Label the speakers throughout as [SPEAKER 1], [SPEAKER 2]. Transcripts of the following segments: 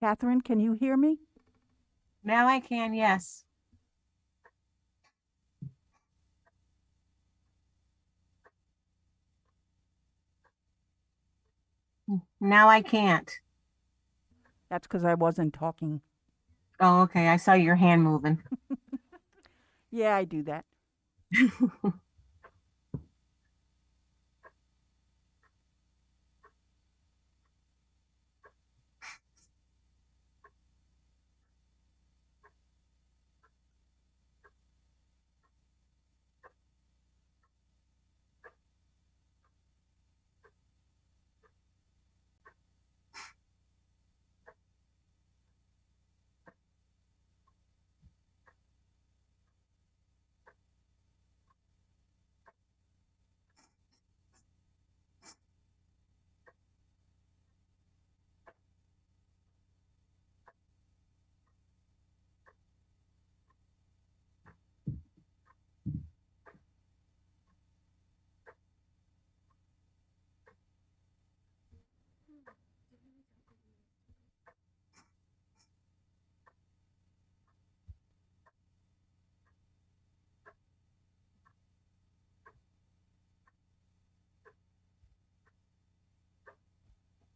[SPEAKER 1] Catherine, can you hear me?
[SPEAKER 2] Now I can, yes. Now I can't.
[SPEAKER 1] That's because I wasn't talking.
[SPEAKER 2] Oh, okay. I saw your hand moving.
[SPEAKER 1] Yeah, I do that.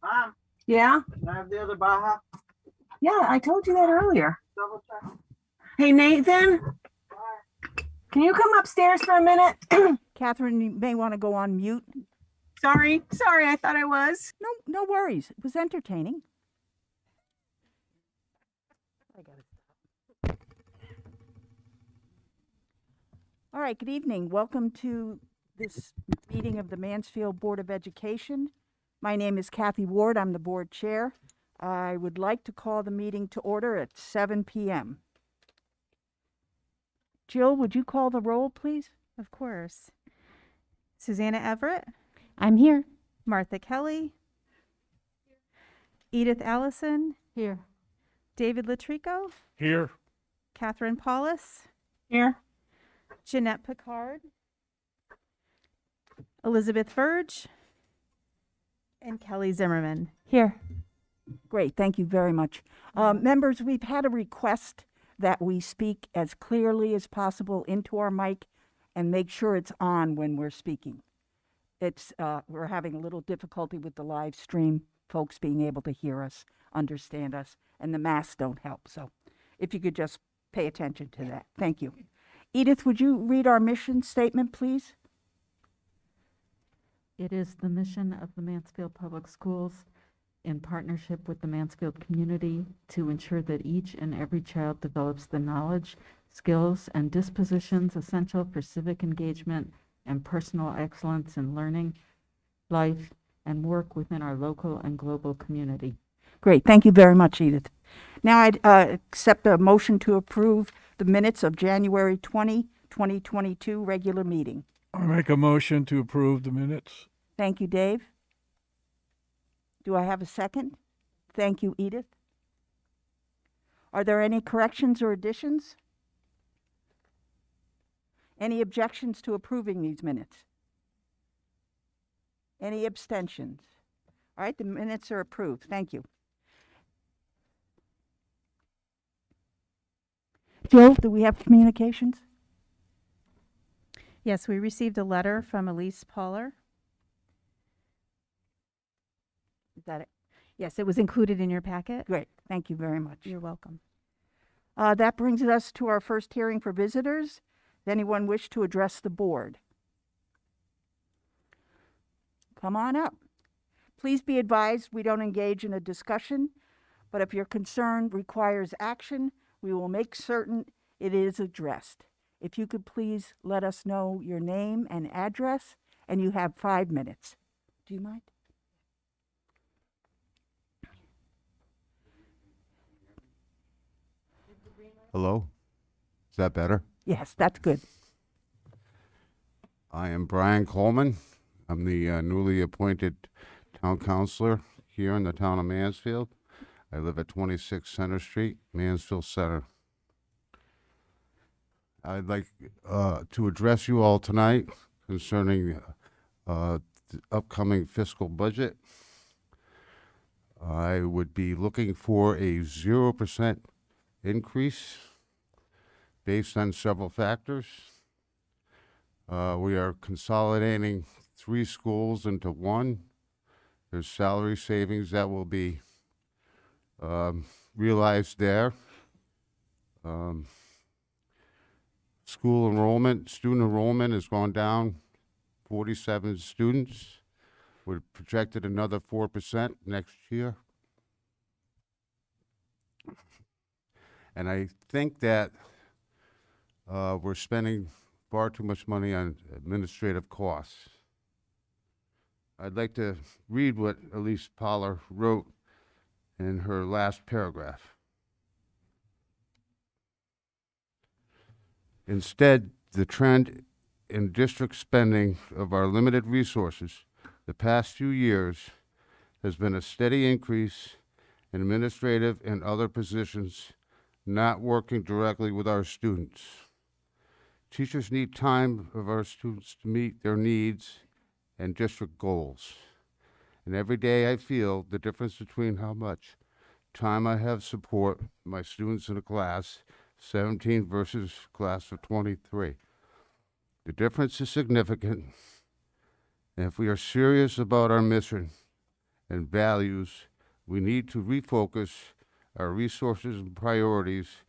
[SPEAKER 3] Mom,
[SPEAKER 2] Yeah?
[SPEAKER 3] can I have the other Baja?
[SPEAKER 2] Yeah, I told you that earlier.
[SPEAKER 3] Double check.
[SPEAKER 2] Hey, Nathan, can you come upstairs for a minute?
[SPEAKER 1] Catherine, you may want to go on mute.
[SPEAKER 2] Sorry, I thought I was.
[SPEAKER 1] No worries. It was entertaining. I gotta stop. All right, good evening. Welcome to this meeting of the Mansfield Board of Education. My name is Kathy Ward. I'm the board chair. I would like to call the meeting to order at 7 p.m. Jill, would you call the roll, please?
[SPEAKER 4] Of course. Susanna Everett,
[SPEAKER 5] I'm here.
[SPEAKER 4] Martha Kelly, Edith Allison,
[SPEAKER 5] Here.
[SPEAKER 4] David Latrico,
[SPEAKER 6] Here.
[SPEAKER 4] Catherine Paulus,
[SPEAKER 2] Here.
[SPEAKER 4] Jeanette Picard, Elizabeth Verge, and Kelly Zimmerman.
[SPEAKER 5] Here.
[SPEAKER 1] Great, thank you very much. Members, we've had a request that we speak as clearly as possible into our mic and make sure it's on when we're speaking. We're having a little difficulty with the live stream, folks being able to hear us, understand us, and the masks don't help. So if you could just pay attention to that. Thank you. Edith, would you read our mission statement, please?
[SPEAKER 5] It is the mission of the Mansfield Public Schools, in partnership with the Mansfield community, to ensure that each and every child develops the knowledge, skills, and dispositions essential for civic engagement and personal excellence in learning, life, and work within our local and global community.
[SPEAKER 1] Great, thank you very much, Edith. Now I'd accept a motion to approve the minutes of January 20, 2022 regular meeting.
[SPEAKER 6] I make a motion to approve the minutes.
[SPEAKER 1] Thank you, Dave. Do I have a second? Thank you, Edith. Are there any corrections or additions? Any objections to approving these minutes? Any abstentions? All right, the minutes are approved. Thank you. Jill, do we have communications?
[SPEAKER 4] Yes, we received a letter from Elise Paller.
[SPEAKER 1] Is that it?
[SPEAKER 4] Yes, it was included in your packet.
[SPEAKER 1] Great, thank you very much.
[SPEAKER 4] You're welcome.
[SPEAKER 1] That brings us to our first hearing for visitors. Does anyone wish to address the board? Come on up. Please be advised we don't engage in a discussion, but if your concern requires action, we will make certain it is addressed. If you could please let us know your name and address, and you have 5 minutes. Do you mind?
[SPEAKER 7] Hello? Is that better?
[SPEAKER 1] Yes, that's good.
[SPEAKER 7] I am Brian Coleman. I'm the newly appointed town councilor here in the town of Mansfield. I live at 26 Center Street, Mansfield Center. I'd like to address you all tonight concerning the upcoming fiscal budget. I would be looking for a 0% increase based on several factors. We are consolidating 3 schools into one. There's salary savings that will be realized there. Student enrollment has gone down 47 students. We're projected another 4% next year. And I think that we're spending far too much money on administrative costs. I'd like to read what Elise Poller wrote in her last paragraph. Instead, the trend in district spending of our limited resources the past few years has been a steady increase in administrative and other positions not working directly with our students. Teachers need time of our students to meet their needs and district goals. And every day I feel the difference between how much time I have support my students in a class 17 versus class of 23. The difference is significant, and if we are serious about our mission and values, we need to refocus our resources and priorities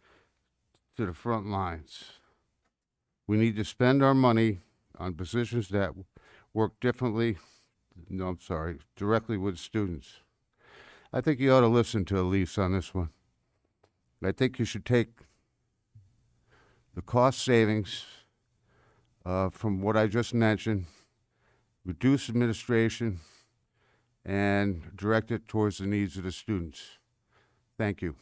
[SPEAKER 7] to the front lines. We need to spend our money on positions that work directly with students. I think you ought to listen to Elise on this one. I think you should take the cost savings from what I just mentioned, reduce administration, and direct it towards the needs of the students. Thank you.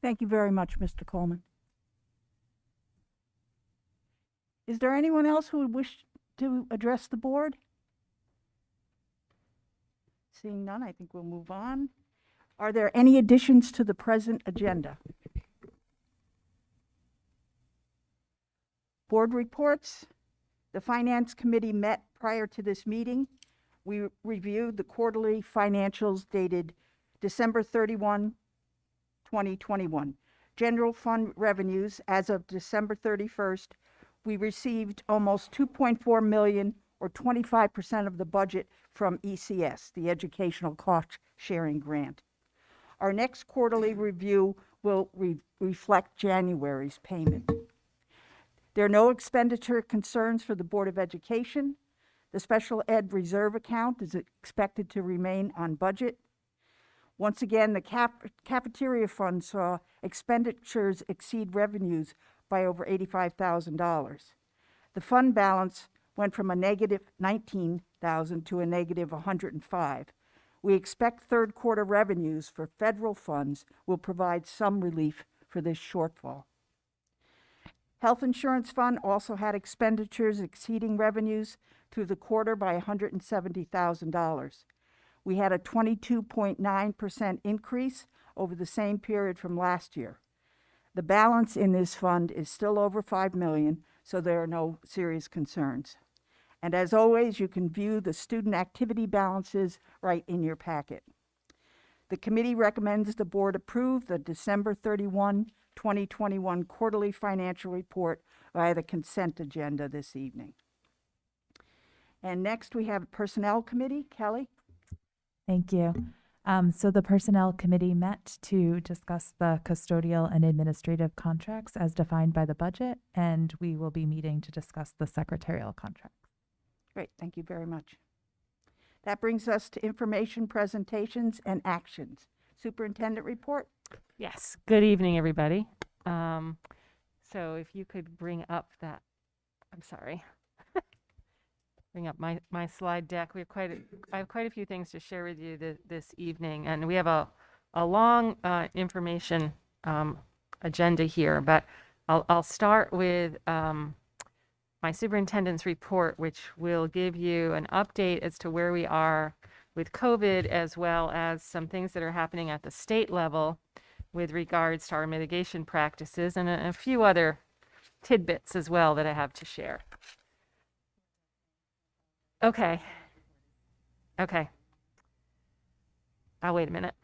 [SPEAKER 1] Thank you very much, Mr. Coleman. Is there anyone else who would wish to address the board? Seeing none, I think we'll move on. Are there any additions to the present agenda? Board reports. The Finance Committee met prior to this meeting. We reviewed the quarterly financials dated December 31, 2021. General fund revenues as of December 31st, we received almost 2.4 million, or 25% of the budget, from ECS, the Educational Cost Sharing Grant. Our next quarterly review will reflect January's payment. There are no expenditure concerns for the Board of Education. The Special Ed Reserve Account is expected to remain on budget. Once again, the cafeteria fund saw expenditures exceed revenues by over $85,000. The fund balance went from a negative $19,000 to a negative $105,000. We expect third quarter revenues for federal funds will provide some relief for this shortfall. Health Insurance Fund also had expenditures exceeding revenues through the quarter by $170,000. We had a 22.9% increase over the same period from last year. The balance in this fund is still over $5 million, so there are no serious concerns. And as always, you can view the student activity balances right in your packet. The committee recommends the board approve the December 31, 2021 quarterly financial report via the consent agenda this evening. And next we have Personnel Committee. Kelly?
[SPEAKER 8] Thank you. So the Personnel Committee met to discuss the custodial and administrative contracts as defined by the budget, and we will be meeting to discuss the secretarial contract.
[SPEAKER 1] Great, thank you very much. That brings us to information, presentations, and actions. Superintendent report?
[SPEAKER 9] Yes, good evening, everybody. So if you could bring up that, I'm sorry, bring up my slide deck. I have quite a few things to share with you this evening, and we have a long information agenda here, but I'll start with my superintendent's report, which will give you an update as to where we are with COVID, as well as some things that are happening at the state level with regards to our mitigation practices, and a few other tidbits as well that I have to share. Okay. I'll wait a minute.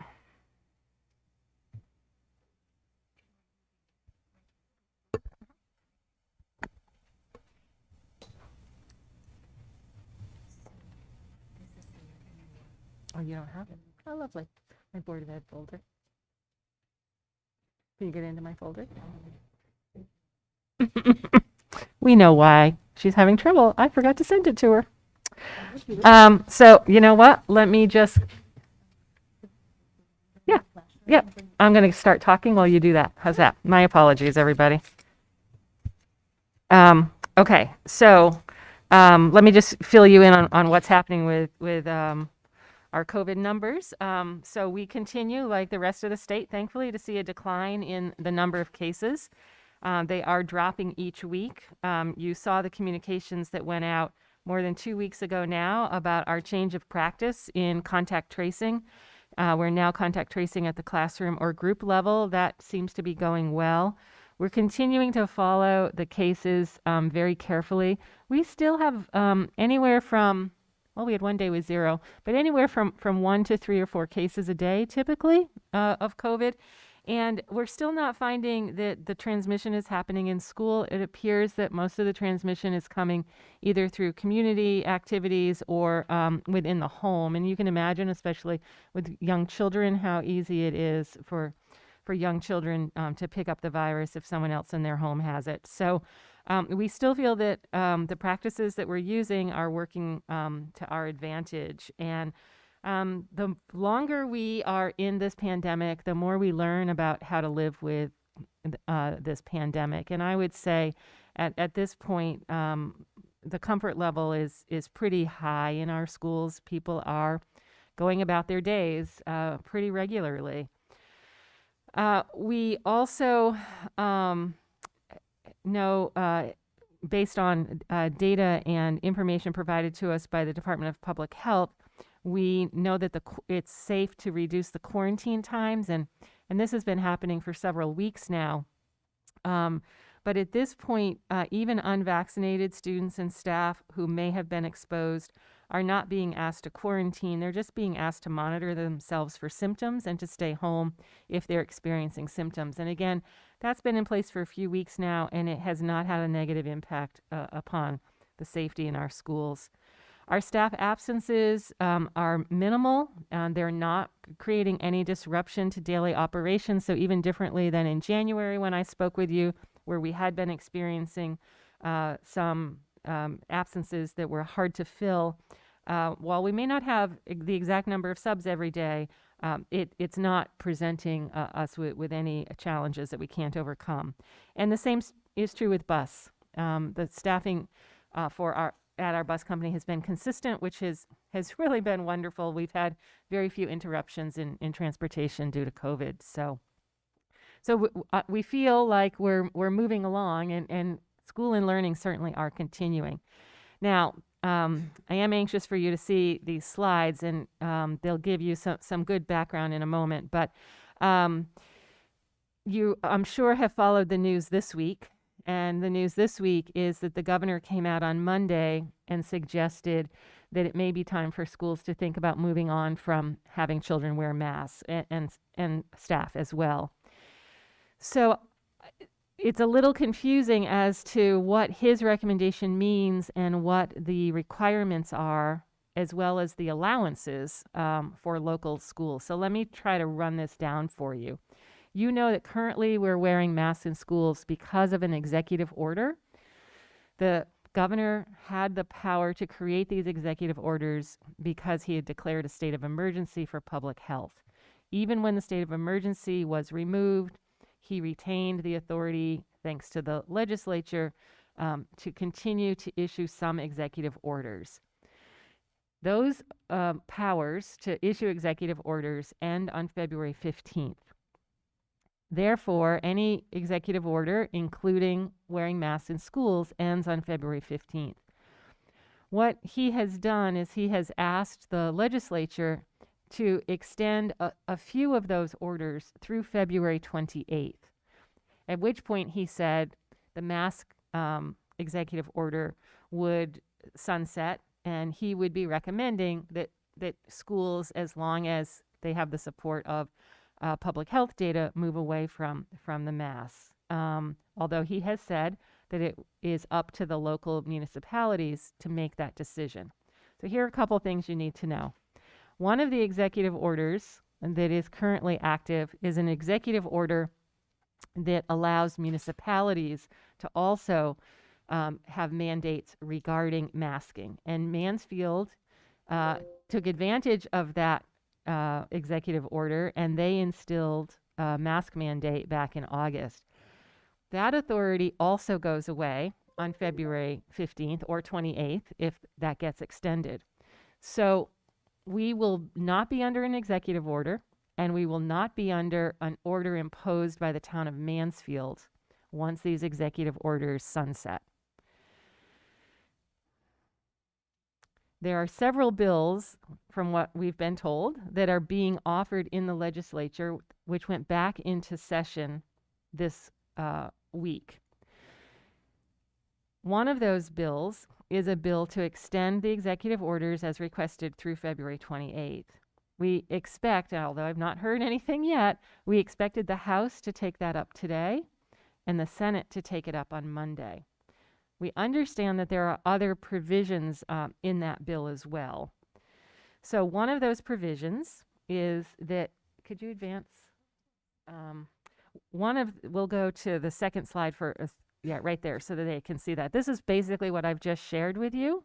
[SPEAKER 9] Oh, you don't have it? Oh, lovely. My Board of Ed folder. Can you get into my folder? We know why. She's having trouble. I forgot to send it to her. So you know what? Let me just, yeah. I'm going to start talking while you do that. How's that? My apologies, everybody. Okay, so let me just fill you in on what's happening with our COVID numbers. So we continue, like the rest of the state, thankfully, to see a decline in the number of cases. They are dropping each week. You saw the communications that went out more than 2 weeks ago now about our change of practice in contact tracing. We're now contact tracing at the classroom or group level. That seems to be going well. We're continuing to follow the cases very carefully. We still have anywhere from, well, we had one day with 0, but anywhere from 1 to 3 or 4 cases a day typically of COVID. And we're still not finding that the transmission is happening in school. It appears that most of the transmission is coming either through community activities or within the home. And you can imagine, especially with young children, how easy it is for young children to pick up the virus if someone else in their home has it. So we still feel that the practices that we're using are working to our advantage. And the longer we are in this pandemic, the more we learn about how to live with this pandemic. And I would say at this point, the comfort level is pretty high in our schools. People are going about their days pretty regularly. We also know, based on data and information provided to us by the Department of Public Health, we know that it's safe to reduce the quarantine times, and this has been happening for several weeks now. But at this point, even unvaccinated students and staff who may have been exposed are not being asked to quarantine. They're just being asked to monitor themselves for symptoms and to stay home if they're experiencing symptoms. And again, that's been in place for a few weeks now, and it has not had a negative impact upon the safety in our schools. Our staff absences are minimal. They're not creating any disruption to daily operations. So even differently than in January when I spoke with you, where we had been experiencing some absences that were hard to fill, while we may not have the exact number of subs every day, it's not presenting us with any challenges that we can't overcome. And the same is true with bus. The staffing at our bus company has been consistent, which has really been wonderful. We've had very few interruptions in transportation due to COVID. So we feel like we're moving along, and school and learning certainly are continuing. Now, I am anxious for you to see these slides, and they'll give you some good background in a moment. But you, I'm sure, have followed the news this week. And the news this week is that the governor came out on Monday and suggested that it may be time for schools to think about moving on from having children wear masks and staff as well. So it's a little confusing as to what his recommendation means and what the requirements are, as well as the allowances for local schools. So let me try to run this down for you. You know that currently we're wearing masks in schools because of an executive order. The governor had the power to create these executive orders because he had declared a state of emergency for public health. Even when the state of emergency was removed, he retained the authority, thanks to the legislature, to continue to issue some executive orders. Those powers to issue executive orders end on February 15th. Therefore, any executive order, including wearing masks in schools, ends on February 15th. What he has done is he has asked the legislature to extend a few of those orders through February 28th, at which point he said the mask executive order would sunset, and he would be recommending that schools, as long as they have the support of public health data, move away from the masks. Although he has said that it is up to the local municipalities to make that decision. So here are a couple things you need to know. One of the executive orders that is currently active is an executive order that allows municipalities to also have mandates regarding masking. And Mansfield took advantage of that executive order, and they instilled a mask mandate back in August. That authority also goes away on February 15th or 28th if that gets extended. So we will not be under an executive order, and we will not be under an order imposed by the town of Mansfield once these executive orders sunset. There are several bills, from what we've been told, that are being offered in the legislature, which went back into session this week. One of those bills is a bill to extend the executive orders as requested through February 28th. We expect, although I've not heard anything yet, we expected the House to take that up today and the Senate to take it up on Monday. We understand that there are other provisions in that bill as well. So one of those provisions is that, could you advance? We'll go to the second slide for, yeah, right there, so that they can see that. This is basically what I've just shared with you.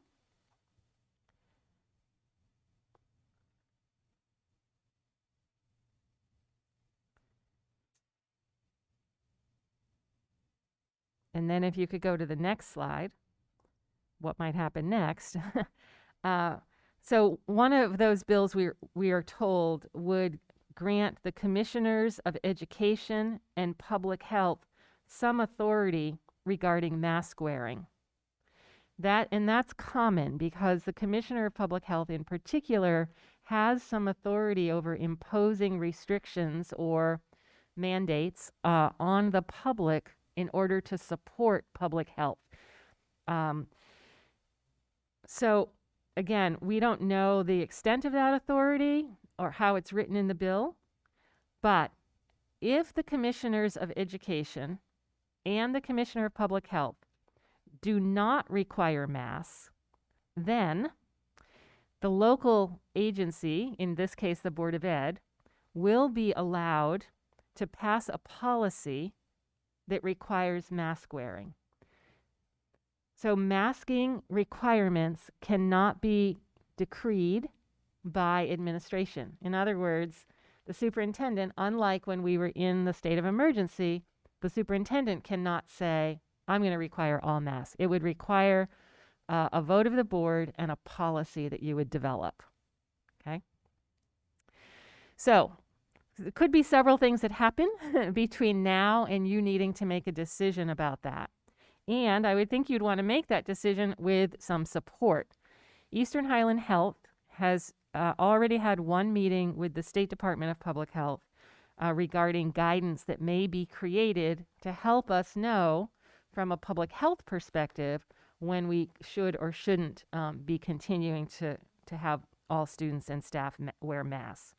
[SPEAKER 9] And then if you could go to the next slide, what might happen next? So one of those bills we are told would grant the commissioners of education and public health some authority regarding mask wearing. That's common because the commissioner of public health in particular has some authority over imposing restrictions or mandates on the public in order to support public health. So again, we don't know the extent of that authority or how it's written in the bill, but if the commissioners of education and the commissioner of public health do not require masks, then the local agency, in this case the Board of Ed, will be allowed to pass a policy that requires mask wearing. So masking requirements cannot be decreed by administration. In other words, the superintendent, unlike when we were in the state of emergency, the superintendent cannot say, I'm going to require all masks. It would require a vote of the board and a policy that you would develop. Okay? So there could be several things that happen between now and you needing to make a decision about that. And I would think you'd want to make that decision with some support. Eastern Highland Health has already had one meeting with the State Department of Public Health regarding guidance that may be created to help us know from a public health perspective when we should or shouldn't be continuing to have all students and staff wear masks.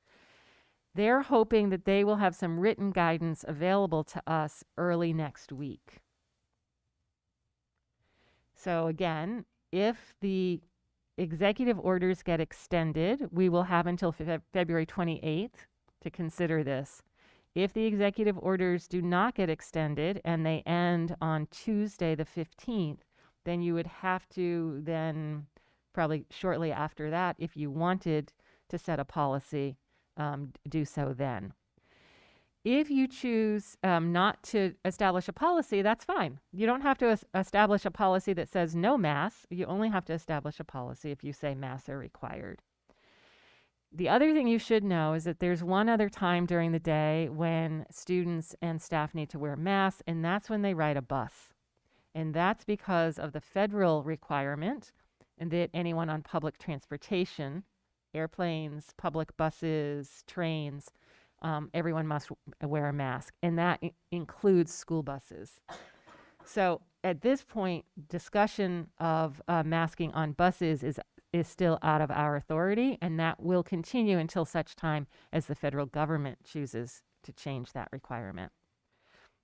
[SPEAKER 9] They're hoping that they will have some written guidance available to us early next week. So again, if the executive orders get extended, we will have until February 28th to consider this. If the executive orders do not get extended and they end on Tuesday the 15th, then you would have to then, probably shortly after that, if you wanted to set a policy, do so then. If you choose not to establish a policy, that's fine. You don't have to establish a policy that says no masks. You only have to establish a policy if you say masks are required. The other thing you should know is that there's one other time during the day when students and staff need to wear masks, and that's when they ride a bus. And that's because of the federal requirement and that anyone on public transportation, airplanes, public buses, trains, everyone must wear a mask, and that includes school buses. So at this point, discussion of masking on buses is is still out of our authority, and that will continue until such time as the federal government chooses to change that requirement.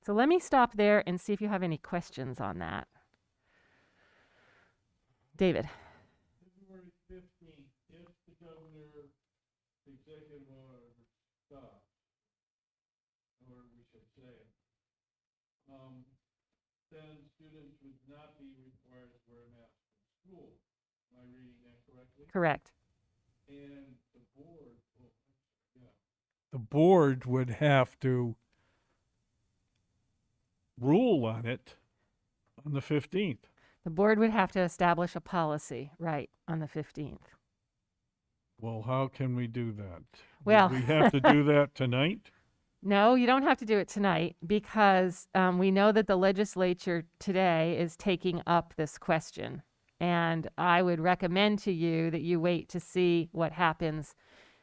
[SPEAKER 9] So let me stop there and see if you have any questions on that. David.
[SPEAKER 6] February 15th, if the governor's executive order stops, or we should say it, then students would not be required to wear a mask in school. Am I reading that correctly?
[SPEAKER 9] Correct.
[SPEAKER 6] And the board would have to rule on it on the 15th.
[SPEAKER 9] The board would have to establish a policy, right, on the 15th.
[SPEAKER 6] Well, how can we do that?
[SPEAKER 9] Well-
[SPEAKER 6] Would we have to do that tonight?
[SPEAKER 9] No, you don't have to do it tonight because we know that the legislature today is taking up this question. And I would recommend to you that you wait to see what happens.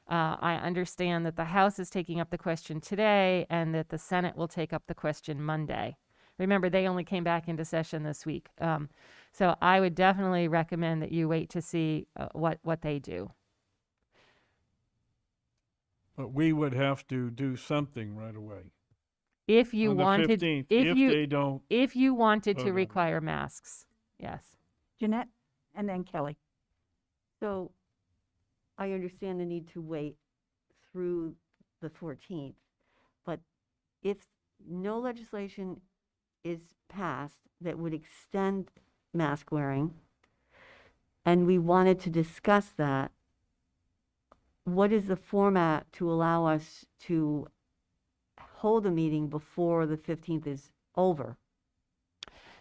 [SPEAKER 9] I understand that the House is taking up the question today and that the Senate will take up the question Monday. Remember, they only came back into session this week. So I would definitely recommend that you wait to see what they do.
[SPEAKER 6] But we would have to do something right away.
[SPEAKER 9] If you
[SPEAKER 6] On the
[SPEAKER 9] wanted,
[SPEAKER 6] 15th,
[SPEAKER 9] if
[SPEAKER 6] they don't.
[SPEAKER 9] if you wanted
[SPEAKER 6] vote
[SPEAKER 9] to
[SPEAKER 6] on it.
[SPEAKER 9] require masks, yes.
[SPEAKER 1] Jeanette, and then Kelly.
[SPEAKER 10] So I understand the need to wait through the 14th, but if no legislation is passed that would extend mask wearing, and we wanted to discuss that, what is the format to allow us to hold a meeting before the 15th is over?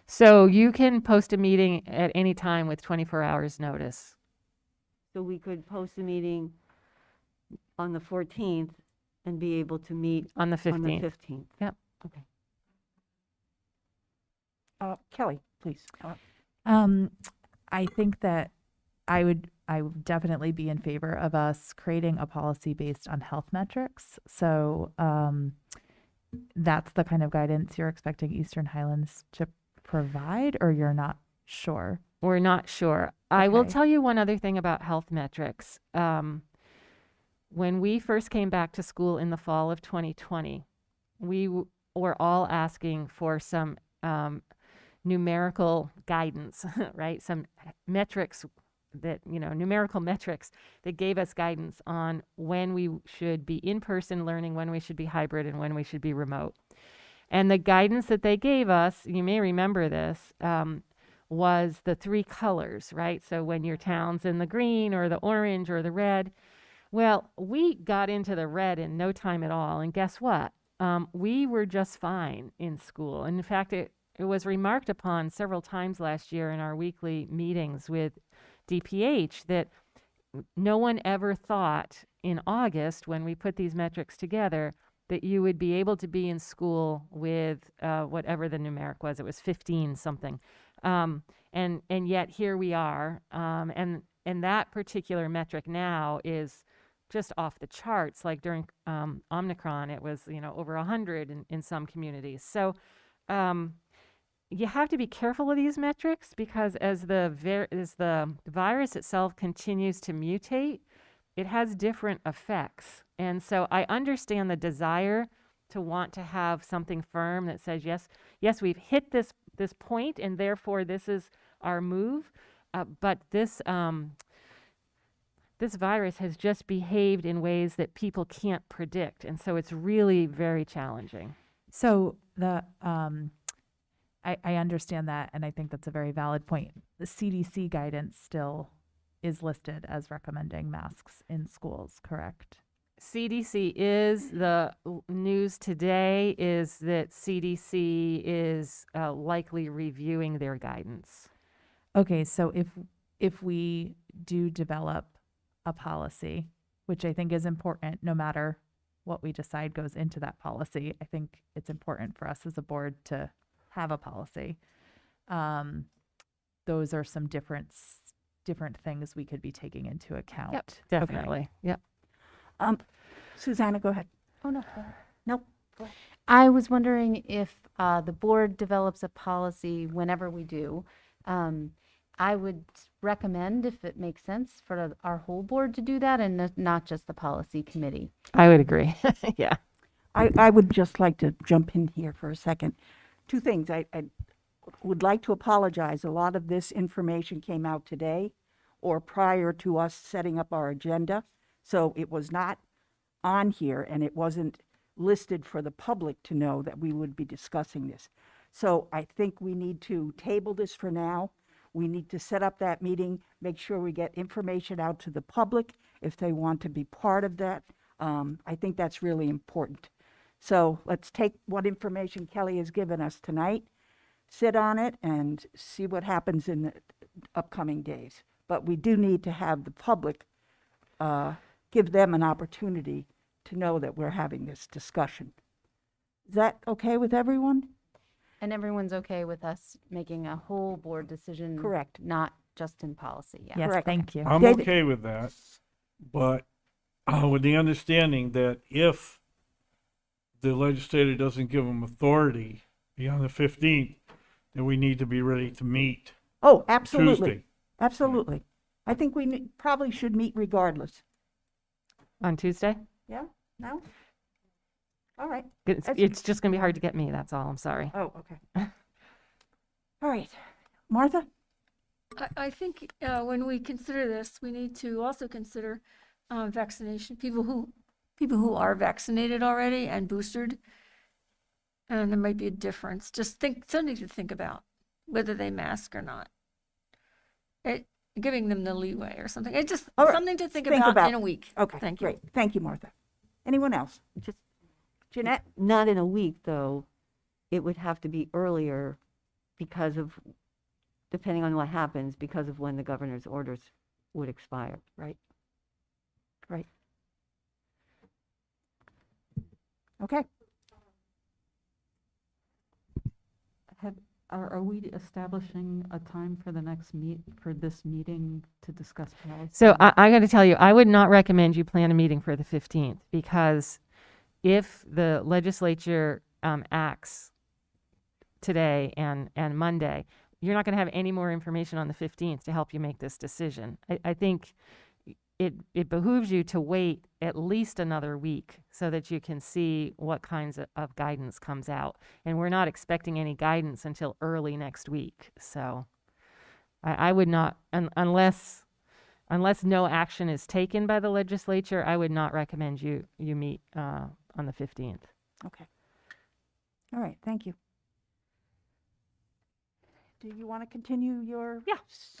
[SPEAKER 9] So you can post a meeting at any time with 24 hours notice.
[SPEAKER 10] So we could post a meeting on the 14th and be able to meet
[SPEAKER 9] On the
[SPEAKER 10] on the
[SPEAKER 9] 15th.
[SPEAKER 10] 15th.
[SPEAKER 9] Yep.
[SPEAKER 10] Okay.
[SPEAKER 1] Kelly, please.
[SPEAKER 8] I think that I would definitely be in favor of us creating a policy based on health metrics. So that's the kind of guidance you're expecting Eastern Highlands to provide, or you're not sure?
[SPEAKER 9] We're not sure. I will
[SPEAKER 8] Okay.
[SPEAKER 9] tell you one other thing about health metrics. When we first came back to school in the fall of 2020, we were all asking for some numerical guidance, right? Some metrics that, numerical metrics that gave us guidance on when we should be in-person learning, when we should be hybrid, and when we should be remote. And the guidance that they gave us, you may remember this, was the 3 colors, right? So when your town's in the green or the orange or the red. Well, we got into the red in no time at all. And guess what? We were just fine in school. And in fact, it was remarked upon several times last year in our weekly meetings with DPH that no one ever thought in August, when we put these metrics together, that you would be able to be in school with whatever the numeric was. It was 15 something. And yet here we are. And that particular metric now is just off the charts. Like during Omicron, it was, over 100 in some communities. So you have to be careful of these metrics because as the virus itself continues to mutate, it has different effects. And so I understand the desire to want to have something firm that says, yes, we've hit this point and therefore this is our move. But this virus has just behaved in ways that people can't predict. And so it's really very challenging.
[SPEAKER 8] So I understand that, and I think that's a very valid point. The CDC guidance still is listed as recommending masks in schools, correct?
[SPEAKER 9] CDC is, the news today is that CDC is likely reviewing their guidance.
[SPEAKER 8] Okay, so if we do develop a policy, which I think is important, no matter what we decide goes into that policy, I think it's important for us as a board to have a policy. Those are some different things we could be taking into account.
[SPEAKER 9] Yep, definitely. Yep.
[SPEAKER 1] Susanna, go ahead.
[SPEAKER 11] Oh, no.
[SPEAKER 1] Nope.
[SPEAKER 11] I was wondering if the board develops a policy whenever we do. I would recommend, if it makes sense, for our whole board to do that and not just the policy committee.
[SPEAKER 9] I would agree. Yeah.
[SPEAKER 1] I would just like to jump in here for a second. Two things. I would like to apologize. A lot of this information came out today or prior to us setting up our agenda. So it was not on here and it wasn't listed for the public to know that we would be discussing this. So I think we need to table this for now. We need to set up that meeting, make sure we get information out to the public if they want to be part of that. I think that's really important. So let's take what information Kelly has given us tonight, sit on it, and see what happens in the upcoming days. But we do need to have the public, give them an opportunity to know that we're having this discussion. Is that okay with everyone?
[SPEAKER 11] And everyone's okay with us making a whole board decision?
[SPEAKER 1] Correct.
[SPEAKER 11] Not just in policy, yeah.
[SPEAKER 8] Yes,
[SPEAKER 1] Correct.
[SPEAKER 8] thank you.
[SPEAKER 6] I'm
[SPEAKER 1] David?
[SPEAKER 6] okay with that, but with the understanding that if the legislator doesn't give them authority beyond the 15th, then we need to be ready to meet
[SPEAKER 1] Oh, absolutely.
[SPEAKER 6] Tuesday.
[SPEAKER 1] Absolutely. I think we probably should meet regardless.
[SPEAKER 9] On Tuesday?
[SPEAKER 1] Yeah? No? All right.
[SPEAKER 9] It's just going to be hard to get me. That's all. I'm sorry.
[SPEAKER 1] Oh, okay. All right. Martha?
[SPEAKER 12] I think when we consider this, we need to also consider vaccination, people who are vaccinated already and boosted. And there might be a difference. Just something to think about, whether they mask or not. Giving them the leeway or something. It's just
[SPEAKER 1] All right.
[SPEAKER 12] something to think about in a week.
[SPEAKER 1] Okay,
[SPEAKER 12] Thank you.
[SPEAKER 1] great. Thank you, Martha. Anyone else?
[SPEAKER 10] Just
[SPEAKER 1] Jeanette?
[SPEAKER 10] not in a week, though. It would have to be earlier because of, depending on what happens, because of when the governor's orders would expire.
[SPEAKER 1] Right. Right. Okay.
[SPEAKER 5] Are we establishing a time for the next for this meeting to discuss policy?
[SPEAKER 9] So I got to tell you, I would not recommend you plan a meeting for the 15th because if the legislature acts today and Monday, you're not going to have any more information on the 15th to help you make this decision. I think it behooves you to wait at least another week so that you can see what kinds of guidance comes out. And we're not expecting any guidance until early next week. So I would not, unless no action is taken by the legislature, I would not recommend you meet on the 15th.
[SPEAKER 1] Okay. All right. Thank you. Do you want to continue your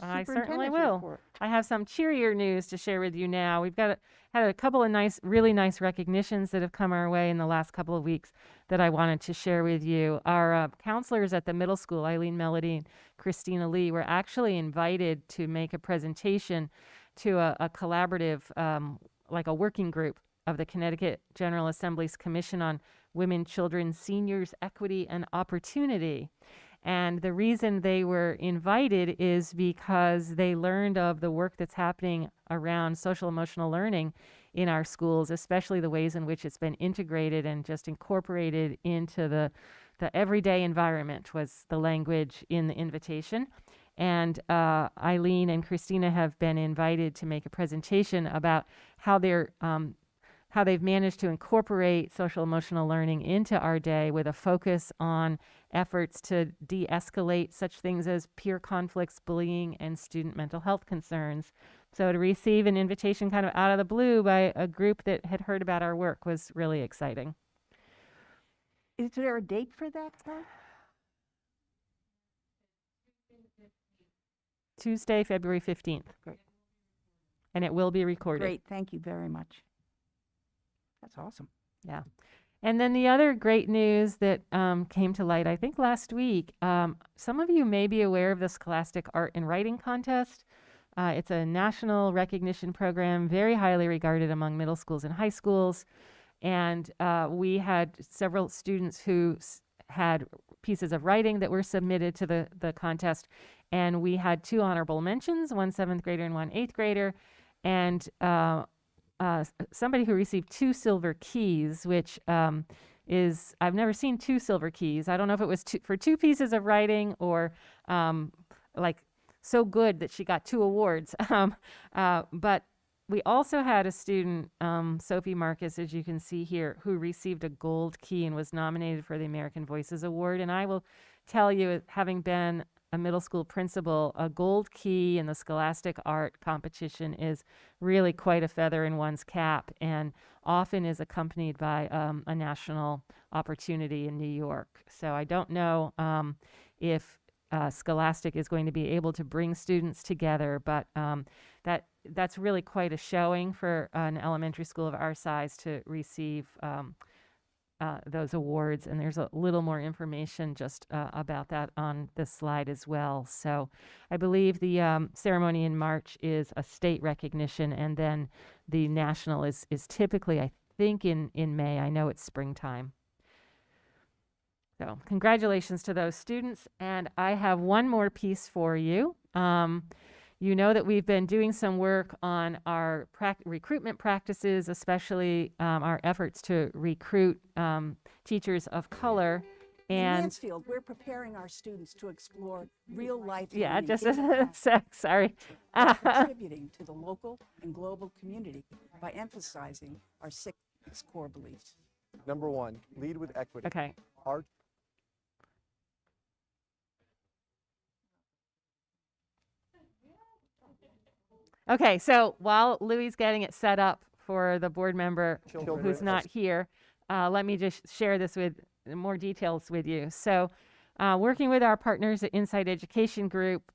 [SPEAKER 9] I certainly
[SPEAKER 1] superintendent's
[SPEAKER 9] will.
[SPEAKER 1] report?
[SPEAKER 9] I have some cheerier news to share with you now. We've had a couple of really nice recognitions that have come our way in the last couple of weeks that I wanted to share with you. Our counselors at the middle school, Eileen Melody and Christina Lee, were actually invited to make a presentation to a collaborative, like a working group of the Connecticut General Assembly's Commission on Women, Children, Seniors, Equity, and Opportunity. And the reason they were invited is because they learned of the work that's happening around social emotional learning in our schools, especially the ways in which it's been integrated and just incorporated into the everyday environment was the language in the invitation. And Eileen and Christina have been invited to make a presentation about how they've managed to incorporate social emotional learning into our day with a focus on efforts to de-escalate such things as peer conflicts, bullying, and student mental health concerns. So to receive an invitation kind of out of the blue by a group that had heard about our work was really exciting.
[SPEAKER 1] Is there a date for that, though?
[SPEAKER 9] Tuesday, February 15th.
[SPEAKER 1] Great.
[SPEAKER 9] And it will be recorded.
[SPEAKER 1] Great. Thank you very much. That's awesome.
[SPEAKER 9] Yeah. And then the other great news that came to light, I think last week, some of you may be aware of the Scholastic Art and Writing Contest. It's a national recognition program, very highly regarded among middle schools and high schools. And we had several students who had pieces of writing that were submitted to the contest. And we had 2 honorable mentions, one 7th grader and one 8th grader. And somebody who received 2 silver keys, which is, I've never seen 2 silver keys. I don't know if it was for 2 pieces of writing or like so good that she got 2 awards. But we also had a student, Sophie Marcus, as you can see here, who received a gold key and was nominated for the American Voices Award. And I will tell you, having been a middle school principal, a gold key in the Scholastic art competition is really quite a feather in one's cap, and often is accompanied by a national opportunity in New York. So I don't know if Scholastic is going to be able to bring students together, but that's really quite a showing for an elementary school of our size to receive those awards. And there's a little more information just about that on this slide as well. So I believe the ceremony in March is a state recognition, and then the national is typically, I think, in May. I know it's springtime. So congratulations to those students. And I have one more piece for you. You know that we've been doing some work on our recruitment practices, especially our efforts to recruit teachers of color.
[SPEAKER 1] In
[SPEAKER 9] And
[SPEAKER 1] Mansfield, we're preparing our students to explore real-life
[SPEAKER 9] yeah,
[SPEAKER 1] learning
[SPEAKER 9] just
[SPEAKER 1] in the
[SPEAKER 9] a sec, sorry.
[SPEAKER 1] by contributing to the local and global community by emphasizing our 6 core beliefs.
[SPEAKER 13] Number 1, lead with equity.
[SPEAKER 9] Okay.
[SPEAKER 13] Our
[SPEAKER 9] Okay, so while Louis is getting it set up for the board member
[SPEAKER 13] Children
[SPEAKER 9] who's not here, let me just share this with more details with you. So working with our partners at Inside Education Group,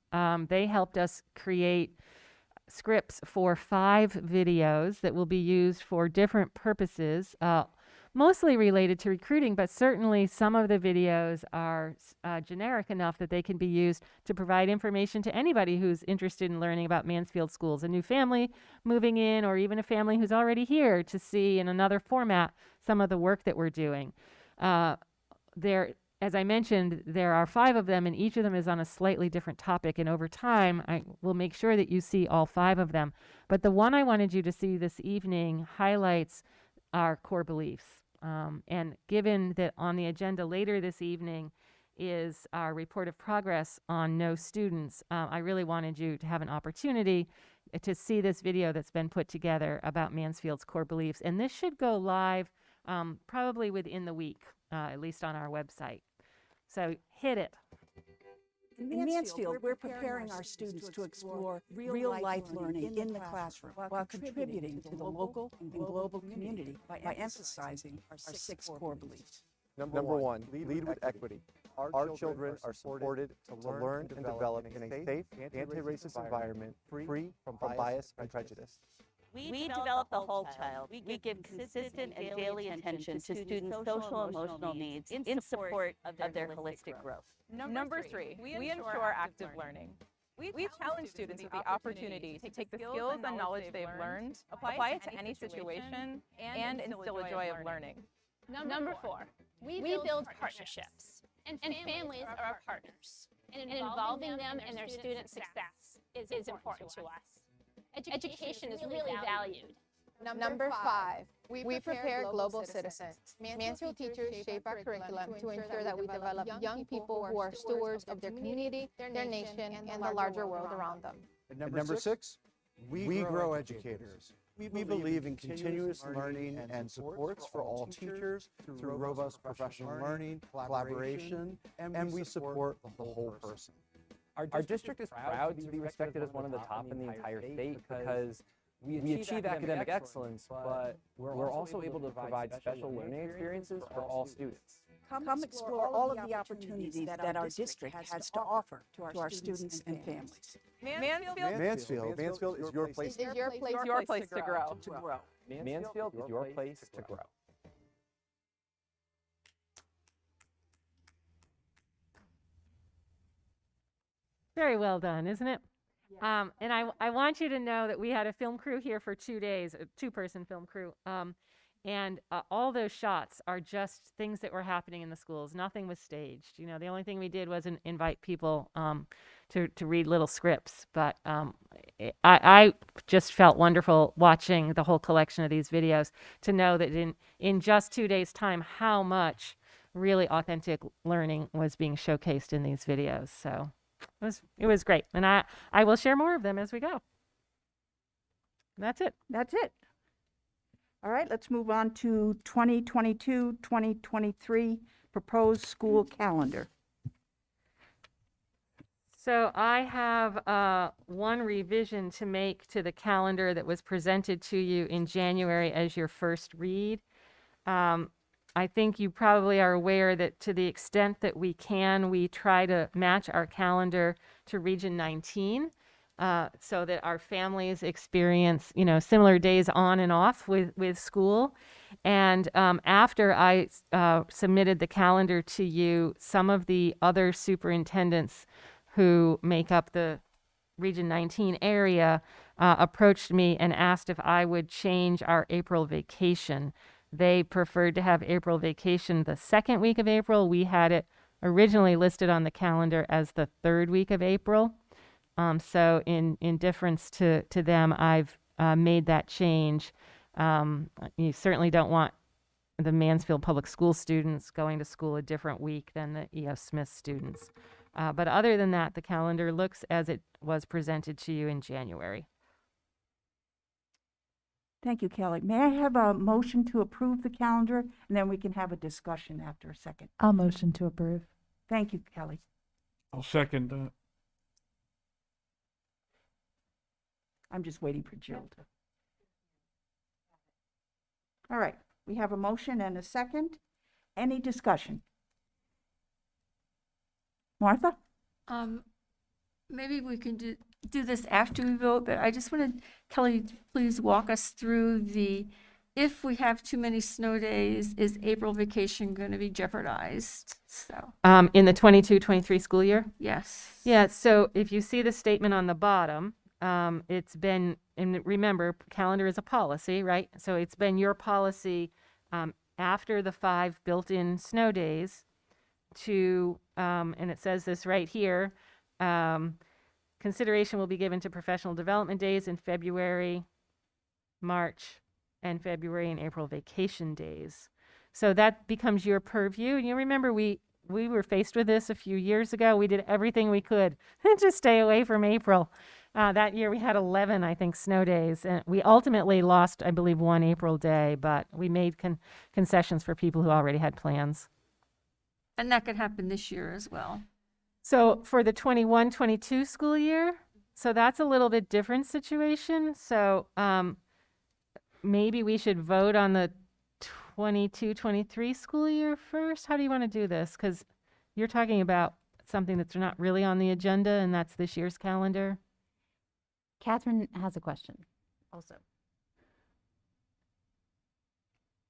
[SPEAKER 9] they helped us create scripts for 5 videos that will be used for different purposes, mostly related to recruiting, but certainly some of the videos are generic enough that they can be used to provide information to anybody who's interested in learning about Mansfield schools, a new family moving in, or even a family who's already here to see in another format some of the work that we're doing. As I mentioned, there are 5 of them, and each of them is on a slightly different topic. And over time, I will make sure that you see all 5 of them. But the one I wanted you to see this evening highlights our core beliefs. And given that on the agenda later this evening is our report of progress on no students, I really wanted you to have an opportunity to see this video that's been put together about Mansfield's core beliefs. And this should go live probably within the week, at least on our website. So hit it.
[SPEAKER 1] In Mansfield, we're preparing our students to explore real-life learning in the classroom while contributing to the local and global community by emphasizing our 6 core beliefs.
[SPEAKER 13] Number 1, lead with equity. Our children are supported to learn and develop in a safe, anti-racist environment free from bias and prejudice.
[SPEAKER 14] We develop the whole child. We give consistent and daily attention to students' social and emotional needs in support of their holistic growth.
[SPEAKER 15] Number 3, we ensure active learning. We challenge students with the opportunity to take the skills and knowledge they've learned, apply it to any situation, and instill a joy of learning.
[SPEAKER 16] Number 4, we build partnerships, and families are our partners, and involving them in their student success is important to us. Education is really valued.
[SPEAKER 17] Number 5, we prepare global citizens. Mansfield teachers shape our curriculum to ensure that we develop young people who are stewards of their community, their nation, and the larger world around them.
[SPEAKER 13] And number 6, we grow educators. We believe in continuous learning and supports for all teachers through robust professional learning, collaboration, and we support the whole person.
[SPEAKER 18] Our district is proud to be respected as one of the top in the entire state because we achieve academic excellence, but we're also able to provide special learning experiences for all students.
[SPEAKER 1] Come explore all of the opportunities that our district has to offer to our students and families.
[SPEAKER 13] Mansfield is your place.
[SPEAKER 15] It's your place to grow.
[SPEAKER 18] Mansfield is your place to grow.
[SPEAKER 9] Very well done, isn't it? And I want you to know that we had a film crew here for 2 days, a 2-person film crew. And all those shots are just things that were happening in the schools. Nothing was staged. You know, the only thing we did was invite people to read little scripts. But I just felt wonderful watching the whole collection of these videos to know that in just 2 days' time, how much really authentic learning was being showcased in these videos. So It was great. And I will share more of them as we go. That's it.
[SPEAKER 1] That's it. All right, let's move on to 2022-2023 proposed school calendar.
[SPEAKER 9] So I have one revision to make to the calendar that was presented to you in January as your first read. I think you probably are aware that to the extent that we can, we try to match our calendar to Region 19 so that our families experience, similar days on and off with school. And after I submitted the calendar to you, some of the other superintendents who make up the Region 19 area approached me and asked if I would change our April vacation. They preferred to have April vacation the second week of April. We had it originally listed on the calendar as the third week of April. So in deference to them, I've made that change. You certainly don't want the Mansfield Public School students going to school a different week than the E.F. Smith students. But other than that, the calendar looks as it was presented to you in January.
[SPEAKER 1] Thank you, Kelly. May I have a motion to approve the calendar, and then we can have a discussion after a second?
[SPEAKER 8] I'll motion to approve.
[SPEAKER 1] Thank you, Kelly.
[SPEAKER 6] I'll second that.
[SPEAKER 1] I'm just waiting for Jill to. All right, we have a motion and a second. Any discussion? Martha?
[SPEAKER 12] Maybe we can do this after we vote, but I just wanted Kelly to please walk us through if we have too many snow days, is April vacation going to be jeopardized? So.
[SPEAKER 9] In the 22-23 school year?
[SPEAKER 12] Yes.
[SPEAKER 9] Yeah, so if you see the statement on the bottom, it's been, and remember, calendar is a policy, right? So it's been your policy after the 5 built-in snow days to, and it says this right here, consideration will be given to professional development days in February, March, and February and April vacation days. So that becomes your purview. And you remember we were faced with this a few years ago. We did everything we could to stay away from April. That year we had 11, I think, snow days. And we ultimately lost, I believe, 1 April day, but we made concessions for people who already had plans.
[SPEAKER 12] And that could happen this year as well.
[SPEAKER 9] So for the 21-22 school year, so that's a little bit different situation. So maybe we should vote on the 22-23 school year first. How do you want to do this? Because you're talking about something that's not really on the agenda, and that's this year's calendar.
[SPEAKER 11] Catherine has a question also.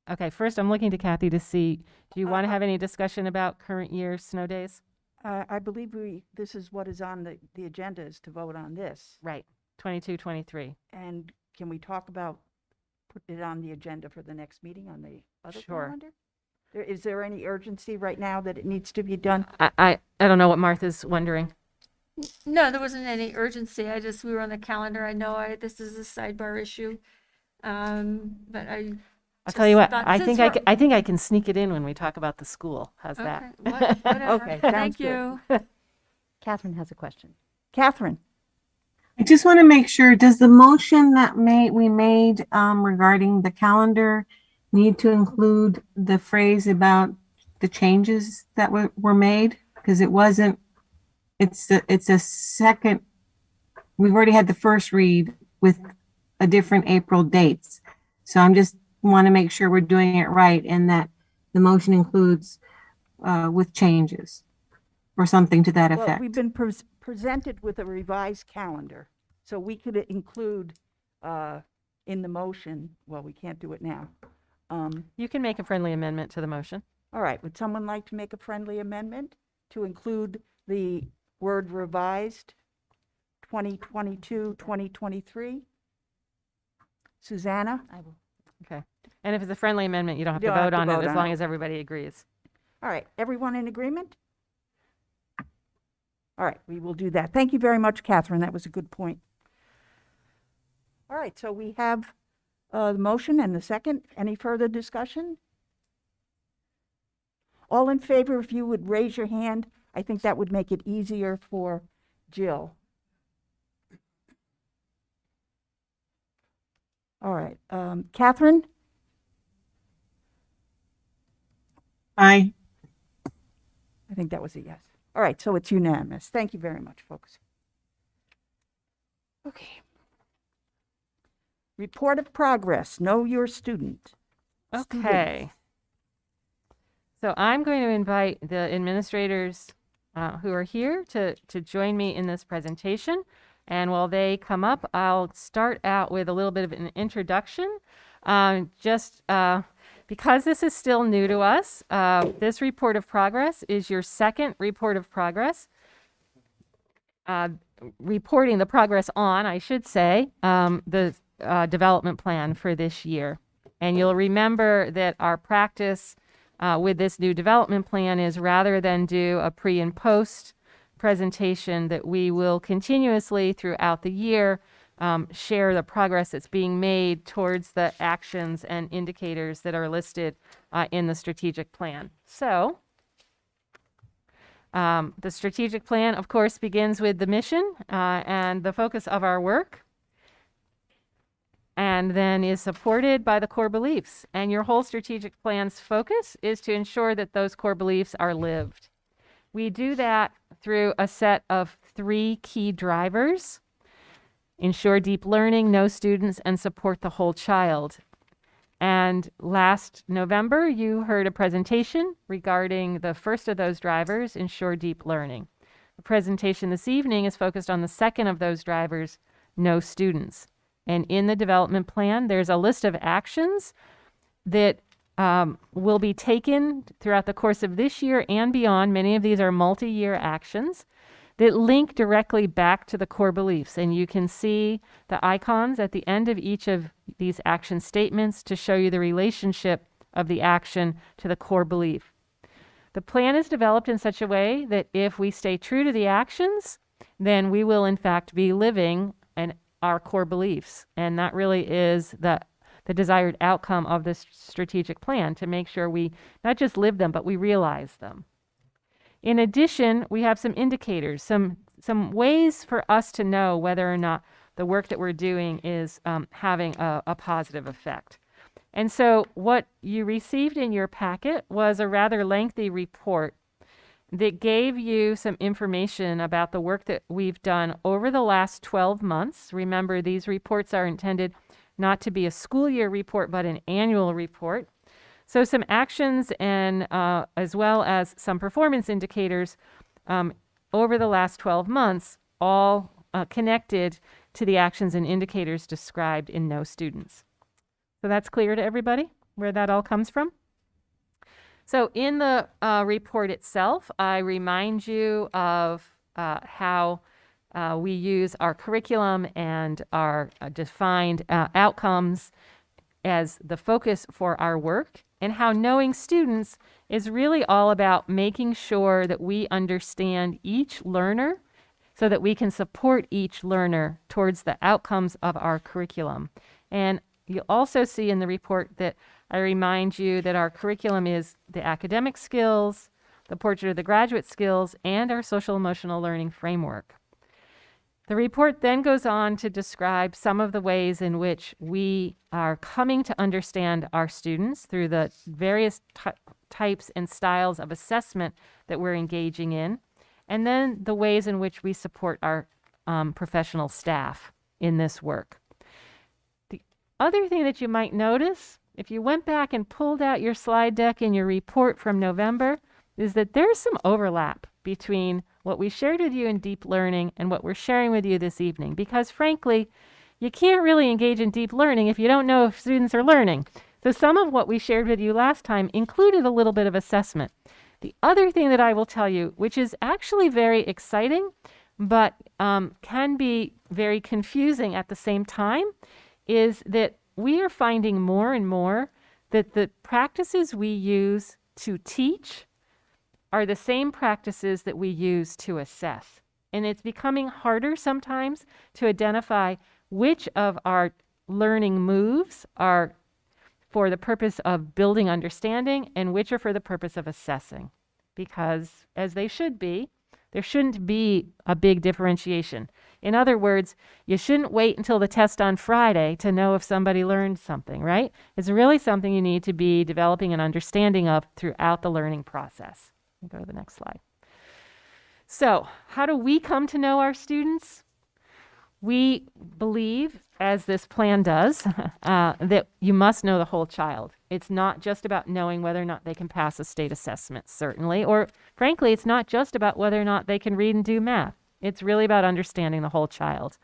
[SPEAKER 9] Okay, first I'm looking to Kathy to see, do you want to have any discussion about current year snow days?
[SPEAKER 1] I believe this is what is on the agenda, is to vote on this.
[SPEAKER 9] Right, 22-23.
[SPEAKER 1] And can we talk about, put it on the agenda for the next meeting on the other
[SPEAKER 9] Sure.
[SPEAKER 1] calendar? Is there any urgency right now that it needs to be done?
[SPEAKER 9] I don't know what Martha's wondering.
[SPEAKER 12] No, there wasn't any urgency. We were on the calendar. I know this is a sidebar issue. But
[SPEAKER 9] I'll tell you what,
[SPEAKER 12] thought
[SPEAKER 9] I
[SPEAKER 12] since
[SPEAKER 9] think I can sneak it in when we talk about the school. How's that?
[SPEAKER 12] Whatever.
[SPEAKER 1] Okay, sounds
[SPEAKER 12] Thank
[SPEAKER 1] good.
[SPEAKER 12] you.
[SPEAKER 11] Catherine has a question.
[SPEAKER 1] Catherine?
[SPEAKER 2] I just want to make sure, does the motion that we made regarding the calendar need to include the phrase about the changes that were made? Because it's a second, we've already had the first read with a different April dates. So I'm just want to make sure we're doing it right and that the motion includes with changes or something to that
[SPEAKER 1] Well,
[SPEAKER 2] effect.
[SPEAKER 1] we've been presented with a revised calendar, so we could include in the motion, well, we can't do it now.
[SPEAKER 9] You can make a friendly amendment to the motion.
[SPEAKER 1] All right, would someone like to make a friendly amendment to include the word revised 2022-2023? Susanna?
[SPEAKER 11] I will.
[SPEAKER 9] Okay. And if it's a friendly amendment, you don't have
[SPEAKER 1] You
[SPEAKER 9] to
[SPEAKER 1] don't
[SPEAKER 9] vote
[SPEAKER 1] have to
[SPEAKER 9] on
[SPEAKER 1] vote
[SPEAKER 9] it as
[SPEAKER 1] on
[SPEAKER 9] long
[SPEAKER 1] it.
[SPEAKER 9] as everybody agrees.
[SPEAKER 1] All right, everyone in agreement? All right, we will do that. Thank you very much, Catherine. That was a good point. All right, so we have the motion and the second. Any further discussion? All in favor, if you would raise your hand, I think that would make it easier for Jill. All right, Catherine?
[SPEAKER 2] Aye.
[SPEAKER 1] I think that was a yes. All right, so it's unanimous. Thank you very much, folks. Okay. Report of progress. Know your student.
[SPEAKER 9] Okay. So I'm going to invite the administrators who are here to join me in this presentation. And while they come up, I'll start out with a little bit of an introduction. Because this is still new to us, this report of progress is your second report of progress. Reporting the progress on, I should say, the development plan for this year. And you'll remember that our practice with this new development plan is rather than do a pre and post presentation, that we will continuously throughout the year share the progress that's being made towards the actions and indicators that are listed in the strategic plan. So the strategic plan, of course, begins with the mission and the focus of our work, and then is supported by the core beliefs. And your whole strategic plan's focus is to ensure that those core beliefs are lived. We do that through a set of 3 key drivers: ensure deep learning, know students, and support the whole child. And last November, you heard a presentation regarding the first of those drivers, ensure deep learning. The presentation this evening is focused on the second of those drivers, know students. And in the development plan, there's a list of actions that will be taken throughout the course of this year and beyond. Many of these are multi-year actions that link directly back to the core beliefs. And you can see the icons at the end of each of these action statements to show you the relationship of the action to the core belief. The plan is developed in such a way that if we stay true to the actions, then we will in fact be living our core beliefs. And that really is the desired outcome of this strategic plan, to make sure we not just live them, but we realize them. In addition, we have some indicators, some ways for us to know whether or not the work that we're doing is having a positive effect. And so what you received in your packet was a rather lengthy report that gave you some information about the work that we've done over the last 12 months. Remember, these reports are intended not to be a school year report, but an annual report. So some actions and as well as some performance indicators over the last 12 months, all connected to the actions and indicators described in Know Students. So that's clear to everybody where that all comes from? So in the report itself, I remind you of how we use our curriculum and our defined outcomes as the focus for our work, and how knowing students is really all about making sure that we understand each learner so that we can support each learner towards the outcomes of our curriculum. And you'll also see in the report that I remind you that our curriculum is the academic skills, the portrait of the graduate skills, and our social emotional learning framework. The report then goes on to describe some of the ways in which we are coming to understand our students through the various types and styles of assessment that we're engaging in, and then the ways in which we support our professional staff in this work. The other thing that you might notice, if you went back and pulled out your slide deck in your report from November, is that there's some overlap between what we shared with you in deep learning and what we're sharing with you this evening. Because frankly, you can't really engage in deep learning if you don't know if students are learning. So some of what we shared with you last time included a little bit of assessment. The other thing that I will tell you, which is actually very exciting, but can be very confusing at the same time, is that we are finding more and more that the practices we use to teach are the same practices that we use to assess. And it's becoming harder sometimes to identify which of our learning moves are for the purpose of building understanding and which are for the purpose of assessing. Because, as they should be, There shouldn't be a big differentiation. In other words, you shouldn't wait until the test on Friday to know if somebody learned something, right? It's really something you need to be developing an understanding of throughout the learning process. Go to the next slide. So, how do we come to know our students? We believe, as this plan does, that you must know the whole child. It's not just about knowing whether or not they can pass a state assessment, certainly, or frankly, it's not just about whether or not they can read and do math. It's really about understanding the whole child.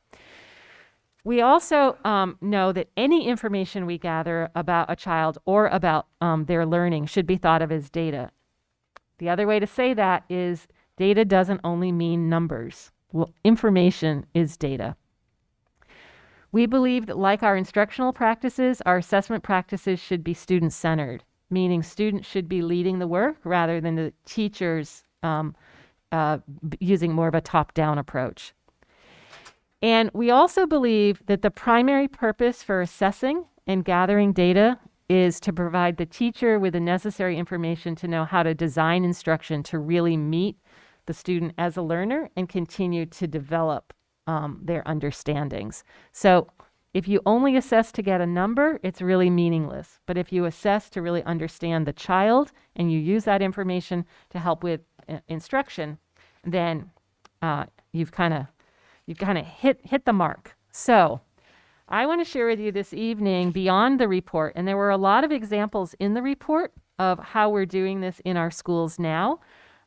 [SPEAKER 9] We also know that any information we gather about a child or about their learning should be thought of as data. The other way to say that is data doesn't only mean numbers. Well, information is data. We believe that, like our instructional practices, our assessment practices should be student-centered, meaning students should be leading the work rather than the teachers using more of a top-down approach. And we also believe that the primary purpose for assessing and gathering data is to provide the teacher with the necessary information to know how to design instruction to really meet the student as a learner and continue to develop their understandings. So if you only assess to get a number, it's really meaningless. But if you assess to really understand the child and you use that information to help with instruction, then you've kind of hit the mark. So I want to share with you this evening beyond the report, and there were a lot of examples in the report of how we're doing this in our schools now.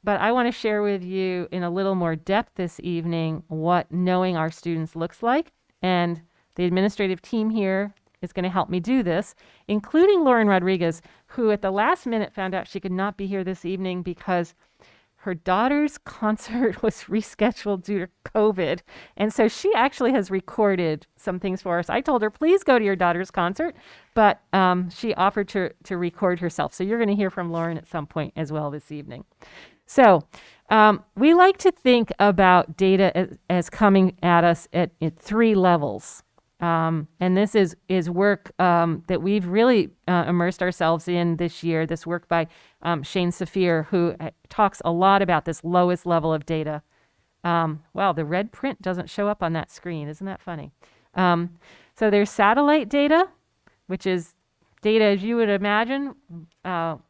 [SPEAKER 9] But I want to share with you in a little more depth this evening what knowing our students looks like. And the administrative team here is going to help me do this, including Lauren Rodriguez, who at the last minute found out she could not be here this evening because her daughter's concert was rescheduled due to COVID. And so she actually has recorded some things for us. I told her, please go to your daughter's concert, but she offered to record herself. So you're going to hear from Lauren at some point as well this evening. So we like to think about data as coming at us at 3 levels. And this is work that we've really immersed ourselves in this year, this work by Shane Saphir, who talks a lot about this lowest level of data. Wow, the red print doesn't show up on that screen. Isn't that funny? So there's satellite data, which is data as you would imagine,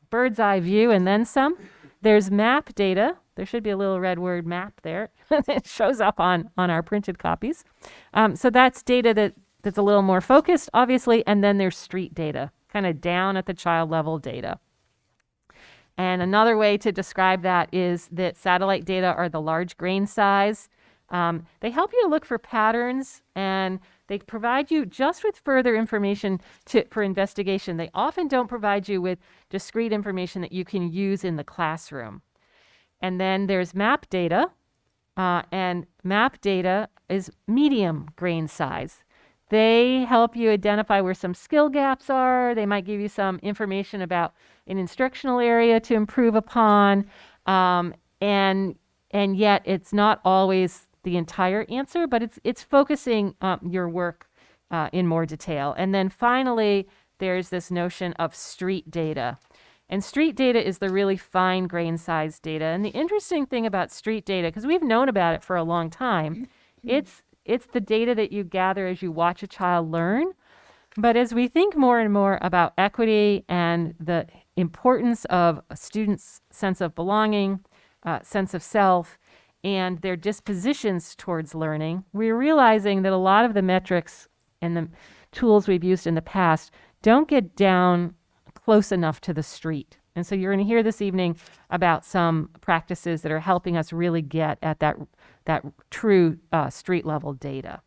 [SPEAKER 9] bird's eye view and then some. There's map data. There should be a little red word map there. It shows up on our printed copies. So that's data that's a little more focused, obviously. And then there's street data, kind of down at the child level data. And another way to describe that is that satellite data are the large grain size. They help you to look for patterns, and they provide you just with further information for investigation. They often don't provide you with discrete information that you can use in the classroom. And then there's map data, and map data is medium grain size. They help you identify where some skill gaps are. They might give you some information about an instructional area to improve upon, and yet it's not always the entire answer, but it's focusing your work in more detail. And then finally, there's this notion of street data. And street data is the really fine grain size data. And the interesting thing about street data, because we've known about it for a long time, it's the data that you gather as you watch a child learn. But as we think more and more about equity and the importance of a student's sense of belonging, sense of self, and their dispositions towards learning, we're realizing that a lot of the metrics and the tools we've used in the past don't get down close enough to the street. And so you're going to hear this evening about some practices that are helping us really get at that true street level data.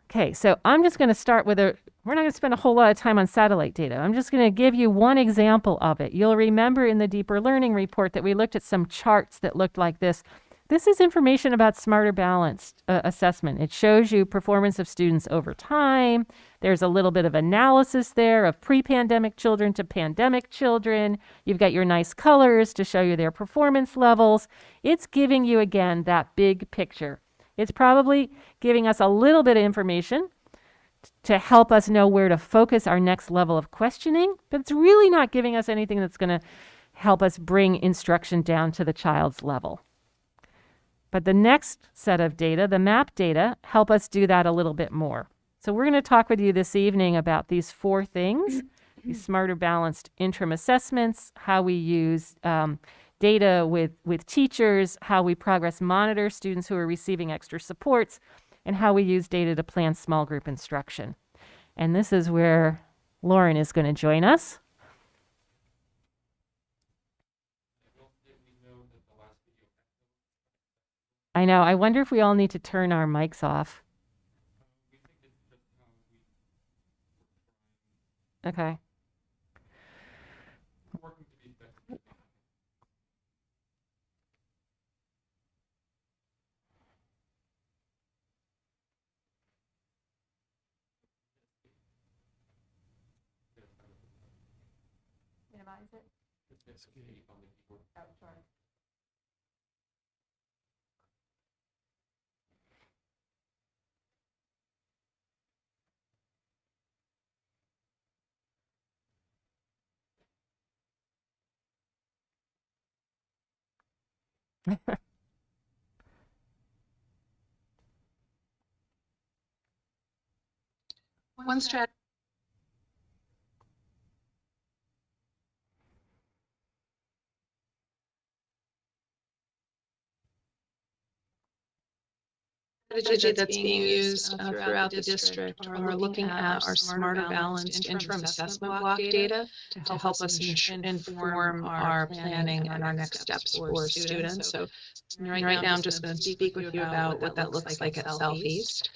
[SPEAKER 9] Okay, so I'm just going to start with we're not going to spend a whole lot of time on satellite data. I'm just going to give you one example of it. You'll remember in the deeper learning report that we looked at some charts that looked like this. This is information about smarter balanced assessment. It shows you performance of students over time. There's a little bit of analysis there of pre-pandemic children to pandemic children. You've got your nice colors to show you their performance levels. It's giving you, again, that big picture. It's probably giving us a little bit of information to help us know where to focus our next level of questioning, but it's really not giving us anything that's going to help us bring instruction down to the child's level. But the next set of data, the MAP data, help us do that a little bit more. So we're going to talk with you this evening about these 4 things, these smarter balanced interim assessments, how we use data with teachers, how we progress monitor students who are receiving extra supports, and how we use data to plan small group instruction. And this is where Lauren is going to join us. I know. I wonder if we all need to turn our mics off. Okay. Minimize it. Oh, sorry.
[SPEAKER 17] One strategy. Strategy that's being used throughout the district are looking at our smarter balanced interim assessment block data to help us inform our planning and our next steps for students. So right now I'm just going to speak with you about what that looks like at Southeast.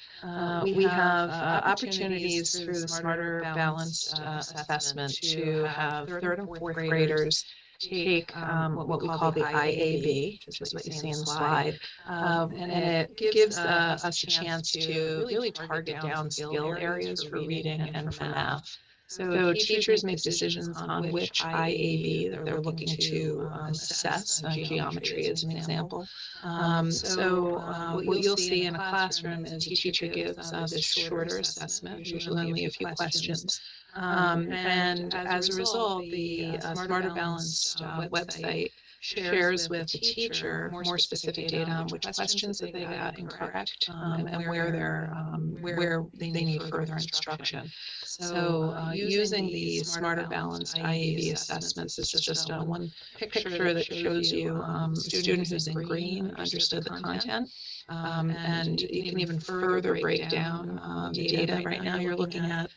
[SPEAKER 17] We have opportunities through the smarter balanced assessment to have 3rd and 4th graders take what we call the IAB, which is what you see in the slide, and it gives us a chance to really target down skill areas for reading and for math. So teachers make decisions on which IAB they're looking to assess. Geometry is an example. What you'll see in a classroom is a teacher gives this shorter assessment, usually only a few questions. And as a result, the Smarter Balanced website shares with the teacher more specific data on which questions that they got incorrect and where they need further instruction. So using the Smarter Balanced IAB assessments is just one picture that shows you a student who's in green understood the content. And you can even further break down the data. Right now you're looking at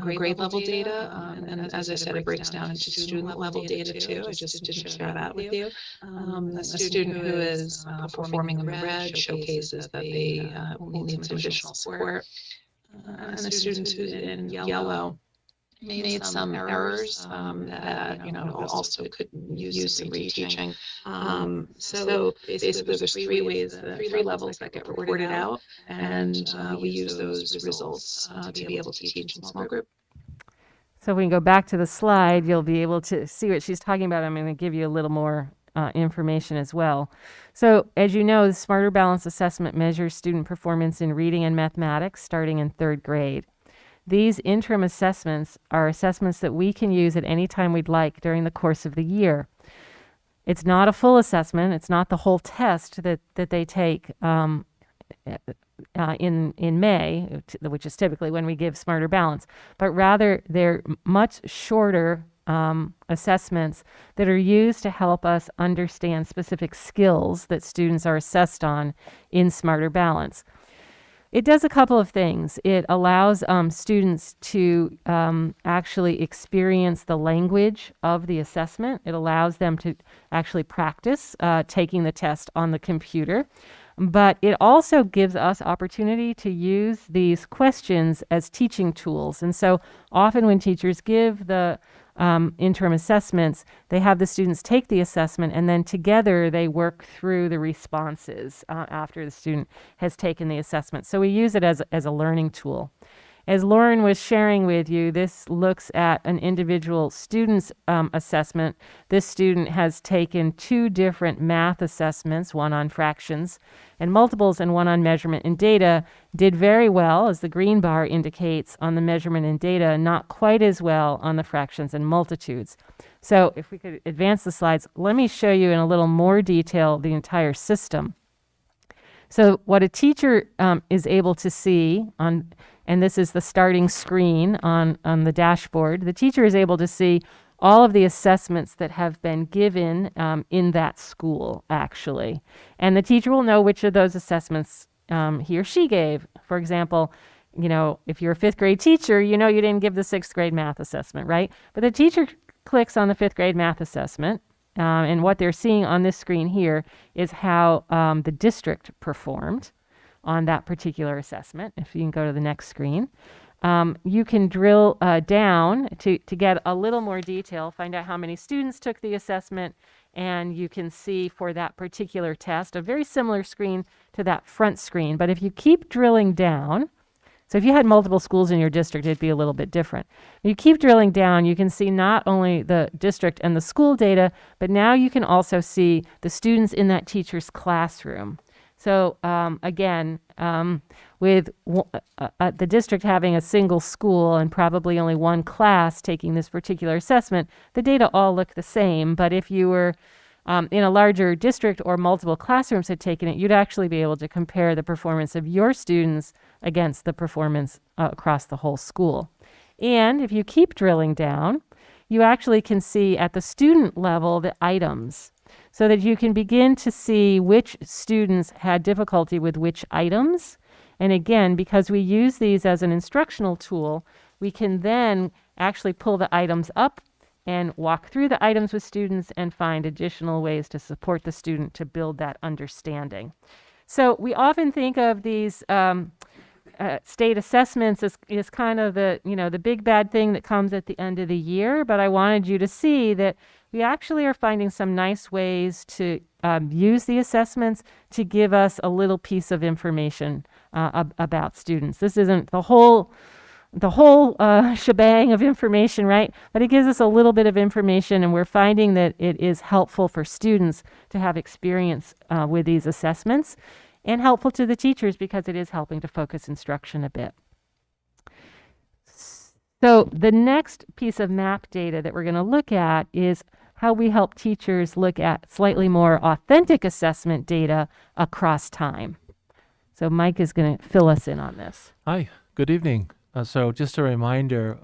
[SPEAKER 17] grade level data, and as I said, it breaks down into student level data too. I just didn't share that with you. A student who is performing in red showcases that they will need some additional support. And a student who's in yellow made some errors that also could use some reteaching. So basically, there's 3 ways, 3 levels that get reported out, and we use those results to be able to teach in small group.
[SPEAKER 9] So if we can go back to the slide, you'll be able to see what she's talking about. I'm going to give you a little more information as well. So as you know, the Smarter Balanced Assessment measures student performance in reading and mathematics starting in 3rd grade. These interim assessments are assessments that we can use at any time we'd like during the course of the year. It's not a full assessment. It's not the whole test that they take in May, which is typically when we give Smarter Balance, but rather they're much shorter assessments that are used to help us understand specific skills that students are assessed on in Smarter Balance. It does a couple of things. It allows students to actually experience the language of the assessment. It allows them to actually practice taking the test on the computer. But it also gives us opportunity to use these questions as teaching tools. And so often when teachers give the interim assessments, they have the students take the assessment and then together they work through the responses after the student has taken the assessment. So we use it as a learning tool. As Lauren was sharing with you, this looks at an individual student's assessment. This student has taken 2 different math assessments, one on fractions and multiples and one on measurement and data, did very well, as the green bar indicates, on the measurement and data, not quite as well on the fractions and multitudes. So if we could advance the slides, let me show you in a little more detail the entire system. So what a teacher is able to see on, and this is the starting screen on the dashboard, the teacher is able to see all of the assessments that have been given in that school, actually. And the teacher will know which of those assessments he or she gave. For example, you know, if you're a 5th grade teacher, you know you didn't give the 6th grade math assessment, right? But the teacher clicks on the 5th grade math assessment, and what they're seeing on this screen here is how the district performed on that particular assessment. If you can go to the next screen. You can drill down to get a little more detail, find out how many students took the assessment, and you can see for that particular test a very similar screen to that front screen. But if you keep drilling down, so if you had multiple schools in your district, it'd be a little bit different. If you keep drilling down, you can see not only the district and the school data, but now you can also see the students in that teacher's classroom. So again, with the district having a single school and probably only one class taking this particular assessment, the data all look the same. But if you were in a larger district or multiple classrooms had taken it, you'd actually be able to compare the performance of your students against the performance across the whole school. And if you keep drilling down, you actually can see at the student level the items, so that you can begin to see which students had difficulty with which items. And again, because we use these as an instructional tool, we can then actually pull the items up and walk through the items with students and find additional ways to support the student to build that understanding. So we often think of these state assessments as kind of the big bad thing that comes at the end of the year, but I wanted you to see that we actually are finding some nice ways to use the assessments to give us a little piece of information about students. This isn't the whole shebang of information, right? But it gives us a little bit of information, and we're finding that it is helpful for students to have experience with these assessments, and helpful to the teachers because it is helping to focus instruction a bit. So the next piece of map data that we're going to look at is how we help teachers look at slightly more authentic assessment data across time. So Mike is going to fill us in on this.
[SPEAKER 19] Hi, good evening. So just a reminder,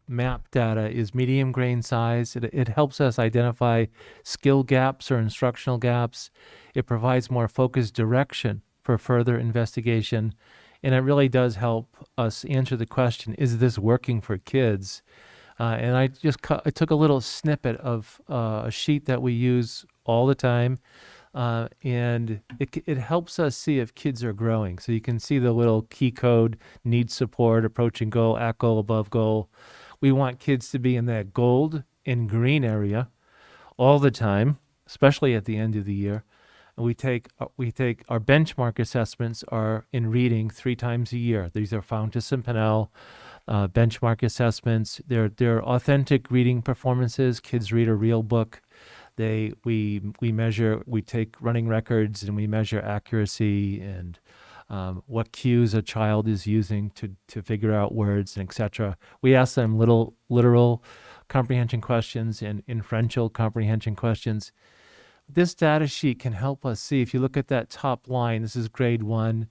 [SPEAKER 19] map data is medium grain size. It helps us identify skill gaps or instructional gaps. It provides more focused direction for further investigation. And it really does help us answer the question, is this working for kids? And I took a little snippet of a sheet that we use all the time. And it helps us see if kids are growing. So you can see the little key code, needs support, approaching goal, at goal, above goal. We want kids to be in that gold and green area all the time, especially at the end of the year. And we take our benchmark assessments are in reading 3 times a year. These are Fountas and Pinnell benchmark assessments. They're authentic reading performances. Kids read a real book. We take running records and we measure accuracy and what cues a child is using to figure out words and etc. We ask them literal comprehension questions and inferential comprehension questions. This data sheet can help us see, if you look at that top line, this is grade 1,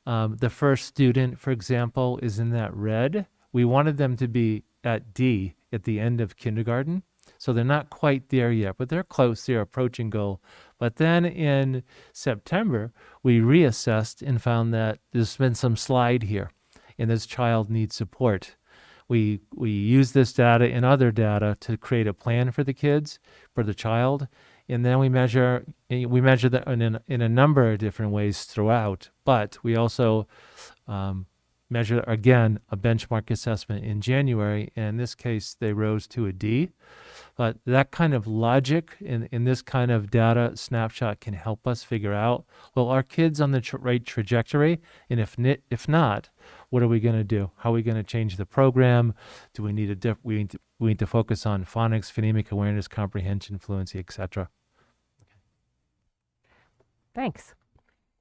[SPEAKER 19] the first student, for example, is in that red. We wanted them to be at D at the end of kindergarten. So they're not quite there yet, but they're close. They're approaching goal. But then in September, we reassessed and found that there's been some slide here, and this child needs support. We use this data and other data to create a plan for the kids, for the child, and then we measure that in a number of different ways throughout. But we also measure, again, a benchmark assessment in January. And in this case, they rose to a D. But that kind of logic in this kind of data snapshot can help us figure out, well, are kids on the right trajectory? And if not, what are we going to do? How are we going to change the program? Do we need we need to focus on phonics, phonemic awareness, comprehension, fluency, etc.?
[SPEAKER 9] Thanks.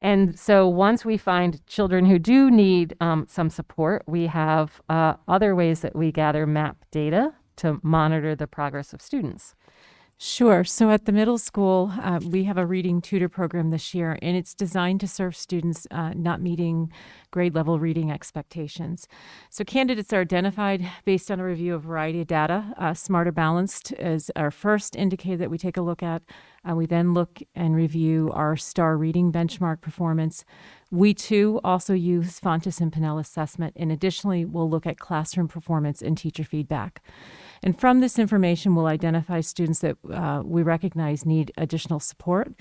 [SPEAKER 9] And so once we find children who do need some support, we have other ways that we gather map data to monitor the progress of students.
[SPEAKER 20] Sure. So at the middle school, we have a reading tutor program this year, and it's designed to serve students not meeting grade level reading expectations. So candidates are identified based on a review of a variety of data. Smarter Balanced is our first indicator that we take a look at. We then look and review our STAR reading benchmark performance. We too also use Fontes and Pinnell assessment, and additionally, we'll look at classroom performance and teacher feedback. And from this information, we'll identify students that we recognize need additional support.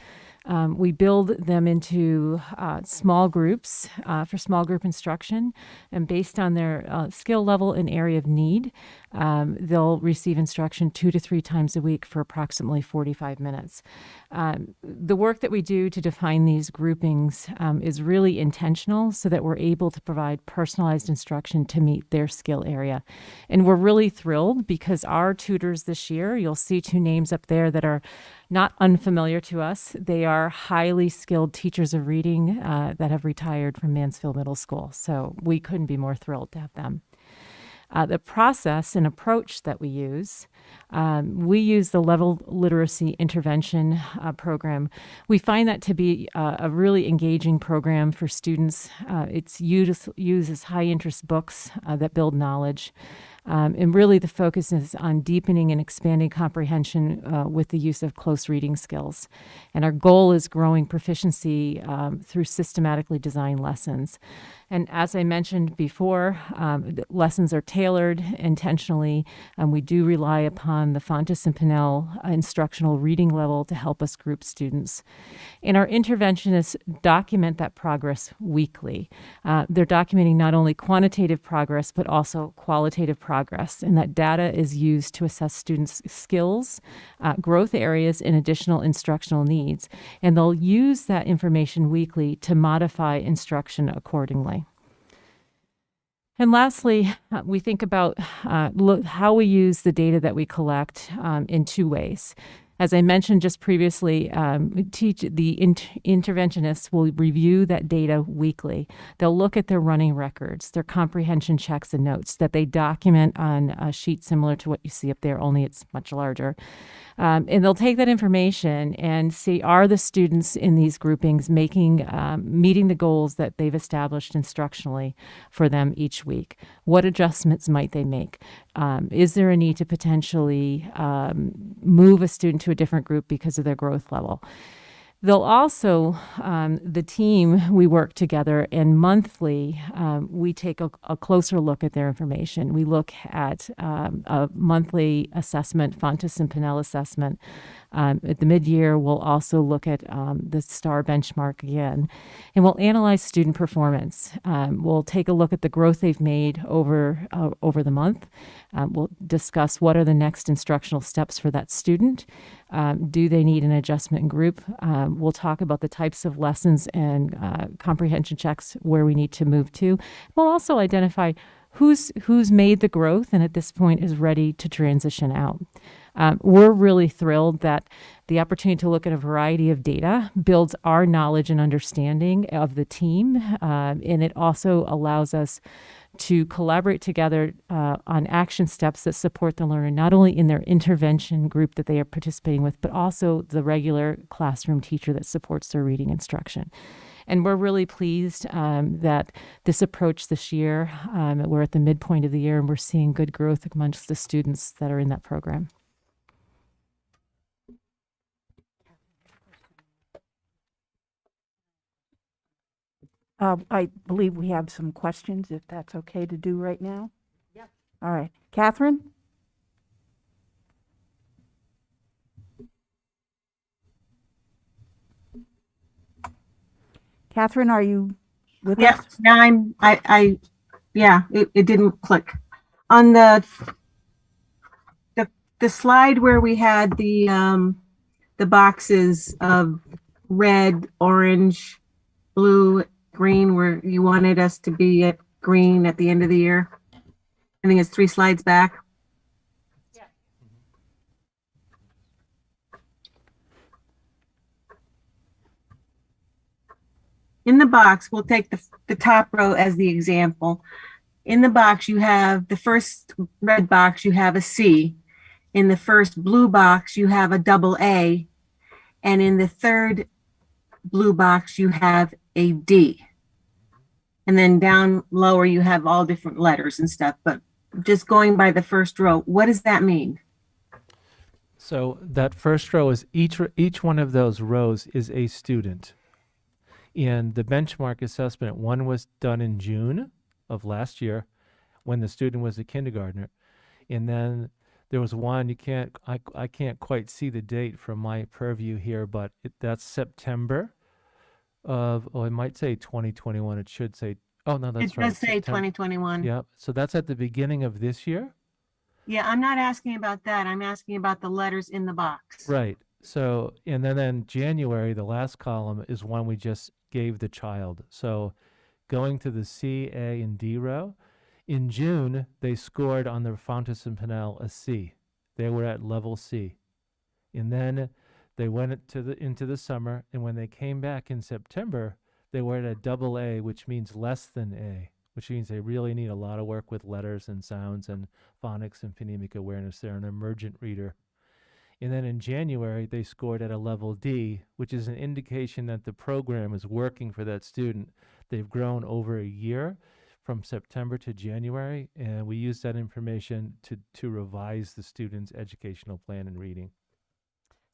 [SPEAKER 20] We build them into small groups for small group instruction, and based on their skill level and area of need, they'll receive instruction 2 to 3 times a week for approximately 45 minutes. The work that we do to define these groupings is really intentional so that we're able to provide personalized instruction to meet their skill area. And we're really thrilled because our tutors this year, you'll see 2 names up there that are not unfamiliar to us. They are highly skilled teachers of reading that have retired from Mansfield Middle School. So we couldn't be more thrilled to have them. The process and approach that we use the level literacy intervention program. We find that to be a really engaging program for students. It uses high interest books that build knowledge. And really the focus is on deepening and expanding comprehension with the use of close reading skills. And our goal is growing proficiency through systematically designed lessons. And as I mentioned before, lessons are tailored intentionally, and we do rely upon the Fontes and Pinnell instructional reading level to help us group students. And our interventionists document that progress weekly. They're documenting not only quantitative progress, but also qualitative progress. And that data is used to assess students' skills, growth areas, and additional instructional needs. And they'll use that information weekly to modify instruction accordingly. And lastly, we think about how we use the data that we collect in 2 ways. As I mentioned just previously, interventionists will review that data weekly. They'll look at their running records, their comprehension checks and notes that they document on a sheet similar to what you see up there, only it's much larger. And they'll take that information and see, are the students in these groupings meeting the goals that they've established instructionally for them each week? What adjustments might they make? Is there a need to potentially move a student to a different group because of their growth level? They'll also, the team, we work together, and monthly we take a closer look at their information. We look at a monthly assessment, Fontes and Pinnell assessment. At the mid-year, we'll also look at the STAR benchmark again, and we'll analyze student performance. We'll take a look at the growth they've made over the month. We'll discuss what are the next instructional steps for that student. Do they need an adjustment group? We'll talk about the types of lessons and comprehension checks where we need to move to. We'll also identify who's made the growth and at this point is ready to transition out. We're really thrilled that the opportunity to look at a variety of data builds our knowledge and understanding of the team, and it also allows us to collaborate together on action steps that support the learner, not only in their intervention group that they are participating with, but also the regular classroom teacher that supports their reading instruction. And we're really pleased that this approach this year, we're at the midpoint of the year, and we're seeing good growth amongst the students that are in that program.
[SPEAKER 1] I believe we have some questions, if that's okay to do right now. Yep. All right. Catherine? Catherine, are you with us?
[SPEAKER 2] Yeah, it didn't click. On the the slide where we had the boxes of red, orange, blue, green, where you wanted us to be at green at the end of the year. I think it's 3 slides back. In the box, we'll take the top row as the example. In the box, you have the first red box, you have a C. In the first blue box, you have a double A. And in the third blue box, you have a D. And then down lower, you have all different letters and stuff. But just going by the first row, what does that mean?
[SPEAKER 19] So that first row is each one of those rows is a student. And the benchmark assessment, one was done in June of last year when the student was a kindergartner. And then there was one, I can't quite see the date from my purview here, but that's September of, it might say 2021. It should say, oh no, that's right.
[SPEAKER 2] It does say 2021.
[SPEAKER 19] Yeah, so that's at the beginning of this year?
[SPEAKER 2] Yeah, I'm not asking about that. I'm asking about the letters in the box.
[SPEAKER 19] Right. So, and then January, the last column is one we just gave the child. So going to the C, A, and D row, in June, they scored on the Fountas and Pinnell a C. They were at level C. And then they went into the summer, and when they came back in September, they were at a double A, which means less than A, which means they really need a lot of work with letters and sounds and phonics and phonemic awareness. They're an emergent reader. And then in January, they scored at a level D, which is an indication that the program is working for that student. They've grown over a year from September to January, and we use that information to revise the student's educational plan in reading.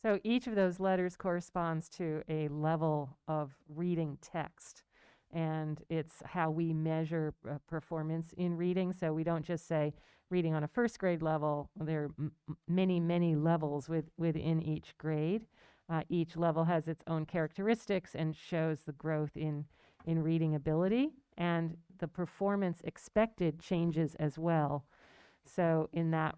[SPEAKER 9] So each of those letters corresponds to a level of reading text, and it's how we measure performance in reading. So we don't just say reading on a first grade level. There are many levels within each grade. Each level has its own characteristics and shows the growth in reading ability, and the performance expected changes as well. So in that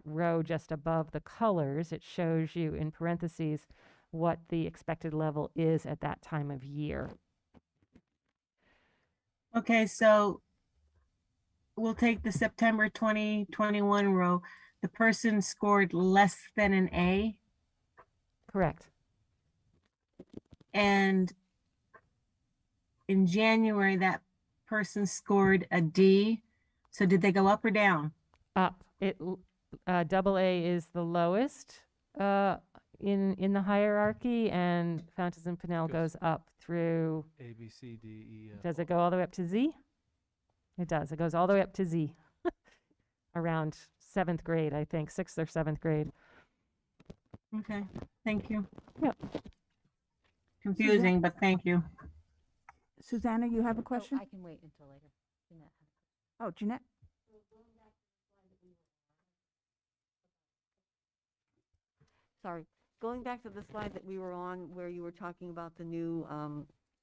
[SPEAKER 9] row just above the colors, it shows you in parentheses what the expected level is at that time of year.
[SPEAKER 2] Okay, so we'll take the September 2021 row. The person scored less than an A.
[SPEAKER 9] Correct.
[SPEAKER 2] And in January, that person scored a D. So did they go up or down?
[SPEAKER 9] Up. Double A is the lowest in the hierarchy, and Fountas and Pinnell goes up through
[SPEAKER 19] A, B, C, D, E, F.
[SPEAKER 9] Does it go all the way up to Z? It does. It goes all the way up to Z. Around 7th grade, I think, 6th or 7th grade.
[SPEAKER 2] Okay, thank you.
[SPEAKER 9] Yep.
[SPEAKER 2] Confusing, but thank you.
[SPEAKER 1] Susanna, you have a question?
[SPEAKER 11] I can wait until later. Jeanette.
[SPEAKER 1] Oh, Jeanette?
[SPEAKER 10] Sorry, going back to the slide that we were on where you were talking about the new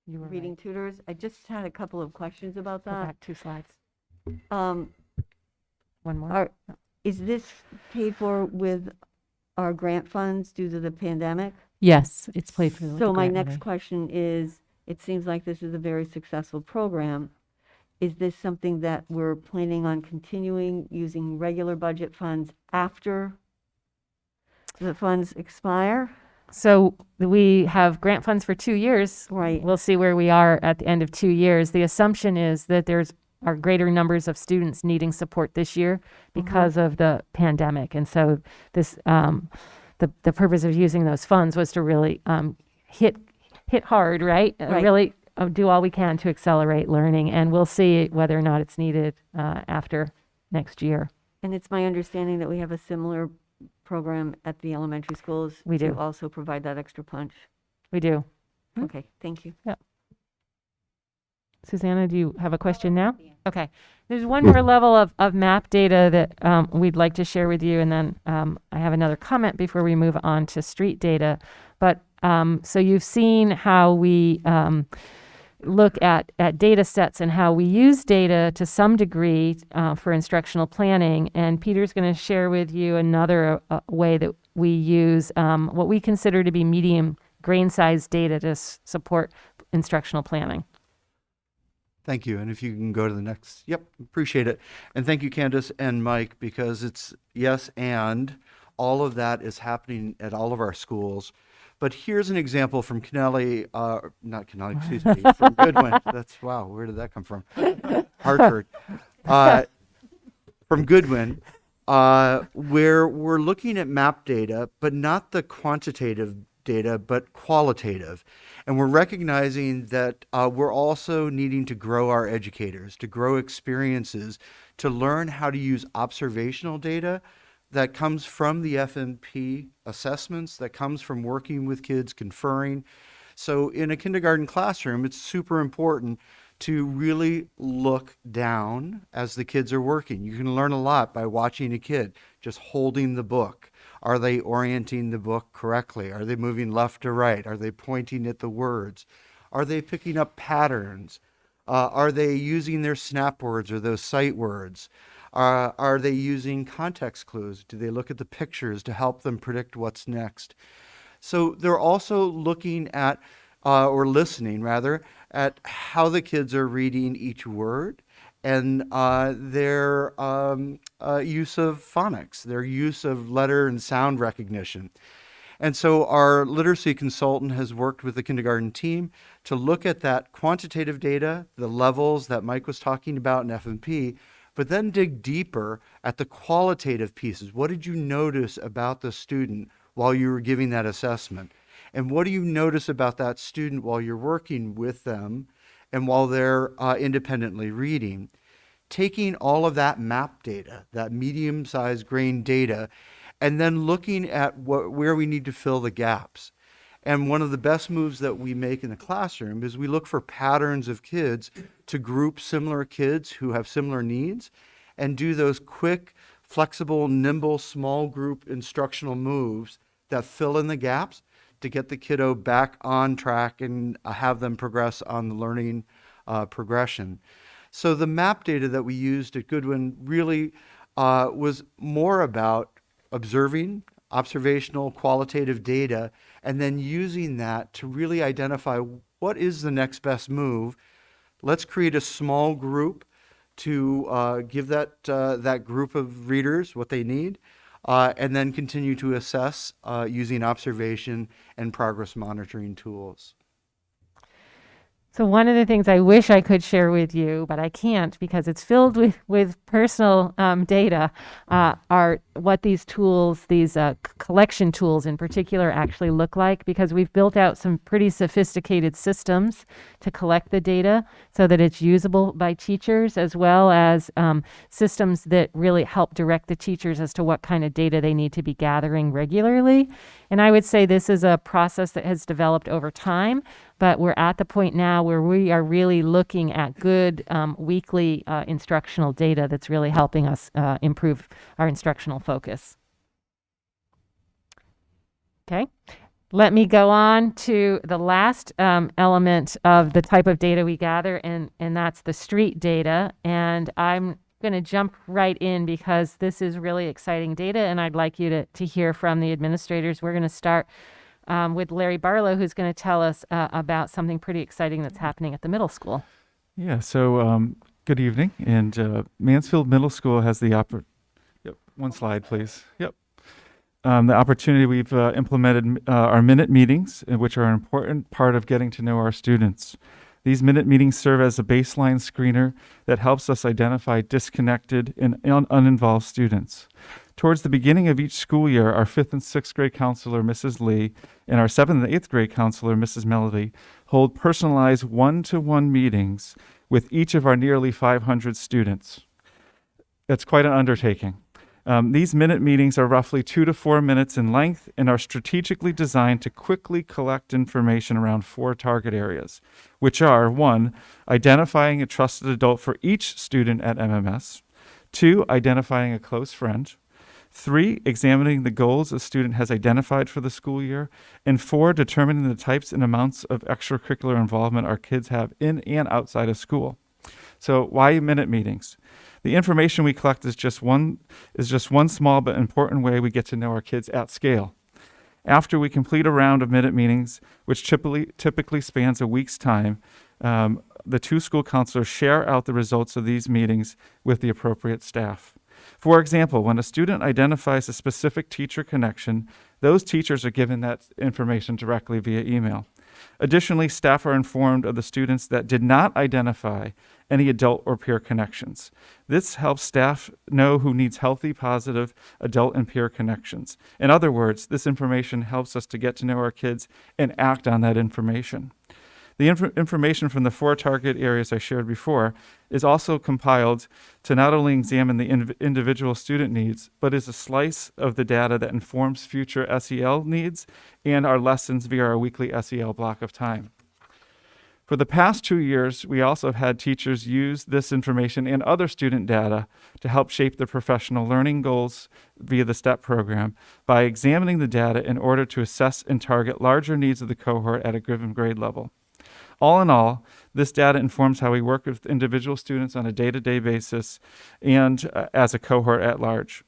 [SPEAKER 9] You were
[SPEAKER 10] reading
[SPEAKER 9] right.
[SPEAKER 10] tutors, I just had a couple of questions about
[SPEAKER 9] Go
[SPEAKER 10] that.
[SPEAKER 9] back 2 slides.
[SPEAKER 10] Um,
[SPEAKER 9] One more.
[SPEAKER 10] Is this paid for with our grant funds due to the pandemic?
[SPEAKER 20] Yes, it's played for the
[SPEAKER 10] So my
[SPEAKER 20] grant
[SPEAKER 10] next
[SPEAKER 20] money.
[SPEAKER 10] question is, it seems like this is a very successful program. Is this something that we're planning on continuing using regular budget funds after the funds expire?
[SPEAKER 9] So we have grant funds for 2 years.
[SPEAKER 10] Right.
[SPEAKER 9] We'll see where we are at the end of 2 years. The assumption is that are greater numbers of students needing support this year because of the pandemic. And so this, the purpose of using those funds was to really hit hard, right?
[SPEAKER 10] Right.
[SPEAKER 9] Really do all we can to accelerate learning. And we'll see whether or not it's needed after next year.
[SPEAKER 10] And it's my understanding that we have a similar program at the elementary schools.
[SPEAKER 9] We do.
[SPEAKER 10] To also provide that extra punch.
[SPEAKER 9] We do.
[SPEAKER 10] Okay, thank you.
[SPEAKER 9] Yep. Susanna, do you have a question now? Okay. There's one more level of map data that we'd like to share with you, and then I have another comment before we move on to street data. But so you've seen how we look at data sets and how we use data to some degree for instructional planning. And Peter's going to share with you another way that we use what we consider to be medium grain size data to support instructional planning.
[SPEAKER 21] Thank you. And if you can go to the next, yep, appreciate it. And thank you, Candace and Mike, because it's yes, and all of that is happening at all of our schools. But here's an example from Kennelly, not Kennelly, excuse me, from Goodwin. That's, wow, where did that come from? Hartford. From Goodwin, where we're looking at map data, but not the quantitative data, but qualitative. And we're recognizing that we're also needing to grow our educators, to grow experiences, to learn how to use observational data that comes from the FNP assessments, that comes from working with kids, conferring. So in a kindergarten classroom, it's super important to really look down as the kids are working. You can learn a lot by watching a kid just holding the book. Are they orienting the book correctly? Are they moving left to right? Are they pointing at the words? Are they picking up patterns? Are they using their snap words or those sight words? Are they using context clues? Do they look at the pictures to help them predict what's next? So they're also looking at, or listening rather, at how the kids are reading each word and their use of phonics, their use of letter and sound recognition. And so our literacy consultant has worked with the kindergarten team to look at that quantitative data, the levels that Mike was talking about in FNP, but then dig deeper at the qualitative pieces. What did you notice about the student while you were giving that assessment? And what do you notice about that student while you're working with them and while they're independently reading? Taking all of that map data, that medium-sized grain data, and then looking at where we need to fill the gaps. And one of the best moves that we make in the classroom is we look for patterns of kids to group similar kids who have similar needs and do those quick, flexible, nimble, small group instructional moves that fill in the gaps to get the kiddo back on track and have them progress on the learning progression. So the map data that we used at Goodwin really was more about observing, observational, qualitative data, and then using that to really identify what is the next best move. Let's create a small group to give that group of readers what they need, and then continue to assess using observation and progress monitoring tools.
[SPEAKER 9] So one of the things I wish I could share with you, but I can't because it's filled with personal data, are what these tools, these collection tools in particular, actually look like, because we've built out some pretty sophisticated systems to collect the data so that it's usable by teachers, as well as systems that really help direct the teachers as to what kind of data they need to be gathering regularly. And I would say this is a process that has developed over time, but we're at the point now where we are really looking at good weekly instructional data that's really helping us improve our instructional focus. Okay, let me go on to the last element of the type of data we gather, and that's the street data. And I'm going to jump right in because this is really exciting data, and I'd like you to hear from the administrators. We're going to start with Larry Barlow, who's going to tell us about something pretty exciting that's happening at the middle school.
[SPEAKER 22] Yeah, so good evening. And Mansfield Middle School has the Yep, one slide, please. Yep. The opportunity we've implemented our minute meetings, which are an important part of getting to know our students. These minute meetings serve as a baseline screener that helps us identify disconnected and uninvolved students. Towards the beginning of each school year, our 5th and 6th grade counselor, Mrs. Lee, and our 7th and 8th grade counselor, Mrs. Melody, hold personalized one-to-one meetings with each of our nearly 500 students. That's quite an undertaking. These minute meetings are roughly 2 to 4 minutes in length and are strategically designed to quickly collect information around 4 target areas, which are 1, identifying a trusted adult for each student at MMS, 2, identifying a close friend, 3, examining the goals a student has identified for the school year. And 4, determining the types and amounts of extracurricular involvement our kids have in and outside of school. So why minute meetings? The information we collect is just one small but important way we get to know our kids at scale. After we complete a round of minute meetings, which typically spans a week's time, the 2 school counselors share out the results of these meetings with the appropriate staff. For example, when a student identifies a specific teacher connection, those teachers are given that information directly via email. Additionally, staff are informed of the students that did not identify any adult or peer connections. This helps staff know who needs healthy, positive adult and peer connections. In other words, this information helps us to get to know our kids and act on that information. The information from the 4 target areas I shared before is also compiled to not only examine the individual student needs, but is a slice of the data that informs future SEL needs and our lessons via our weekly SEL block of time. For the past 2 years, we also have had teachers use this information and other student data to help shape their professional learning goals via the STEP program by examining the data in order to assess and target larger needs of the cohort at a given grade level. All in all, this data informs how we work with individual students on a day-to-day basis and as a cohort at large.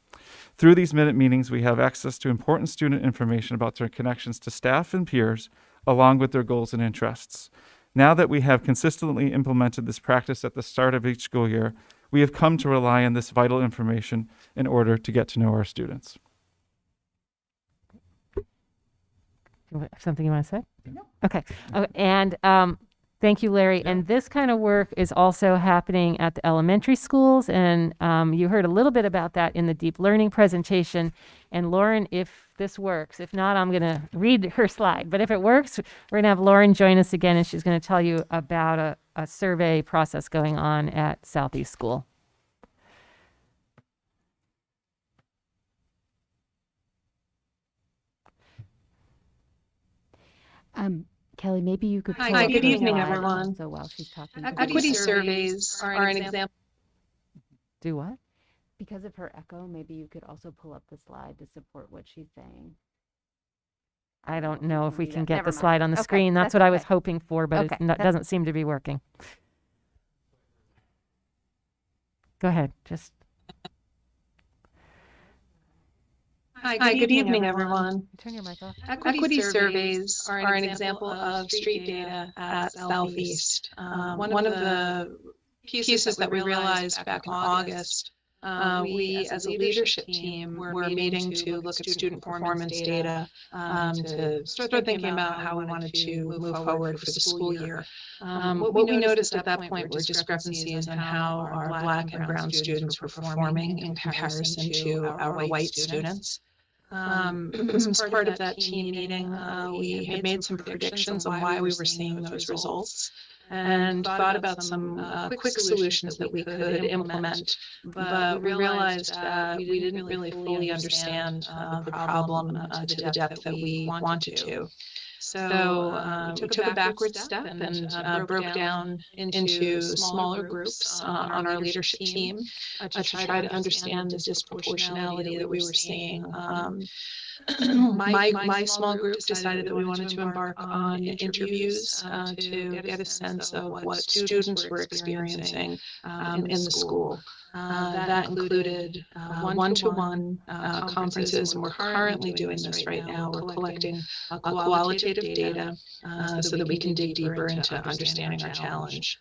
[SPEAKER 22] Through these minute meetings, we have access to important student information about their connections to staff and peers, along with their goals and interests. Now that we have consistently implemented this practice at the start of each school year, we have come to rely on this vital information in order to get to know our students.
[SPEAKER 9] Something you want to say? No. Okay. Oh, and thank you, Larry. Yeah. And this kind of work is also happening at the elementary schools. And you heard a little bit about that in the deep learning presentation. And Lauren, if this works, if not, I'm going to read her slide. But if it works, we're going to have Lauren join us again, and she's going to tell you about a survey process going on at Southeast School.
[SPEAKER 11] Kelly, maybe you could.
[SPEAKER 3] Hi, good evening, everyone.
[SPEAKER 11] So while she's talking,
[SPEAKER 3] equity surveys are an example.
[SPEAKER 9] Do what?
[SPEAKER 11] Because of her echo, maybe you could also pull up the slide to support what she's saying.
[SPEAKER 9] I don't know if we can get the slide on the screen. That's what I was hoping for, but it doesn't seem to be working. Go ahead. Just.
[SPEAKER 3] Hi, good evening, everyone.
[SPEAKER 9] Turn your mic off.
[SPEAKER 3] Equity surveys are an example of street data at Southeast. One of the pieces that we realized back in August, we as a leadership team were meeting to look at student performance data to start thinking about how we wanted to move forward for the school year. What we noticed at that point were discrepancies in how our Black and Brown students were performing in comparison to our white students. As part of that team meeting, we had made some predictions on why we were seeing those results and thought about some quick solutions that we could implement, but we realized that we didn't really fully understand the problem to the depth that we wanted to. So we took a backward step and broke down into smaller groups on our leadership team to try to understand the disproportionality that we were seeing. My small group decided that we wanted to embark on interviews to get a sense of what students were experiencing in the school. That included one-to-one conferences, and we're currently doing this right now. We're collecting qualitative data so that we can dig deeper into understanding our challenge.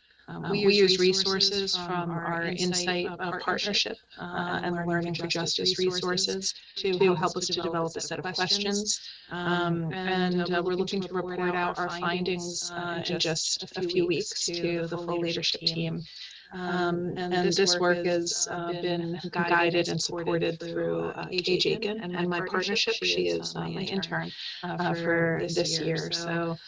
[SPEAKER 3] We use resources from our Insight partnership and the Learning for Justice resources to help us to develop a set of questions. And we're looking to report out our findings in just a few weeks to the full leadership team. And this work has been guided and supported through Kate Aiken and my partnership. She is my intern for this year. So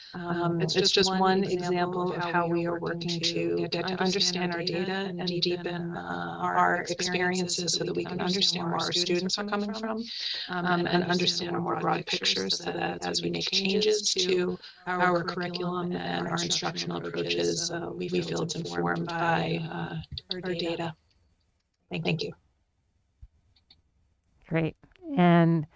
[SPEAKER 3] it's just one example of how we are working to get to understand our data and deepen our experiences so that we can understand where our students are coming from and understand a more broad picture so that as we make changes to our curriculum and our instructional approaches, we feel it's informed by our data. Thank you.
[SPEAKER 9] Great. And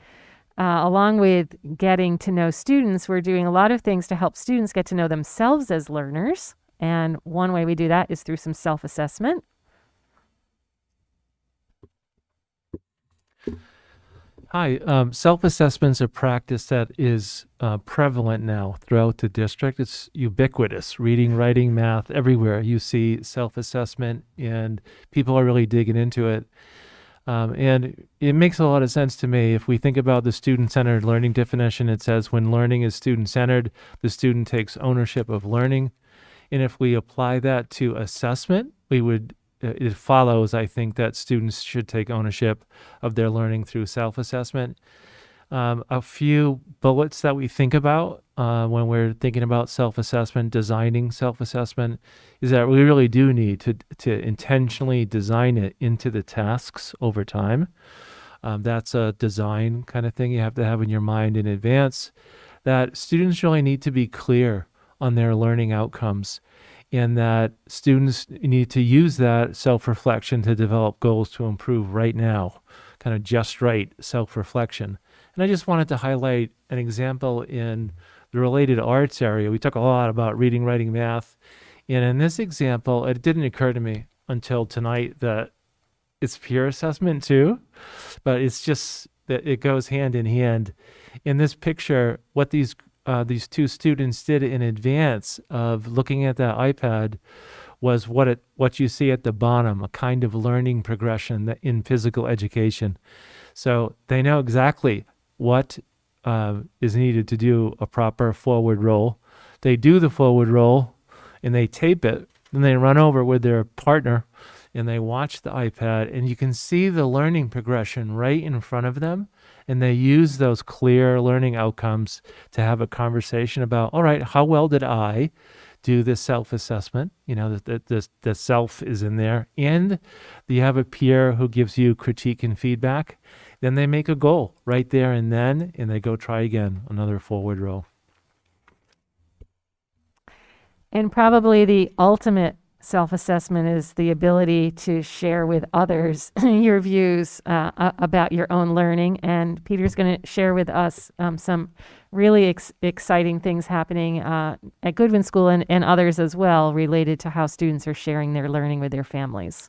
[SPEAKER 9] along with getting to know students, we're doing a lot of things to help students get to know themselves as learners. And one way we do that is through some self-assessment.
[SPEAKER 19] Hi, self-assessment's a practice that is prevalent now throughout the district. It's ubiquitous. Reading, writing, math, everywhere you see self-assessment, and people are really digging into it. And it makes a lot of sense to me. If we think about the student-centered learning definition, it says when learning is student-centered, the student takes ownership of learning. And if we apply that to assessment, it follows, I think, that students should take ownership of their learning through self-assessment. A few bullets that we think about when we're thinking about self-assessment, designing self-assessment, is that we really do need to intentionally design it into the tasks over time. That's a design kind of thing you have to have in your mind in advance, that students really need to be clear on their learning outcomes, and that students need to use that self-reflection to develop goals to improve right now, kind of just right self-reflection. And I just wanted to highlight an example in the related arts area. We talk a lot about reading, writing, math. And in this example, it didn't occur to me until tonight that it's peer assessment too, but it's just that it goes hand in hand. In this picture, what these two students did in advance of looking at that iPad was what you see at the bottom, a kind of learning progression that in physical education. So they know exactly what is needed to do a proper forward roll. They do the forward roll and they tape it. Then they run over with their partner and they watch the iPad, and you can see the learning progression right in front of them. And they use those clear learning outcomes to have a conversation about, all right, how well did I do this self-assessment? You know, the self is in there. And you have a peer who gives you critique and feedback. Then they make a goal right there and then, and they go try again, another forward roll.
[SPEAKER 9] And probably the ultimate self-assessment is the ability to share with others your views about your own learning. And Peter's going to share with us some really exciting things happening at Goodwin School and others as well, related to how students are sharing their learning with their families.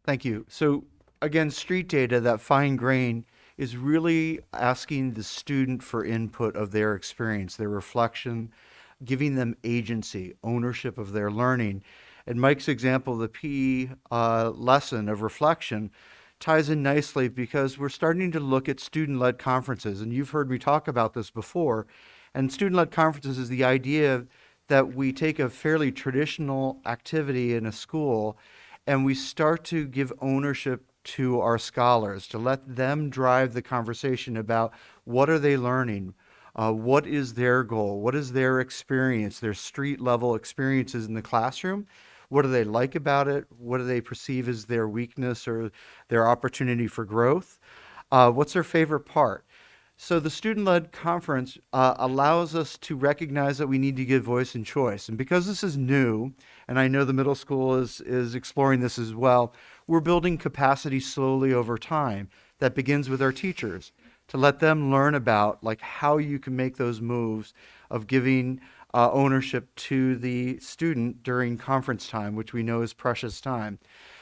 [SPEAKER 21] Thank you. So again, street data, that fine grain, is really asking the student for input of their experience, their reflection, giving them agency, ownership of their learning. And Mike's example, the PE lesson of reflection, ties in nicely because we're starting to look at student-led conferences. And you've heard me talk about this before. And student-led conferences is the idea that we take a fairly traditional activity in a school and we start to give ownership to our scholars, to let them drive the conversation about what are they learning, what is their goal, what is their experience, their street-level experiences in the classroom. What do they like about it? What do they perceive as their weakness or their opportunity for growth? What's their favorite part? So the student-led conference allows us to recognize that we need to give voice and choice. And because this is new, and I know the middle school is exploring this as well, we're building capacity slowly over time. That begins with our teachers, to let them learn about like how you can make those moves of giving ownership to the student during conference time, which we know is precious time.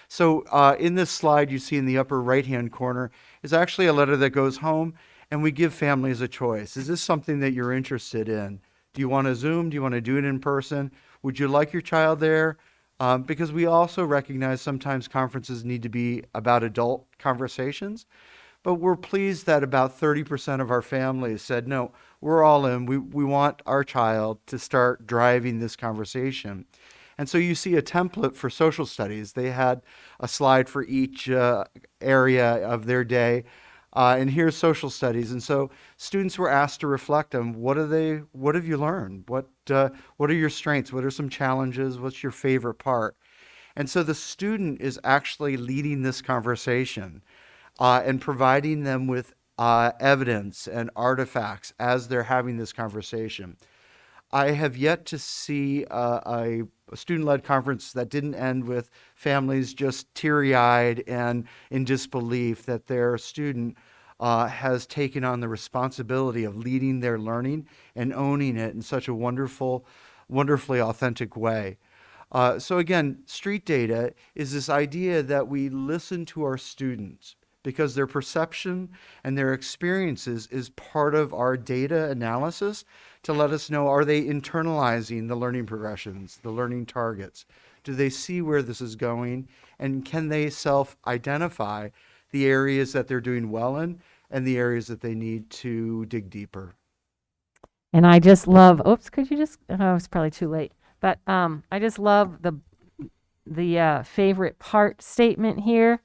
[SPEAKER 21] So in this slide you see in the upper right-hand corner is actually a letter that goes home, and we give families a choice. Is this something that you're interested in? Do you want to Zoom? Do you want to do it in person? Would you like your child there? Because we also recognize sometimes conferences need to be about adult conversations. But we're pleased that about 30% of our families said, no, we're all in. We want our child to start driving this conversation. And so you see a template for social studies. They had a slide for each area of their day. And here's social studies. And so students were asked to reflect on what have you learned? What are your strengths? What are some challenges? What's your favorite part? And so the student is actually leading this conversation and providing them with evidence and artifacts as they're having this conversation. I have yet to see a student-led conference that didn't end with families just teary-eyed and in disbelief that their student has taken on the responsibility of leading their learning and owning it in such a wonderfully authentic way. So again, street data is this idea that we listen to our students because their perception and their experiences is part of our data analysis to let us know, are they internalizing the learning progressions, the learning targets? Do they see where this is going? And can they self-identify the areas that they're doing well in and the areas that they need to dig deeper?
[SPEAKER 9] And I just love, oops, could you just, oh, it's probably too late. But I just love the favorite part statement here.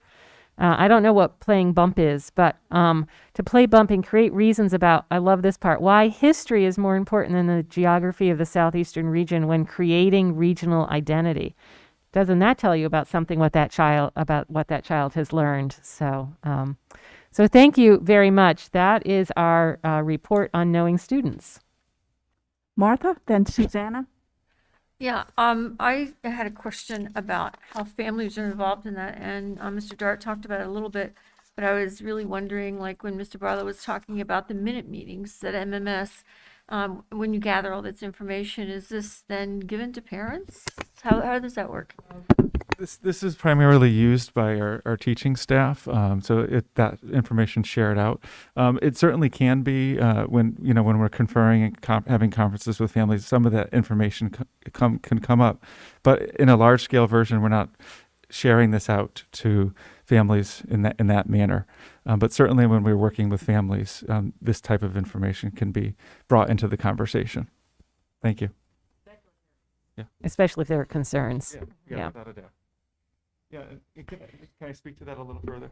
[SPEAKER 9] I don't know what playing bump is, but to play bump and create reasons about, I love this part, why history is more important than the geography of the southeastern region when creating regional identity. Doesn't that tell you about something what that child has learned? So, so thank you very much. That is our report on knowing students.
[SPEAKER 1] Martha, then Susanna.
[SPEAKER 12] Yeah, I had a question about how families are involved in that, and Mr. Dart talked about it a little bit, but I was really wondering, like when Mr. Barlow was talking about the minute meetings at MMS, when you gather all this information, is this then given to parents? How does that work?
[SPEAKER 22] This is primarily used by our teaching staff, so that information shared out. It certainly can be when we're conferring and having conferences with families. Some of that information can come up, but in a large scale version, we're not sharing this out to families in that manner. But certainly, when we're working with families, this type of information can be brought into the conversation. Thank you. Yeah.
[SPEAKER 9] Especially if there are concerns.
[SPEAKER 22] Yeah. Without a doubt. Yeah, can I speak to that a little further?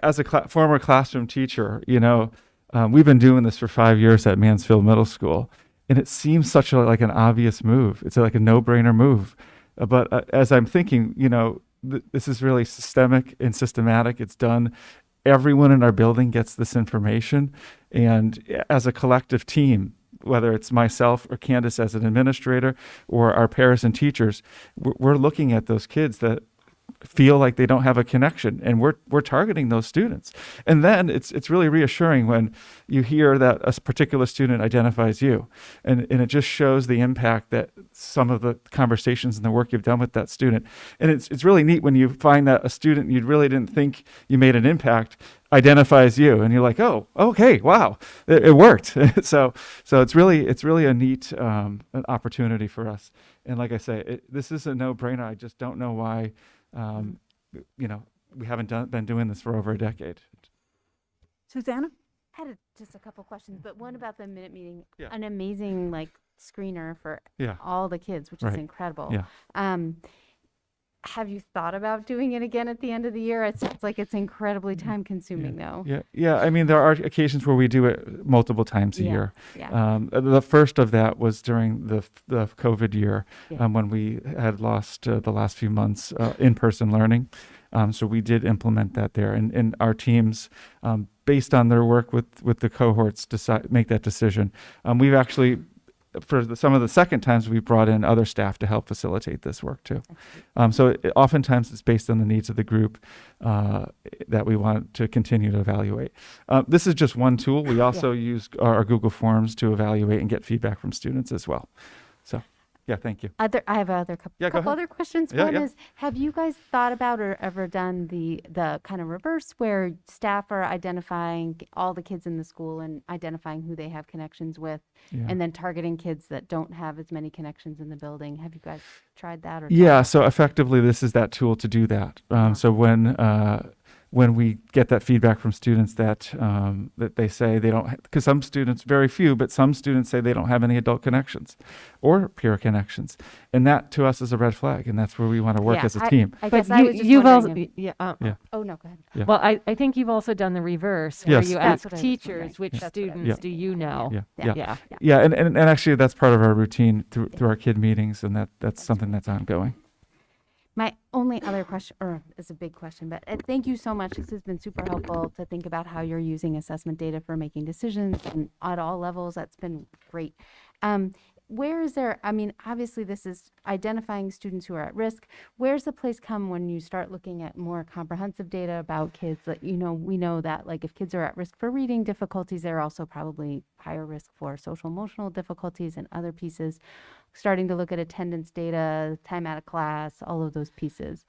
[SPEAKER 22] As a former classroom teacher, we've been doing this for 5 years at Mansfield Middle School, and it seems such like an obvious move. It's like a no-brainer move. But as I'm thinking, this is really systemic and systematic. It's done. Everyone in our building gets this information, and as a collective team, whether it's myself or Candace as an administrator or our parents and teachers, we're looking at those kids that feel like they don't have a connection, and we're targeting those students. And then it's really reassuring when you hear that a particular student identifies you, and it just shows the impact that some of the conversations and the work you've done with that student. And it's really neat when you find that a student you really didn't think you made an impact identifies you, and you're like, oh, okay, wow, it worked. so it's really a neat an opportunity for us. And like I say, this is a no-brainer. I just don't know why we haven't been doing this for over a decade.
[SPEAKER 1] Susanna?
[SPEAKER 11] I had just a couple questions, but one about the minute meeting.
[SPEAKER 22] Yeah.
[SPEAKER 11] An amazing screener for
[SPEAKER 22] Yeah.
[SPEAKER 11] all the kids, which is
[SPEAKER 22] Right.
[SPEAKER 11] incredible.
[SPEAKER 22] Yeah.
[SPEAKER 11] Have you thought about doing it again at the end of the year? It sounds like it's incredibly time consuming though.
[SPEAKER 22] Yeah. I mean, there are occasions where we do it multiple times a year.
[SPEAKER 11] Yeah.
[SPEAKER 22] The first of that was during the COVID year,
[SPEAKER 11] Yeah.
[SPEAKER 22] when we had lost the last few months in-person learning. So we did implement that there, and our teams, based on their work with the cohorts, make that decision. We've actually, for some of the second times, we've brought in other staff to help facilitate this work too. So oftentimes it's based on the needs of the group that we want to continue to evaluate. This is just one tool. We also use our Google Forms to evaluate and get feedback from students as well. So, yeah, thank you.
[SPEAKER 11] I have couple
[SPEAKER 22] ahead.
[SPEAKER 11] other questions.
[SPEAKER 22] Yeah,
[SPEAKER 11] One
[SPEAKER 22] yeah.
[SPEAKER 11] is, have you guys thought about or ever done the kind of reverse where staff are identifying all the kids in the school and identifying who they have connections with,
[SPEAKER 22] Yeah.
[SPEAKER 11] and then targeting kids that don't have as many connections in the building? Have you guys tried that? Or
[SPEAKER 22] Yeah, so effectively, this is that tool to do that. So when we get that feedback from students that they say they don't, because some students, very few, but some students say they don't have any adult connections or peer connections, and that to us is a red flag, and that's where we want to work as a team.
[SPEAKER 11] I
[SPEAKER 9] But
[SPEAKER 11] guess I was just
[SPEAKER 9] you've also,
[SPEAKER 11] wondering
[SPEAKER 22] Yeah.
[SPEAKER 11] Oh, no, go ahead.
[SPEAKER 22] Yeah.
[SPEAKER 9] well, I think you've also done the reverse,
[SPEAKER 22] Yes.
[SPEAKER 9] where you
[SPEAKER 11] That's
[SPEAKER 9] ask
[SPEAKER 11] what I was
[SPEAKER 9] teachers
[SPEAKER 11] wondering.
[SPEAKER 9] which
[SPEAKER 11] That's what I was
[SPEAKER 9] students
[SPEAKER 22] Yeah.
[SPEAKER 9] do you know.
[SPEAKER 22] Yeah, and actually that's part of our routine through our kid meetings, and that's something that's ongoing.
[SPEAKER 11] My only other question, or it's a big question, but thank you so much. This has been super helpful to think about how you're using assessment data for making decisions and at all levels. That's been great. where is there, I mean, obviously this is identifying students who are at risk. Where's the place come when you start looking at more comprehensive data about kids that, you know, we know that like if kids are at risk for reading difficulties, they're also probably higher risk for social emotional difficulties and other pieces. Starting to look at attendance data, time out of class, all of those pieces.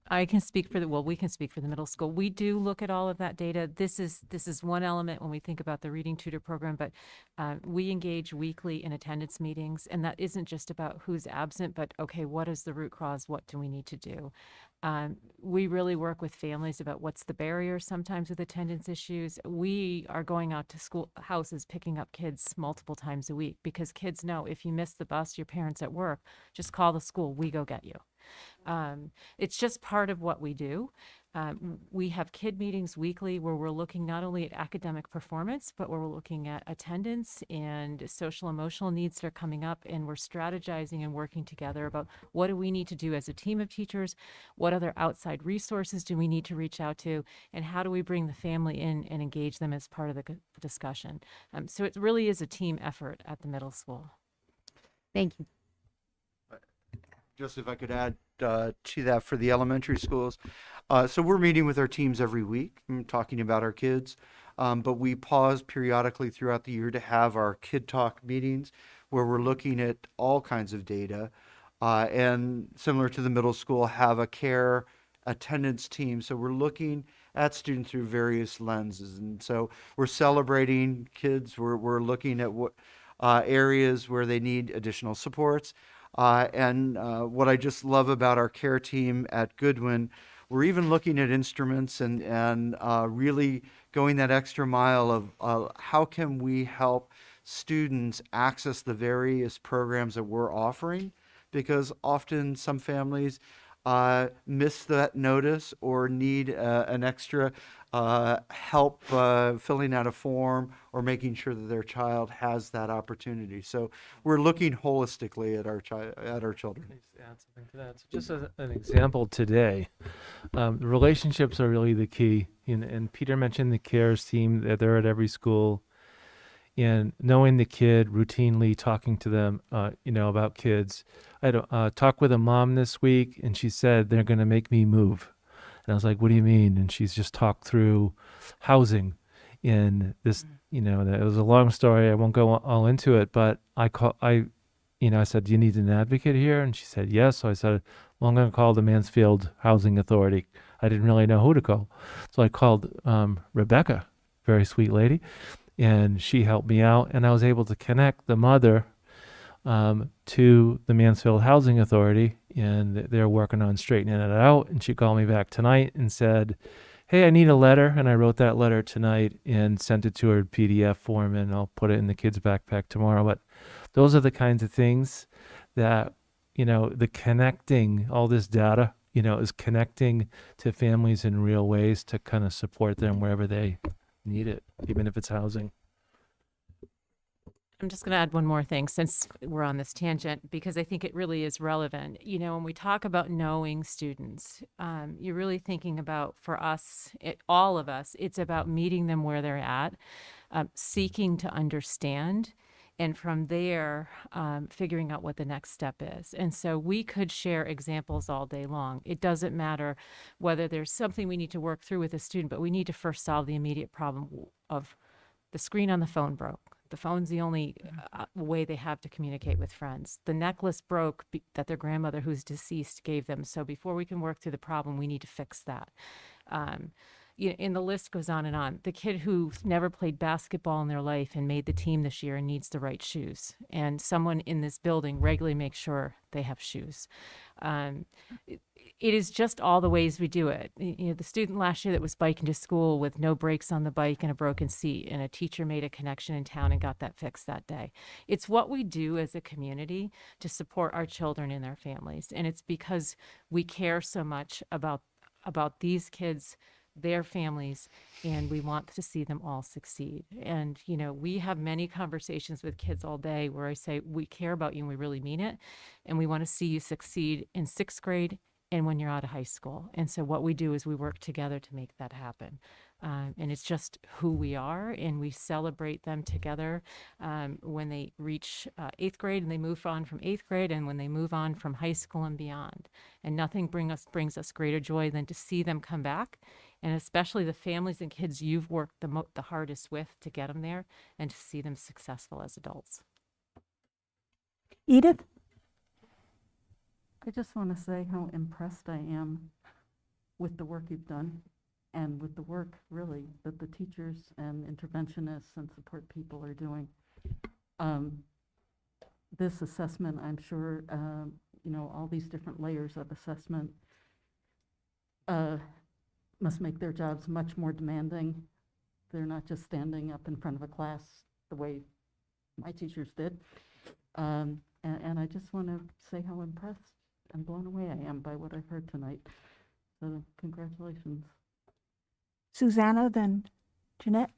[SPEAKER 20] I can speak for we can speak for the middle school. We do look at all of that data. This is one element when we think about the reading tutor program, but we engage weekly in attendance meetings, and that isn't just about who's absent, but okay, what is the root cause? What do we need to do? We really work with families about what's the barrier sometimes with attendance issues. We are going out to school houses, picking up kids multiple times a week because kids know if you miss the bus, your parents at work, just call the school, we go get you. It's just part of what we do. We have kid meetings weekly where we're looking not only at academic performance, but we're looking at attendance and social emotional needs that are coming up, and we're strategizing and working together about what do we need to do as a team of teachers, what other outside resources do we need to reach out to, and how do we bring the family in and engage them as part of the discussion. So it really is a team effort at the middle school.
[SPEAKER 11] Thank you.
[SPEAKER 21] Just if I could add to that for the elementary schools. So we're meeting with our teams every week and talking about our kids, but we pause periodically throughout the year to have our Kid Talk meetings where we're looking at all kinds of data, and similar to the middle school, have a care attendance team. So we're looking at students through various lenses. And so we're celebrating kids. We're looking at what areas where they need additional supports. And what I just love about our care team at Goodwin, we're even looking at instruments and really going that extra mile of how can we help students access the various programs that we're offering, because often some families miss that notice or need an extra help filling out a form or making sure that their child has that opportunity. So we're looking holistically at our children.
[SPEAKER 19] Add something to that. So just as an example today, the relationships are really the key. And Peter mentioned the CARES team, that they're at every school. And knowing the kid, routinely talking to them, about kids. I had talked with a mom this week, and she said, they're going to make me move. And I was like, what do you mean? And she's just talked through housing in this, that was a long story. I won't go all into it, but I said, do you need an advocate here? And she said, yes. So I said, well, I'm going to call the Mansfield Housing Authority. I didn't really know who to call. So I called Rebecca, very sweet lady, and she helped me out. And I was able to connect the mother to the Mansfield Housing Authority, and they're working on straightening it out. And she called me back tonight and said, hey, I need a letter. And I wrote that letter tonight and sent it to her PDF form, and I'll put it in the kids' backpack tomorrow. But those are the kinds of things that, the connecting, all this data, is connecting to families in real ways to kind of support them wherever they need it, even if it's housing.
[SPEAKER 20] I'm just going to add one more thing since we're on this tangent, because I think it really is relevant. When we talk about knowing students, you're really thinking about, for us, all of us, it's about meeting them where they're at, seeking to understand, and from there, figuring out what the next step is. And so we could share examples all day long. It doesn't matter whether there's something we need to work through with a student, but we need to first solve the immediate problem of the screen on the phone broke. The phone's the only way they have to communicate with friends. The necklace broke that their grandmother, who's deceased, gave them. So before we can work through the problem, we need to fix that. And the list goes on and on. The kid who never played basketball in their life and made the team this year and needs the right shoes. And someone in this building regularly makes sure they have shoes. It is just all the ways we do it. The student last year that was biking to school with no brakes on the bike and a broken seat, and a teacher made a connection in town and got that fixed that day. It's what we do as a community to support our children and their families. And it's because we care so much about these kids, their families, and we want to see them all succeed. And, we have many conversations with kids all day where I say, we care about you and we really mean it. And we want to see you succeed in 6th grade and when you're out of high school. And so what we do is we work together to make that happen. And it's just who we are, and we celebrate them together when they reach 8th grade and they move on from 8th grade and when they move on from high school and beyond. And nothing brings us greater joy than to see them come back, and especially the families and kids you've worked the hardest with to get them there, and to see them successful as adults.
[SPEAKER 1] Edith?
[SPEAKER 5] I just want to say how impressed I am with the work you've done and with the work, really, that the teachers and interventionists and support people are doing. This assessment, I'm sure, all these different layers of assessment must make their jobs much more demanding. They're not just standing up in front of a class the way my teachers did. And I just want to say how impressed and blown away I am by what I've heard tonight. So congratulations.
[SPEAKER 1] Susanna, then Jeanette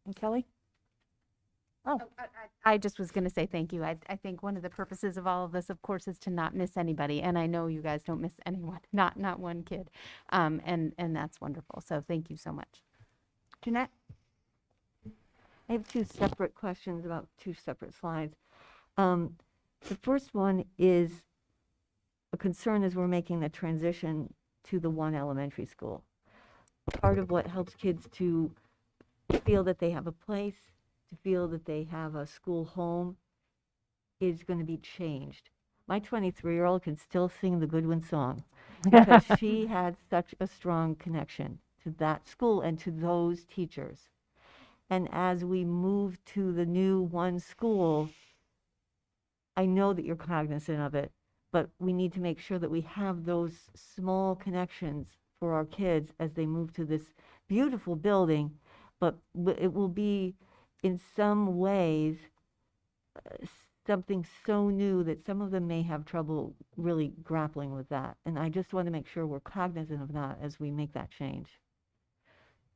[SPEAKER 1] and Kelly? Oh,
[SPEAKER 11] I just was going to say thank you. I think one of the purposes of all of this, of course, is to not miss anybody. And I know you guys don't miss anyone, not one kid. And that's wonderful. So thank you so much.
[SPEAKER 1] Jeanette?
[SPEAKER 10] I have two separate questions about two separate slides. The first one is a concern as we're making the transition to the one elementary school. Part of what helps kids to feel that they have a place, to feel that they have a school home, is going to be changed. My 23-year-old can still sing the Goodwin song because she had such a strong connection to that school and to those teachers. And as we move to the new one school, I know that you're cognizant of it, but we need to make sure that we have those small connections for our kids as they move to this beautiful building, but it will be in some ways something so new that some of them may have trouble really grappling with that. And I just want to make sure we're cognizant of that as we make that change.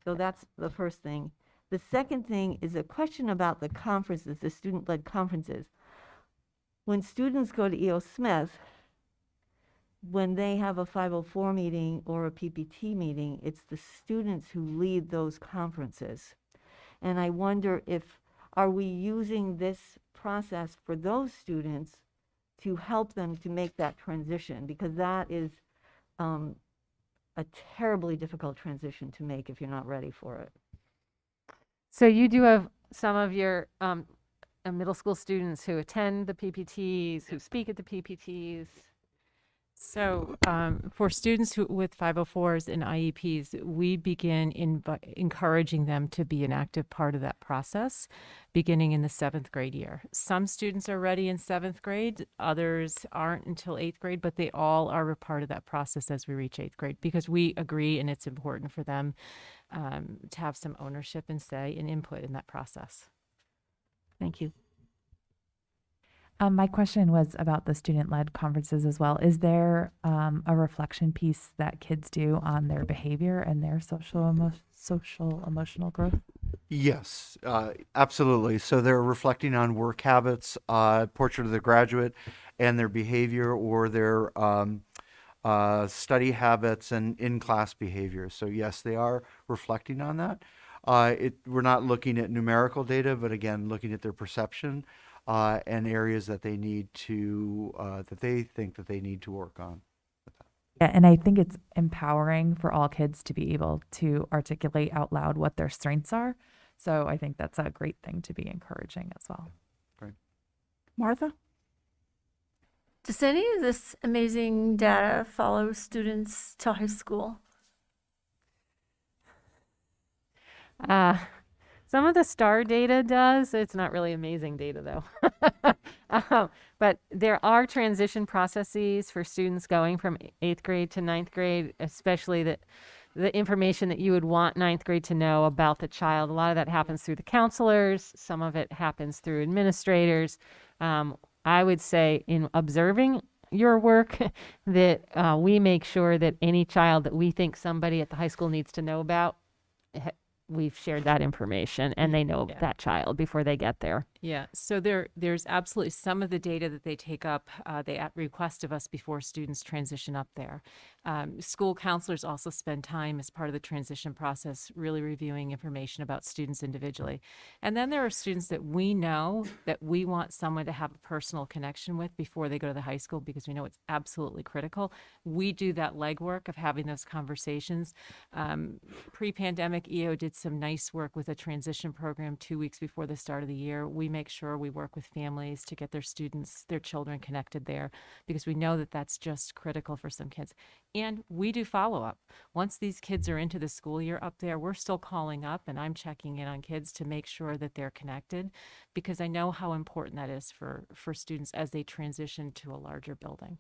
[SPEAKER 10] So that's the first thing. The second thing is a question about the conferences, the student-led conferences. When students go to E.O. Smith, when they have a 504 meeting or a PPT meeting, it's the students who lead those conferences. And I wonder are we using this process for those students to help them to make that transition? Because that is a terribly difficult transition to make if you're not ready for it.
[SPEAKER 9] So you do have some of your middle school students who attend the PPTs, who speak at the PPTs.
[SPEAKER 20] So for students with 504s and IEPs, we begin encouraging them to be an active part of that process beginning in the 7th grade year. Some students are ready in 7th grade, others aren't until 8th grade, but they all are a part of that process as we reach 8th grade because we agree and it's important for them to have some ownership and say and input in that process.
[SPEAKER 10] Thank you.
[SPEAKER 8] My question was about the student-led conferences as well. Is there a reflection piece that kids do on their behavior and their social emotional growth?
[SPEAKER 21] Yes, absolutely. So they're reflecting on work habits, portrait of the graduate, and their behavior or their study habits and in-class behavior. So yes, they are reflecting on that. We're not looking at numerical data, but again, looking at their perception and areas that they need to, that they think that they need to work on.
[SPEAKER 8] Yeah, and I think it's empowering for all kids to be able to articulate out loud what their strengths are. So I think that's a great thing to be encouraging as well.
[SPEAKER 21] Great.
[SPEAKER 1] Martha?
[SPEAKER 12] Does any of this amazing data follow students to high school?
[SPEAKER 9] Some of the STAR data does. It's not really amazing data, though. But there are transition processes for students going from 8th grade to 9th grade, especially the information that you would want 9th grade to know about the child. A lot of that happens through the counselors. Some of it happens through administrators. I would say in observing your work that we make sure that any child that we think somebody at the high school needs to know about, we've shared that information and they know that child before they get there.
[SPEAKER 20] Yeah, so there's absolutely some of the data that they take up, they at request of us before students transition up there. School counselors also spend time as part of the transition process, really reviewing information about students individually. And then there are students that we know that we want someone to have a personal connection with before they go to the high school, because we know it's absolutely critical. We do that legwork of having those conversations. Pre-pandemic, EO did some nice work with a transition program 2 weeks before the start of the year. We make sure we work with families to get their students, their children connected there, because we know that that's just critical for some kids. And we do follow-up. Once these kids are into the school year up there, we're still calling up, and I'm checking in on kids to make sure that they're connected, because I know how important that is for students as they transition to a larger building.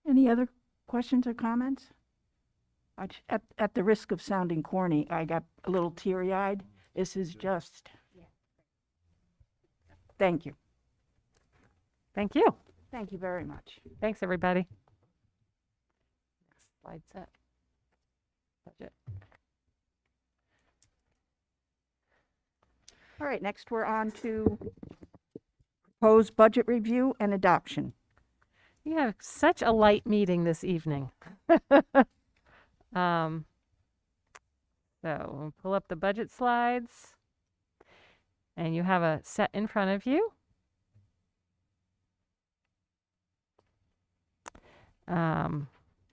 [SPEAKER 1] Any other questions or comments? At the risk of sounding corny, I got a little teary-eyed. This is just... Thank you.
[SPEAKER 9] Thank you.
[SPEAKER 1] Thank you very much.
[SPEAKER 9] Thanks, everybody. Next slide set. Budget.
[SPEAKER 1] All right, next we're on to proposed budget review and adoption.
[SPEAKER 9] We have such a light meeting this evening. So we'll pull up the budget slides, and you have a set in front of you.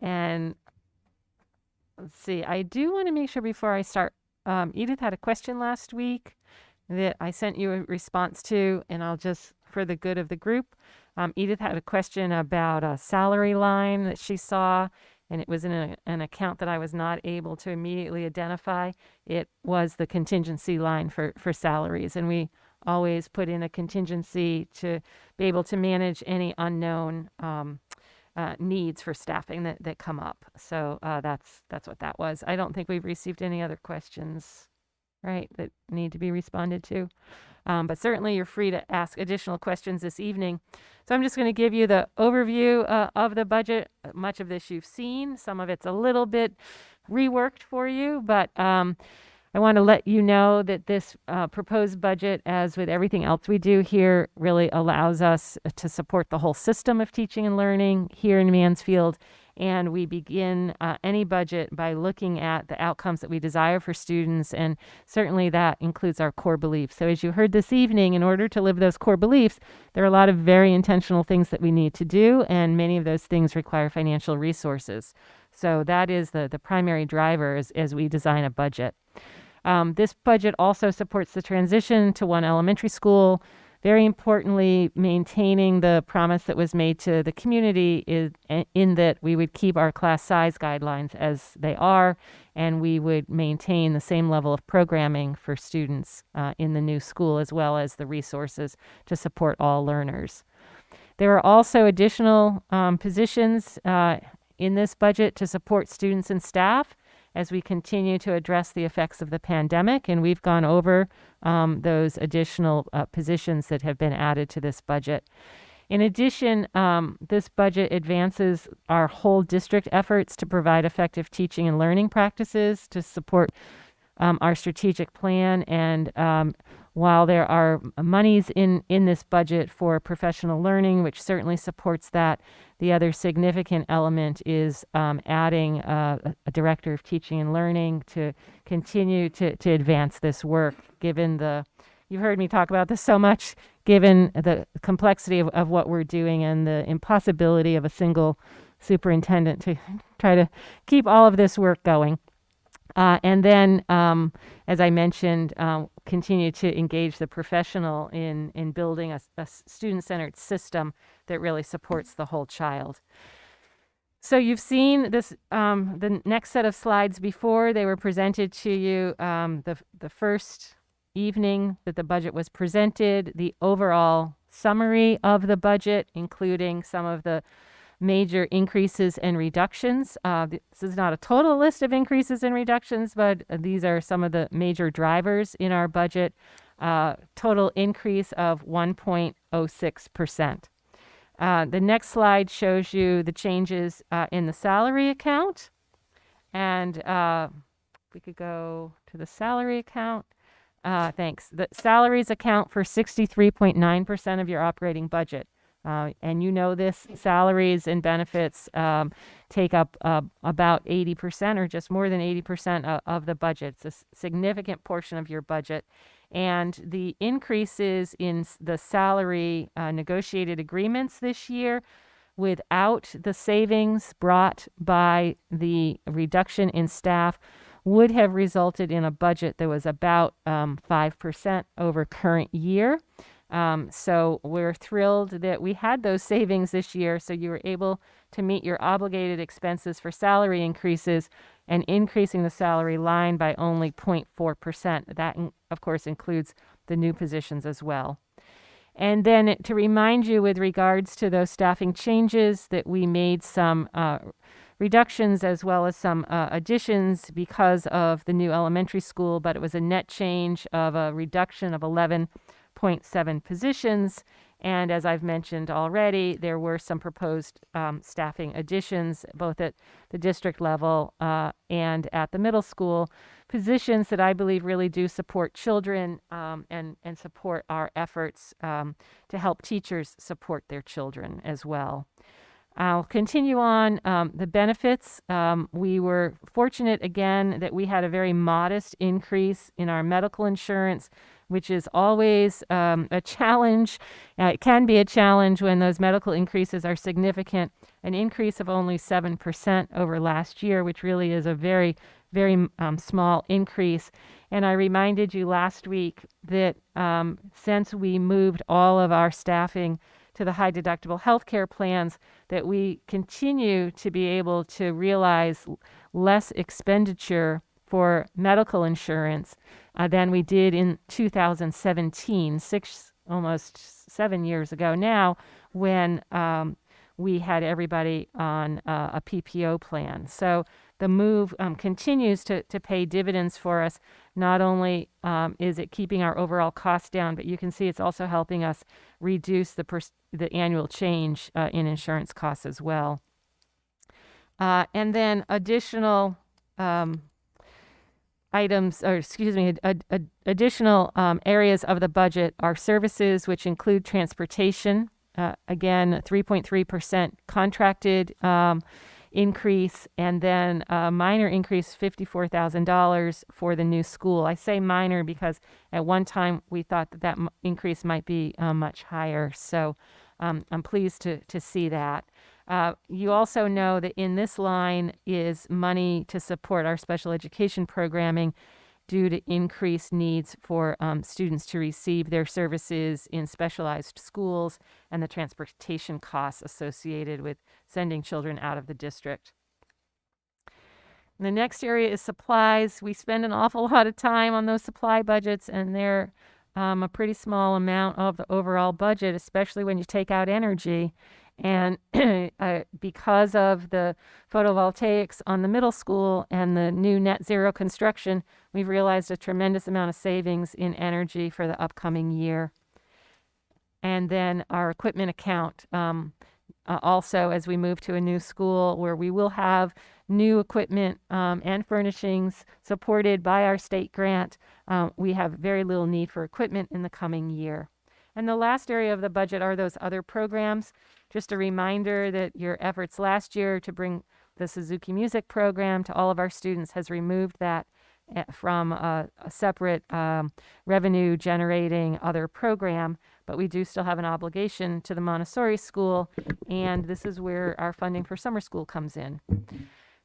[SPEAKER 9] And let's see, I do want to make sure before I start, Edith had a question last week that I sent you a response to, and I'll just, for the good of the group, Edith had a question about a salary line that she saw, and it was in an account that I was not able to immediately identify. It was the contingency line for salaries, and we always put in a contingency to be able to manage any unknown needs for staffing that come up. So that's what that was. I don't think we've received any other questions, right, that need to be responded to. But certainly you're free to ask additional questions this evening. So I'm just going to give you the overview of the budget. Much of this you've seen. Some of it's a little bit reworked for you, but I want to let you know that this proposed budget, as with everything else we do here, really allows us to support the whole system of teaching and learning here in Mansfield. And we begin any budget by looking at the outcomes that we desire for students, and certainly that includes our core beliefs. So as you heard this evening, in order to live those core beliefs, there are a lot of very intentional things that we need to do, and many of those things require financial resources. So that is the primary driver as we design a budget. This budget also supports the transition to one elementary school. Very importantly, maintaining the promise that was made to the community is in that we would keep our class size guidelines as they are, and we would maintain the same level of programming for students in the new school, as well as the resources to support all learners. There are also additional positions in this budget to support students and staff as we continue to address the effects of the pandemic, and we've gone over those additional positions that have been added to this budget. In addition, this budget advances our whole district efforts to provide effective teaching and learning practices to support our strategic plan. And while there are monies in this budget for professional learning, which certainly supports that, the other significant element is adding a director of teaching and learning to continue to advance this work, given you've heard me talk about this so much, given the complexity of what we're doing and the impossibility of a single superintendent to try to keep all of this work going. And then, as I mentioned, continue to engage the professional in building a student-centered system that really supports the whole child. So you've seen this, the next set of slides before. They were presented to you the first evening that the budget was presented, the overall summary of the budget, including some of the major increases and reductions. This is not a total list of increases and reductions, but these are some of the major drivers in our budget. Total increase of 1.06%. The next slide shows you the changes in the salary account. And we could go to the salary account. Thanks. The salaries account for 63.9% of your operating budget. And you know this, salaries and benefits take up about 80% or just more than 80% of the budget. It's a significant portion of your budget. And the increases in the salary negotiated agreements this year, without the savings brought by the reduction in staff, would have resulted in a budget that was about 5% over current year. So we're thrilled that we had those savings this year, so you were able to meet your obligated expenses for salary increases and increasing the salary line by only 0.4%. That, of course, includes the new positions as well. And then to remind you with regards to those staffing changes that we made some reductions as well as some additions because of the new elementary school, but it was a net change of a reduction of 11.7 positions. And as I've mentioned already, there were some proposed staffing additions, both at the district level and at the middle school, positions that I believe really do support children and support our efforts to help teachers support their children as well. I'll continue on the benefits. We were fortunate again that we had a very modest increase in our medical insurance, which is always a challenge. It can be a challenge when those medical increases are significant. An increase of only 7% over last year, which really is a very, very small increase. And I reminded you last week that since we moved all of our staffing to the high deductible healthcare plans, that we continue to be able to realize less expenditure for medical insurance than we did in 2017, almost 7 years ago now, when we had everybody on a PPO plan. So the move continues to pay dividends for us. Not only is it keeping our overall costs down, but you can see it's also helping us reduce the annual change in insurance costs as well. And then additional additional areas of the budget are services, which include transportation. Again, 3.3% contracted increase, and then a minor increase, $54,000 for the new school. I say minor because at one time we thought that increase might be much higher. So I'm pleased to see that. You also know that in this line is money to support our special education programming due to increased needs for students to receive their services in specialized schools and the transportation costs associated with sending children out of the district. And the next area is supplies. We spend an awful lot of time on those supply budgets, and they're a pretty small amount of the overall budget, especially when you take out energy. And because of the photovoltaics on the middle school and the new net zero construction, we've realized a tremendous amount of savings in energy for the upcoming year. And then our equipment account, also as we move to a new school where we will have new equipment and furnishings supported by our state grant, we have very little need for equipment in the coming year. And the last area of the budget are those other programs. Just a reminder that your efforts last year to bring the Suzuki Music program to all of our students has removed that from a separate revenue generating other program, but we do still have an obligation to the Montessori school, and this is where our funding for summer school comes in.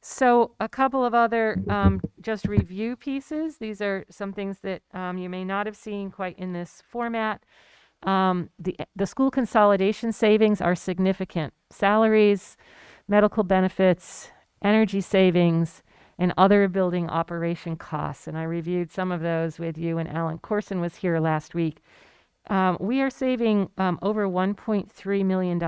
[SPEAKER 9] So a couple of other just review pieces. These are some things that you may not have seen quite in this format. The school consolidation savings are significant. Salaries, medical benefits, energy savings, and other building operation costs. And I reviewed some of those with you when Alan Corson was here last week. We are saving over $1.3 million.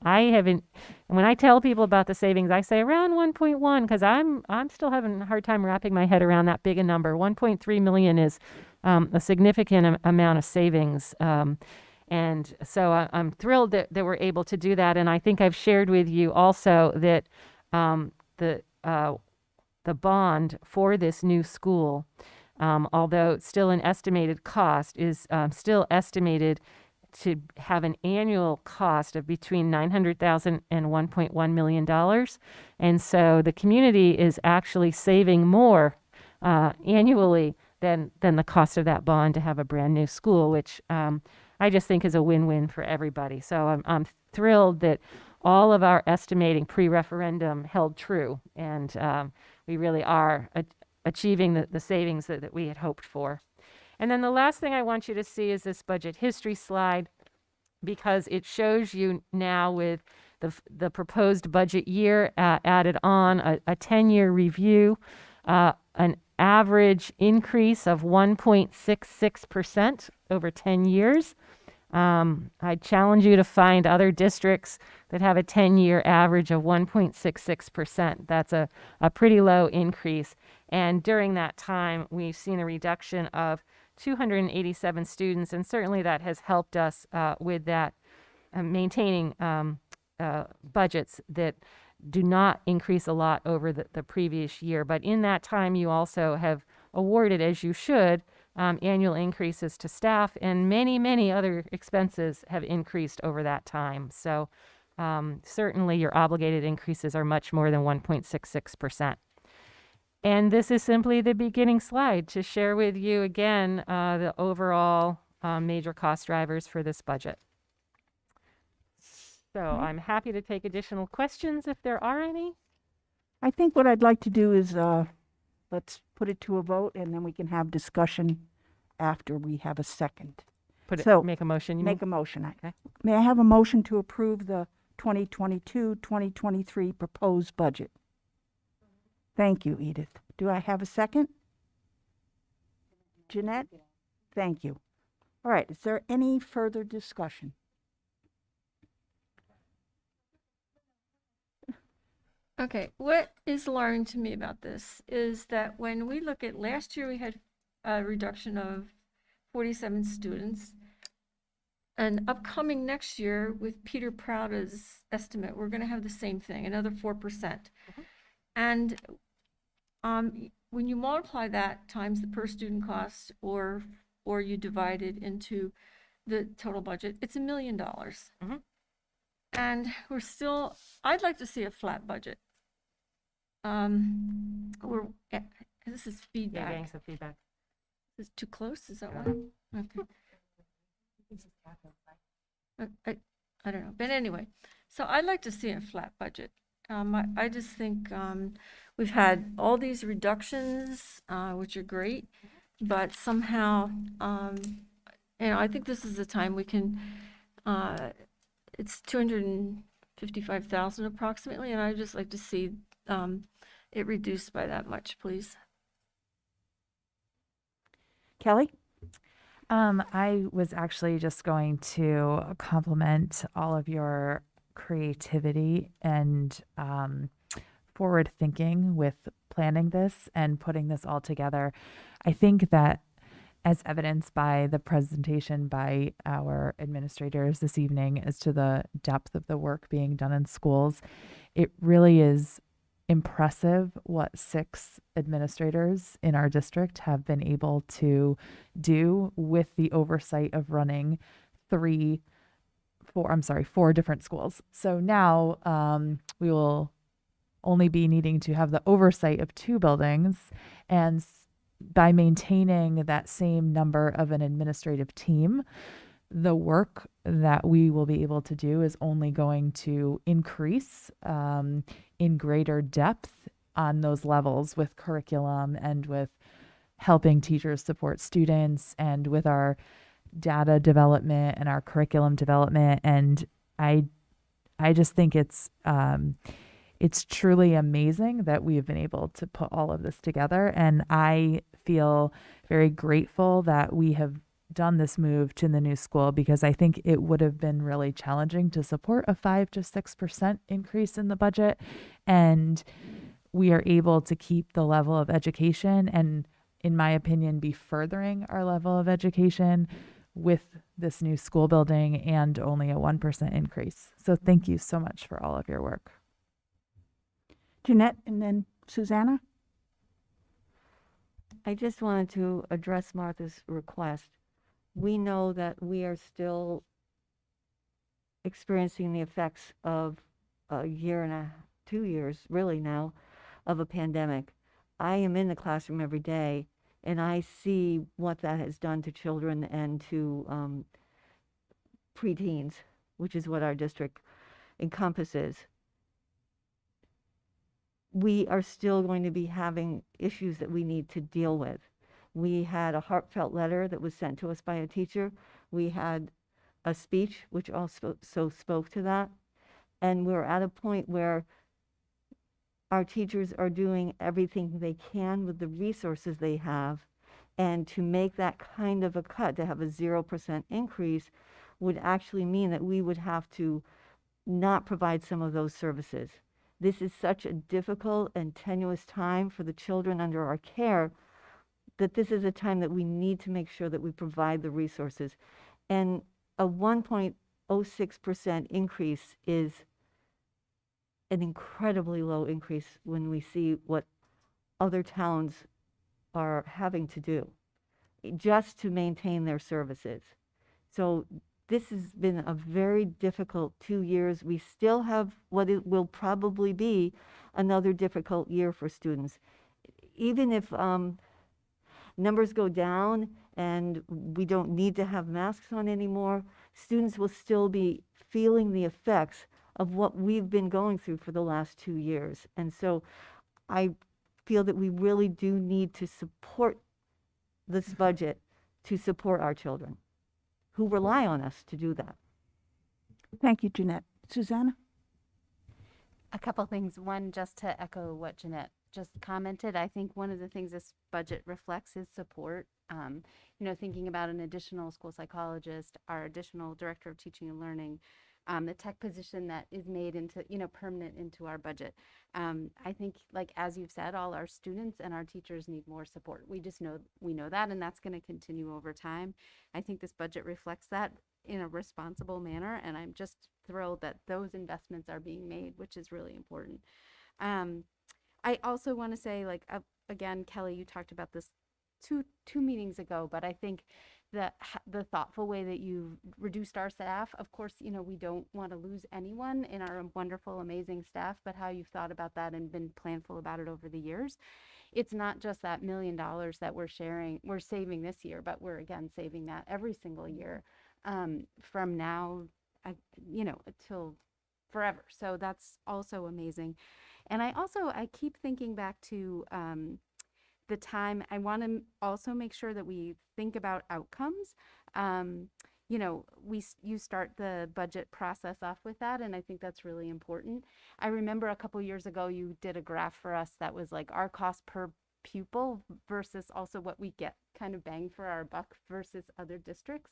[SPEAKER 9] I haven't, when I tell people about the savings, I say around 1.1 because I'm still having a hard time wrapping my head around that big a number. 1.3 million is a significant amount of savings. And so I'm thrilled that we're able to do that. And I think I've shared with you also that the bond for this new school, although it's still an estimated cost, is still estimated to have an annual cost of between $900,000 and $1.1 million. And so the community is actually saving more annually than the cost of that bond to have a brand new school, which I just think is a win-win for everybody. So I'm thrilled that all of our estimating pre-referendum held true, and we really are achieving the savings that we had hoped for. And then the last thing I want you to see is this budget history slide, because it shows you now with the proposed budget year added on a 10-year review, an average increase of 1.66% over 10 years. I challenge you to find other districts that have a 10-year average of 1.66%. That's a pretty low increase. And during that time, we've seen a reduction of 287 students, and certainly that has helped us with that, maintaining budgets that do not increase a lot over the previous year. But in that time, you also have awarded, as you should, annual increases to staff, and many, many other expenses have increased over that time. So certainly your obligated increases are much more than 1.66%. And this is simply the beginning slide to share with you again the overall major cost drivers for this budget. So I'm happy to take additional questions if there are any.
[SPEAKER 1] I think what I'd like to do is let's put it to a vote, and then we can have discussion after we have a second.
[SPEAKER 9] Make a motion, you mean?
[SPEAKER 1] Make a motion.
[SPEAKER 9] Okay.
[SPEAKER 1] May I have a motion to approve the 2022-2023 proposed budget? Thank you, Edith. Do I have a second? Jeanette? Thank you. All right, is there any further discussion?
[SPEAKER 12] Okay, what is alarming to me about this is that when we look at last year, we had a reduction of 47 students. And upcoming next year, with Peter Prouda's estimate, we're going to have the same thing, another 4%. And when you multiply that times the per student cost, or you divide it into the total budget, it's $1 million. And we're still, I'd like to see a flat budget. This is feedback.
[SPEAKER 9] Yeah, getting some feedback.
[SPEAKER 12] Is it too close? Is that why? Okay. I don't know. But anyway, so I'd like to see a flat budget. I just think we've had all these reductions, which are great, but somehow, I think this is the time we can, it's $255,000 approximately, and I'd just like to see it reduced by that much, please.
[SPEAKER 1] Kelly?
[SPEAKER 8] I was actually just going to compliment all of your creativity and forward thinking with planning this and putting this all together. I think that, as evidenced by the presentation by our administrators this evening as to the depth of the work being done in schools, it really is impressive what 6 administrators in our district have been able to do with the oversight of running 4 different schools. So now we will only be needing to have the oversight of 2 buildings, and by maintaining that same number of an administrative team, the work that we will be able to do is only going to increase in greater depth on those levels with curriculum and with helping teachers support students and with our data development and our curriculum development. And I just think it's truly amazing that we have been able to put all of this together. And I feel very grateful that we have done this move to the new school, because I think it would have been really challenging to support a 5 to 6% increase in the budget. And we are able to keep the level of education and, in my opinion, be furthering our level of education with this new school building and only a 1% increase. So thank you so much for all of your work.
[SPEAKER 1] Jeanette, and then Susanna?
[SPEAKER 10] I just wanted to address Martha's request. We know that we are still experiencing the effects of a year and 2 years, really now, of a pandemic. I am in the classroom every day, and I see what that has done to children and to preteens, which is what our district encompasses. We are still going to be having issues that we need to deal with. We had a heartfelt letter that was sent to us by a teacher. We had a speech which also spoke to that. And we're at a point where our teachers are doing everything they can with the resources they have. And to make that kind of a cut, to have a 0% increase, would actually mean that we would have to not provide some of those services. This is such a difficult and tenuous time for the children under our care that this is a time that we need to make sure that we provide the resources. And a 1.06% increase is an incredibly low increase when we see what other towns are having to do just to maintain their services. So this has been a very difficult 2 years. We still have what it will probably be another difficult year for students. Even if numbers go down and we don't need to have masks on anymore, students will still be feeling the effects of what we've been going through for the last 2 years. And so I feel that we really do need to support this budget to support our children who rely on us to do that.
[SPEAKER 1] Thank you, Jeanette. Susanna?
[SPEAKER 11] A couple things. One, just to echo what Jeanette just commented, I think one of the things this budget reflects is support. Thinking about an additional school psychologist, our additional director of teaching and learning, the tech position that is made into, permanent into our budget. I think, like, as you've said, all our students and our teachers need more support. We know that, and that's going to continue over time. I think this budget reflects that in a responsible manner, and I'm just thrilled that those investments are being made, which is really important. I also want to say, again, Kelly, you talked about this two meetings ago, but I think that the thoughtful way that you reduced our staff, of course, we don't want to lose anyone in our wonderful, amazing staff, but how you've thought about that and been planful about it over the years. It's not just that $1 million that we're saving this year, but we're again saving that every single year from now, till forever. So that's also amazing. And I keep thinking back to the time. I want to also make sure that we think about outcomes. You start the budget process off with that, and I think that's really important. I remember a couple years ago you did a graph for us that was like our cost per pupil versus also what we get kind of bang for our buck versus other districts.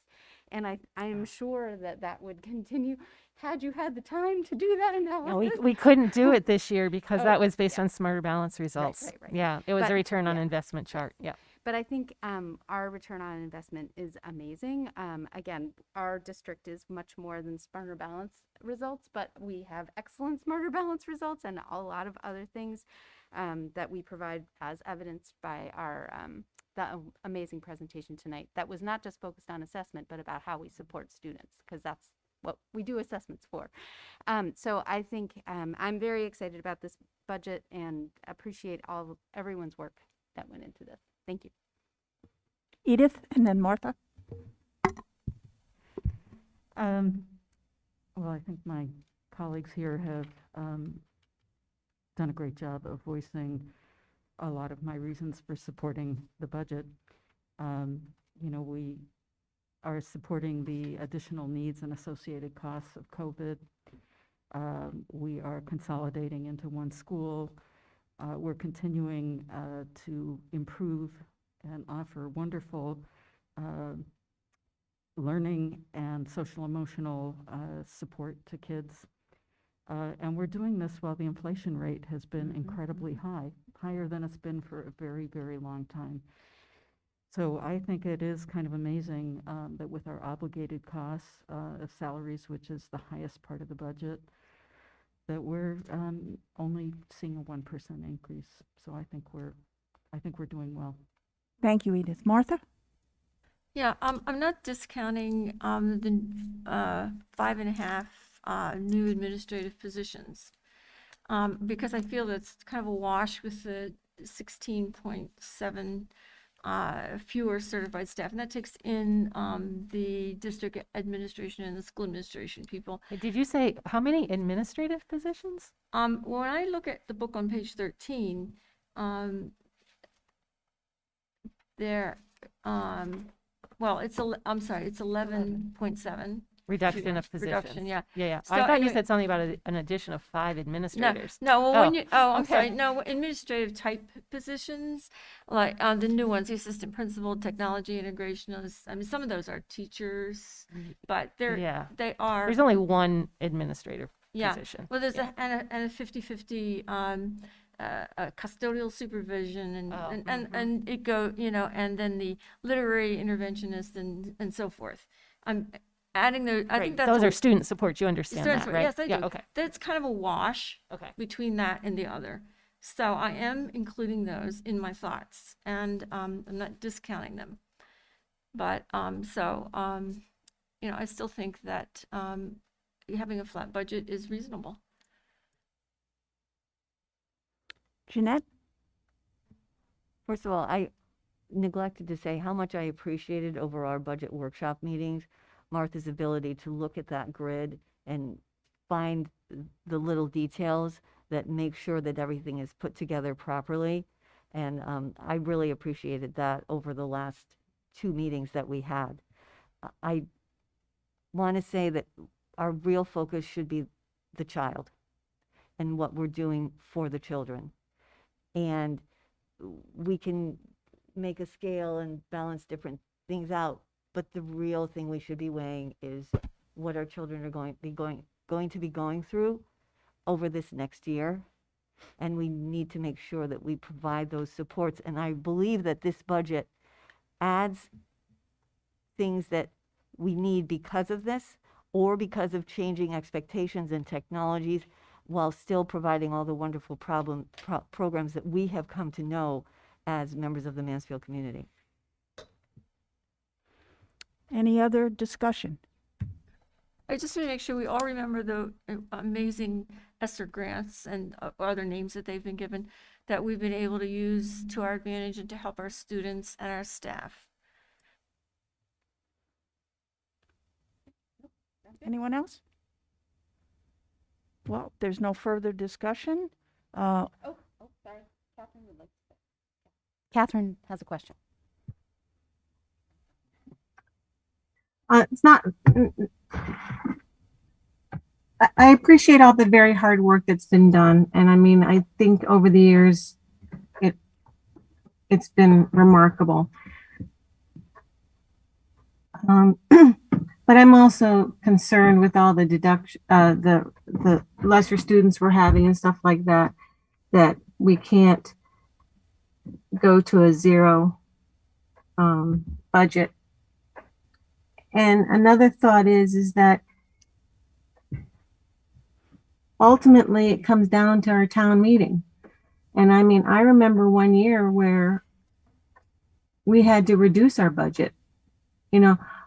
[SPEAKER 11] And I am sure that would continue had you had the time to do that analysis.
[SPEAKER 9] No, we couldn't do it this year because that was based on Smarter Balance results.
[SPEAKER 11] Right.
[SPEAKER 9] Yeah, it was a return on investment chart. Yeah.
[SPEAKER 11] But I think our return on investment is amazing. Again, our district is much more than Smarter Balance results, but we have excellent Smarter Balance results and a lot of other things that we provide as evidenced by our that amazing presentation tonight. That was not just focused on assessment, but about how we support students, because that's what we do assessments for. So I think I'm very excited about this budget and appreciate everyone's work that went into this. Thank you.
[SPEAKER 1] Edith, and then Martha.
[SPEAKER 5] Well, I think my colleagues here have done a great job of voicing a lot of my reasons for supporting the budget. We are supporting the additional needs and associated costs of COVID. We are consolidating into one school. We're continuing to improve and offer wonderful learning and social emotional support to kids. And we're doing this while the inflation rate has been incredibly high, higher than it's been for a very, very long time. So I think it is kind of amazing that with our obligated costs of salaries, which is the highest part of the budget, that we're only seeing a 1% increase. So I think we're doing well.
[SPEAKER 1] Thank you, Edith. Martha?
[SPEAKER 12] Yeah, I'm not discounting the 5.5 new administrative positions, because I feel that's kind of a wash with the 16.7 fewer certified staff, and that takes in the district administration and the school administration people.
[SPEAKER 9] Did you say how many administrative positions?
[SPEAKER 12] When I look at the book on page 13, there, well, I'm sorry, it's 11.7.
[SPEAKER 9] Reduction of positions.
[SPEAKER 12] Reduction, yeah.
[SPEAKER 9] Yeah.
[SPEAKER 12] So
[SPEAKER 9] I thought you
[SPEAKER 12] anyway-
[SPEAKER 9] said something about an addition of 5 administrators.
[SPEAKER 12] No, well, when you, I'm
[SPEAKER 9] okay.
[SPEAKER 12] sorry, no, administrative type positions, like the new ones, the assistant principal, technology integrationist. I mean, some of those are teachers, but they are.
[SPEAKER 9] There's only one administrative
[SPEAKER 12] Yeah.
[SPEAKER 9] position.
[SPEAKER 12] Well, there's a 50-50 custodial supervision and it go, and then the literary interventionist and so forth. I'm adding those. I think that's
[SPEAKER 9] those are student supports. You understand
[SPEAKER 12] student
[SPEAKER 9] that,
[SPEAKER 12] support,
[SPEAKER 9] right?
[SPEAKER 12] Yes, I do.
[SPEAKER 9] Yeah, okay.
[SPEAKER 12] That's kind of a wash
[SPEAKER 9] Okay.
[SPEAKER 12] between that and the other. So I am including those in my thoughts, and I'm not discounting them. But I still think that having a flat budget is reasonable.
[SPEAKER 1] Jeanette?
[SPEAKER 10] First of all, I neglected to say how much I appreciated over our budget workshop meetings Martha's ability to look at that grid and find the little details that make sure that everything is put together properly. And I really appreciated that over the last 2 meetings that we had. I want to say that our real focus should be the child and what we're doing for the children. And we can make a scale and balance different things out, but the real thing we should be weighing is what our children are going to be going through over this next year. And we need to make sure that we provide those supports. And I believe that this budget adds things that we need because of this or because of changing expectations and technologies, while still providing all the wonderful programs that we have come to know as members of the Mansfield community.
[SPEAKER 1] Any other discussion?
[SPEAKER 12] I just want to make sure we all remember the amazing ESSER grants and other names that they've been given that we've been able to use to our advantage and to help our students and our staff.
[SPEAKER 1] Anyone else? Well, there's no further discussion.
[SPEAKER 11] Sorry. Catherine would like to say. Catherine has a question.
[SPEAKER 2] It's not. I appreciate all the very hard work that's been done, and I mean, I think over the years, it's been remarkable. But I'm also concerned with all the deduction, the lesser students we're having and stuff like that, that we can't go to a zero budget. And another thought is that ultimately it comes down to our town meeting. And I mean, I remember one year where we had to reduce our budget.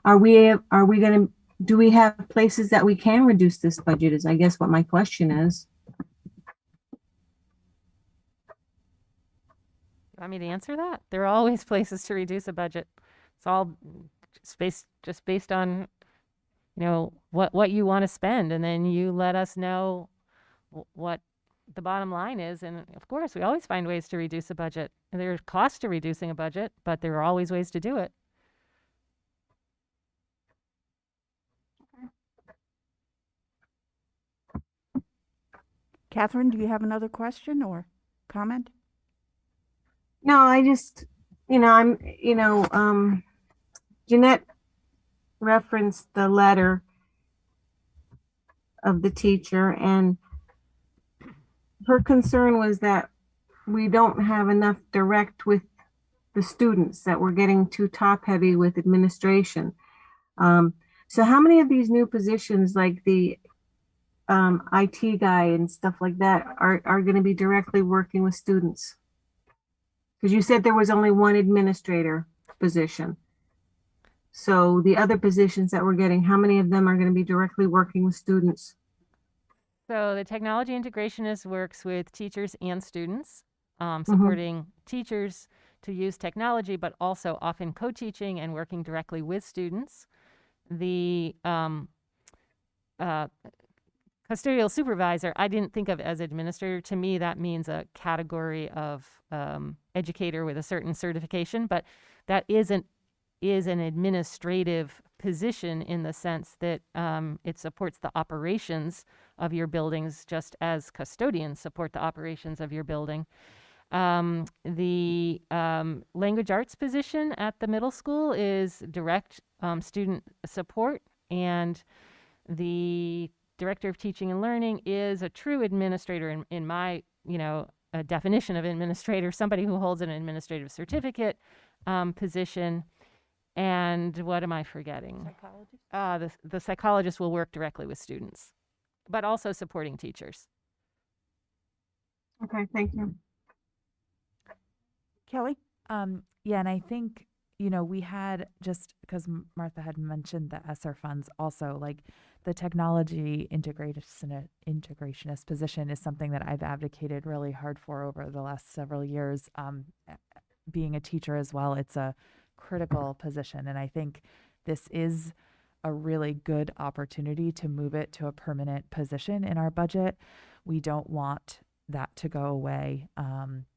[SPEAKER 2] Are we going to, do we have places that we can reduce this budget is, I guess, what my question is.
[SPEAKER 9] You want me to answer that? There are always places to reduce a budget. It's all just based on, what you want to spend, and then you let us know what the bottom line is. And of course, we always find ways to reduce a budget. And there are costs to reducing a budget, but there are always ways to do it.
[SPEAKER 1] Catherine, do you have another question or comment?
[SPEAKER 2] No, I just, Jeanette referenced the letter of the teacher, and her concern was that we don't have enough direct with the students, that we're getting too top heavy with administration. So how many of these new positions, like the IT guy and stuff like that, are going to be directly working with students? Because you said there was only one administrator position. So the other positions that we're getting, how many of them are going to be directly working with students?
[SPEAKER 9] So the technology integrationist works with teachers and students,
[SPEAKER 2] Mm-hmm.
[SPEAKER 9] supporting teachers to use technology, but also often co-teaching and working directly with students. The custodial supervisor, I didn't think of as administrator. To me, that means a category of educator with a certain certification, but that is an administrative position in the sense that it supports the operations of your buildings just as custodians support the operations of your building. The language arts position at the middle school is direct student support, and the director of teaching and learning is a true administrator in my, a definition of administrator, somebody who holds an administrative certificate position. And what am I forgetting? Psychologist? The psychologist will work directly with students, but also supporting teachers.
[SPEAKER 2] Okay, thank you.
[SPEAKER 1] Kelly?
[SPEAKER 8] Yeah, and I think, we had, just because Martha had mentioned the ESSER funds also, like the technology integrationist position is something that I've advocated really hard for over the last several years. Being a teacher as well, it's a critical position, and I think this is a really good opportunity to move it to a permanent position in our budget. We don't want that to go away.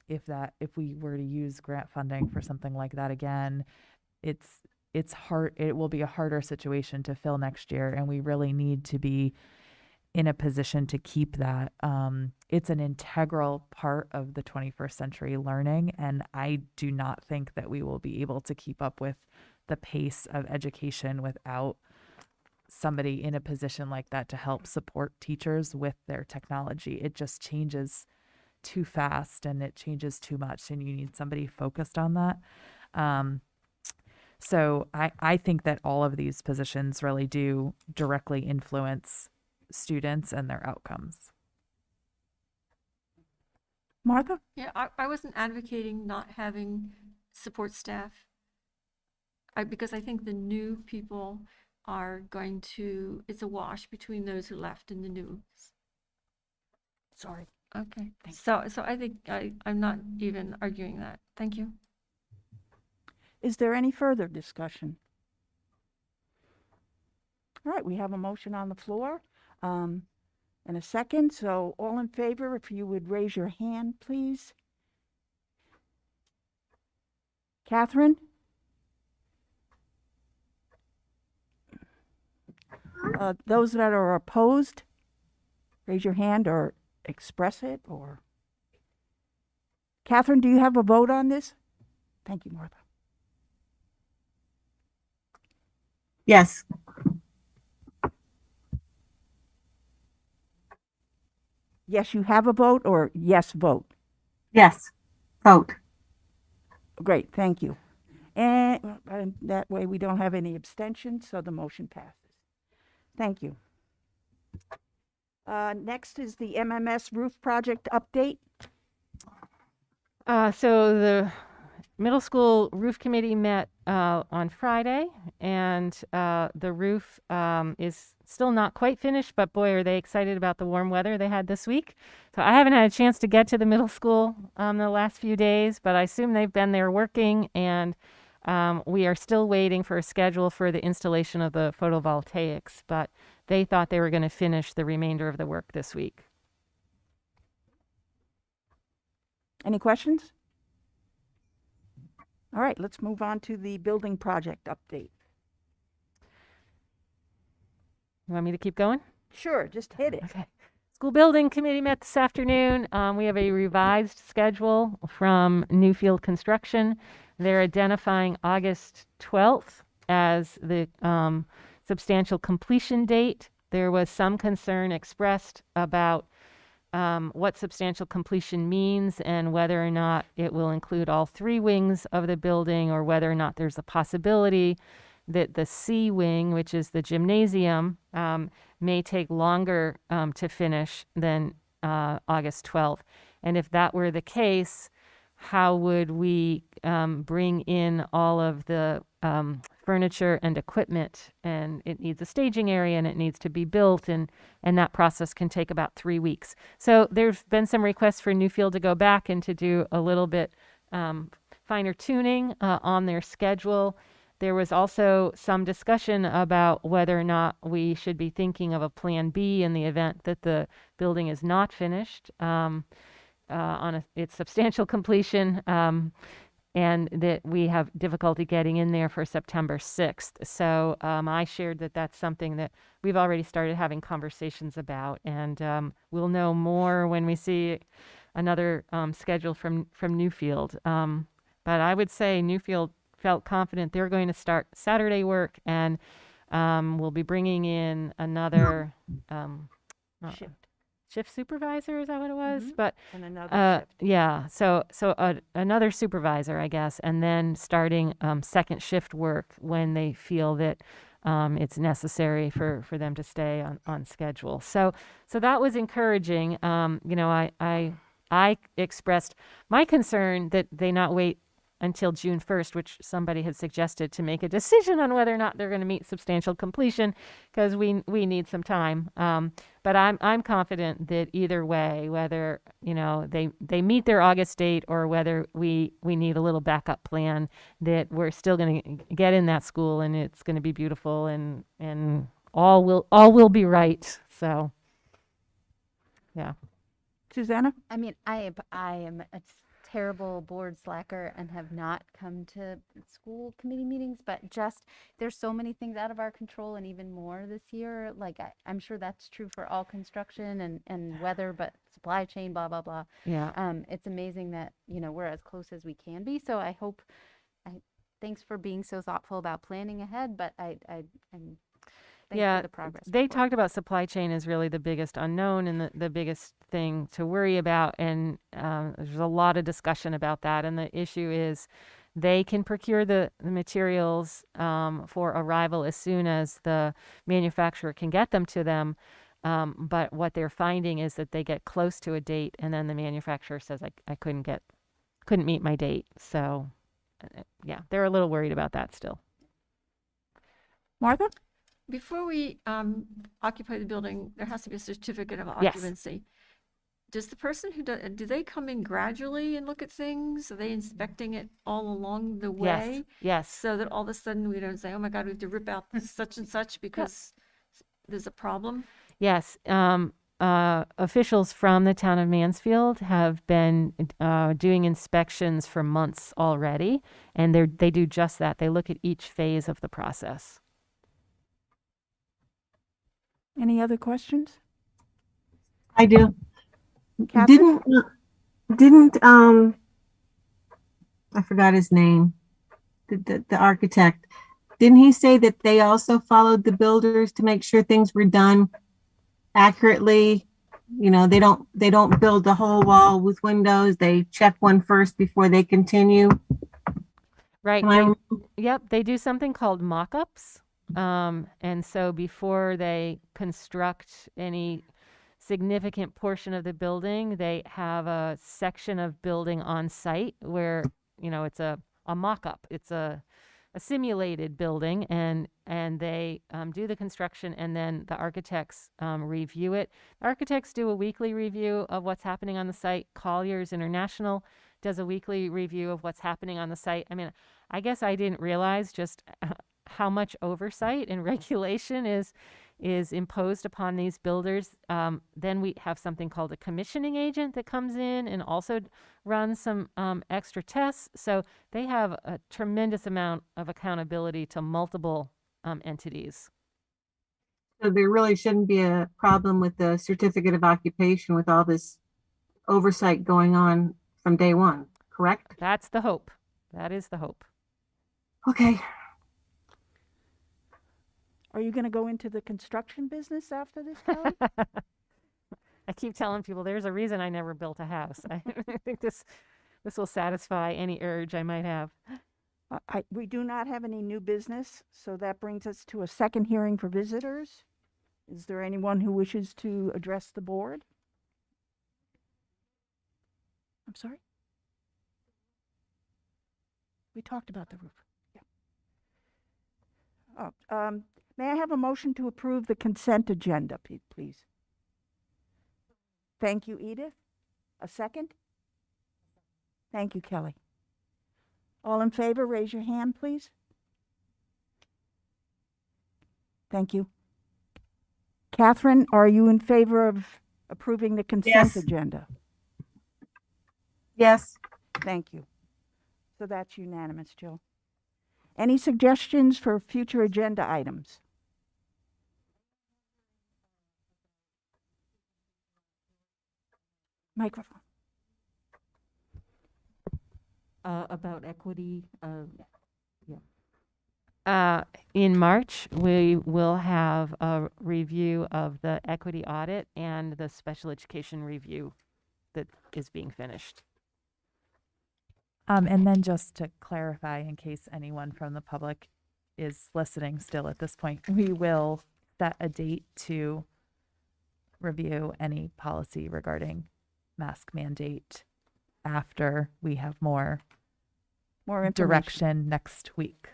[SPEAKER 8] If we were to use grant funding for something like that again, it's hard. It will be a harder situation to fill next year, and we really need to be in a position to keep that. It's an integral part of the 21st century learning, and I do not think that we will be able to keep up with the pace of education without somebody in a position like that to help support teachers with their technology. It just changes too fast and it changes too much, and you need somebody focused on that. So I think that all of these positions really do directly influence students and their outcomes.
[SPEAKER 1] Martha?
[SPEAKER 12] Yeah, I wasn't advocating not having support staff. Because I think the new people are going to, it's a wash between those who left and the new.
[SPEAKER 1] Sorry.
[SPEAKER 12] Okay. So I think I'm not even arguing that. Thank you.
[SPEAKER 1] Is there any further discussion? All right, we have a motion on the floor and a second. So all in favor, if you would raise your hand, please. Catherine? Those that are opposed, raise your hand or express it. Or Catherine, do you have a vote on this? Thank you, Martha.
[SPEAKER 2] Yes.
[SPEAKER 1] Yes, you have a vote, or yes vote?
[SPEAKER 2] Yes, vote.
[SPEAKER 1] Great, thank you. And that way we don't have any abstentions, so the motion passes. Thank you. Next is the MMS roof project update.
[SPEAKER 9] So the middle school roof committee met on Friday, and the roof is still not quite finished, but boy, are they excited about the warm weather they had this week. So I haven't had a chance to get to the middle school the last few days, but I assume they've been there working, and we are still waiting for a schedule for the installation of the photovoltaics, but they thought they were going to finish the remainder of the work this week.
[SPEAKER 1] Any questions? All right, let's move on to the building project update.
[SPEAKER 9] You want me to keep going?
[SPEAKER 1] Sure, just hit it.
[SPEAKER 9] Okay. School building committee met this afternoon. We have a revised schedule from Newfield Construction. They're identifying August 12th as the substantial completion date. There was some concern expressed about what substantial completion means and whether or not it will include all three wings of the building, or whether or not there's a possibility that the C wing, which is the gymnasium, may take longer to finish than August 12th. And if that were the case, how would we bring in all of the furniture and equipment, and it needs a staging area and it needs to be built, and that process can take about 3 weeks. So there's been some requests for Newfield to go back and to do a little bit finer tuning on their schedule. There was also some discussion about whether or not we should be thinking of a plan B in the event that the building is not finished on its substantial completion, and that we have difficulty getting in there for September 6th. So I shared that that's something that we've already started having conversations about, and we'll know more when we see another schedule from Newfield. But I would say Newfield felt confident they're going to start Saturday work, and we'll be bringing in another shift supervisor. Is that what it was? But
[SPEAKER 10] And another shift.
[SPEAKER 9] yeah, so another supervisor, I guess, and then starting second shift work when they feel that it's necessary for them to stay on schedule. So that was encouraging. You know, I expressed my concern that they not wait until June 1st, which somebody had suggested, to make a decision on whether or not they're going to meet substantial completion, because we need some time. But I'm confident that either way, whether they meet their August date or whether we need a little backup plan, that we're still going to get in that school and it's going to be beautiful, and all will be right. So yeah.
[SPEAKER 1] Susanna?
[SPEAKER 11] I mean, I am a terrible board slacker and have not come to school committee meetings, but just there's so many things out of our control, and even more this year. Like I'm sure that's true for all construction and weather, but supply chain, blah blah blah.
[SPEAKER 9] Yeah.
[SPEAKER 11] It's amazing that we're as close as we can be. So I hope. Thanks for being so thoughtful about planning ahead, but I'm thanks for the progress.
[SPEAKER 9] They
[SPEAKER 11] report.
[SPEAKER 9] talked about supply chain as really the biggest unknown and the biggest thing to worry about. And there's a lot of discussion about that. And the issue is they can procure the materials for arrival as soon as the manufacturer can get them to them. But what they're finding is that they get close to a date and then the manufacturer says, I couldn't meet my date. So yeah, they're a little worried about that still.
[SPEAKER 1] Martha?
[SPEAKER 12] Before we occupy the building, there has to be a certificate of
[SPEAKER 9] Yes.
[SPEAKER 12] occupancy. Does the person who do they come in gradually and look at things? Are they inspecting it all along the way?
[SPEAKER 9] Yes.
[SPEAKER 12] So that all of a sudden we don't say, oh my God, we have to rip out this such and such because there's a problem?
[SPEAKER 9] Yes. Officials from the town of Mansfield have been doing inspections for months already, and they do just that. They look at each phase of the process.
[SPEAKER 1] Any other questions?
[SPEAKER 2] I do.
[SPEAKER 1] Catherine?
[SPEAKER 2] Didn't I forgot his name, the architect. Didn't he say that they also followed the builders to make sure things were done accurately? They don't build the whole wall with windows. They check one first before they continue.
[SPEAKER 9] Right.
[SPEAKER 2] Am I-
[SPEAKER 9] Yep. They do something called mock-ups. And so before they construct any significant portion of the building, they have a section of building on site where, it's a mock-up. It's a simulated building, and they do the construction, and then the architects review it. Architects do a weekly review of what's happening on the site. Colliers International does a weekly review of what's happening on the site. I mean, I guess I didn't realize just how much oversight and regulation is imposed upon these builders. Then we have something called a commissioning agent that comes in and also runs some extra tests. So they have a tremendous amount of accountability to multiple entities.
[SPEAKER 2] So there really shouldn't be a problem with the certificate of occupation with all this oversight going on from day one, correct?
[SPEAKER 9] That's the hope. That is the hope.
[SPEAKER 2] Okay.
[SPEAKER 1] Are you going to go into the construction business after this, Kelly?
[SPEAKER 9] I keep telling people there's a reason I never built a house. I think this will satisfy any urge I might have.
[SPEAKER 1] We do not have any new business, so that brings us to a second hearing for visitors. Is there anyone who wishes to address the board? I'm sorry? We talked about the roof. Yeah. Oh, may I have a motion to approve the consent agenda, please? Thank you, Edith. A second? Thank you, Kelly. All in favor, raise your hand, please. Thank you. Catherine, are you in favor of approving the consent
[SPEAKER 2] Yes.
[SPEAKER 1] agenda?
[SPEAKER 2] Yes.
[SPEAKER 1] Thank you. So that's unanimous, Jill. Any suggestions for future agenda items? Microphone.
[SPEAKER 5] About equity,
[SPEAKER 9] In March, we will have a review of the equity audit and the special education review that is being finished.
[SPEAKER 8] And then just to clarify, in case anyone from the public is listening still at this point, we will set a date to review any policy regarding mask mandate after we have more
[SPEAKER 1] More
[SPEAKER 8] direction next week.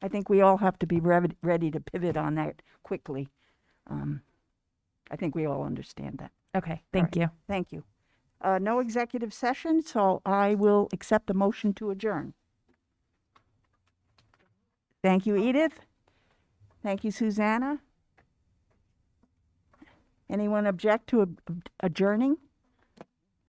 [SPEAKER 1] I think we all have to be ready to pivot on that quickly. I think we all understand that.
[SPEAKER 8] Okay, thank you.
[SPEAKER 1] Thank you. No executive session, so I will accept a motion to adjourn. Thank you, Edith. Thank you, Susanna. Anyone object to adjourning?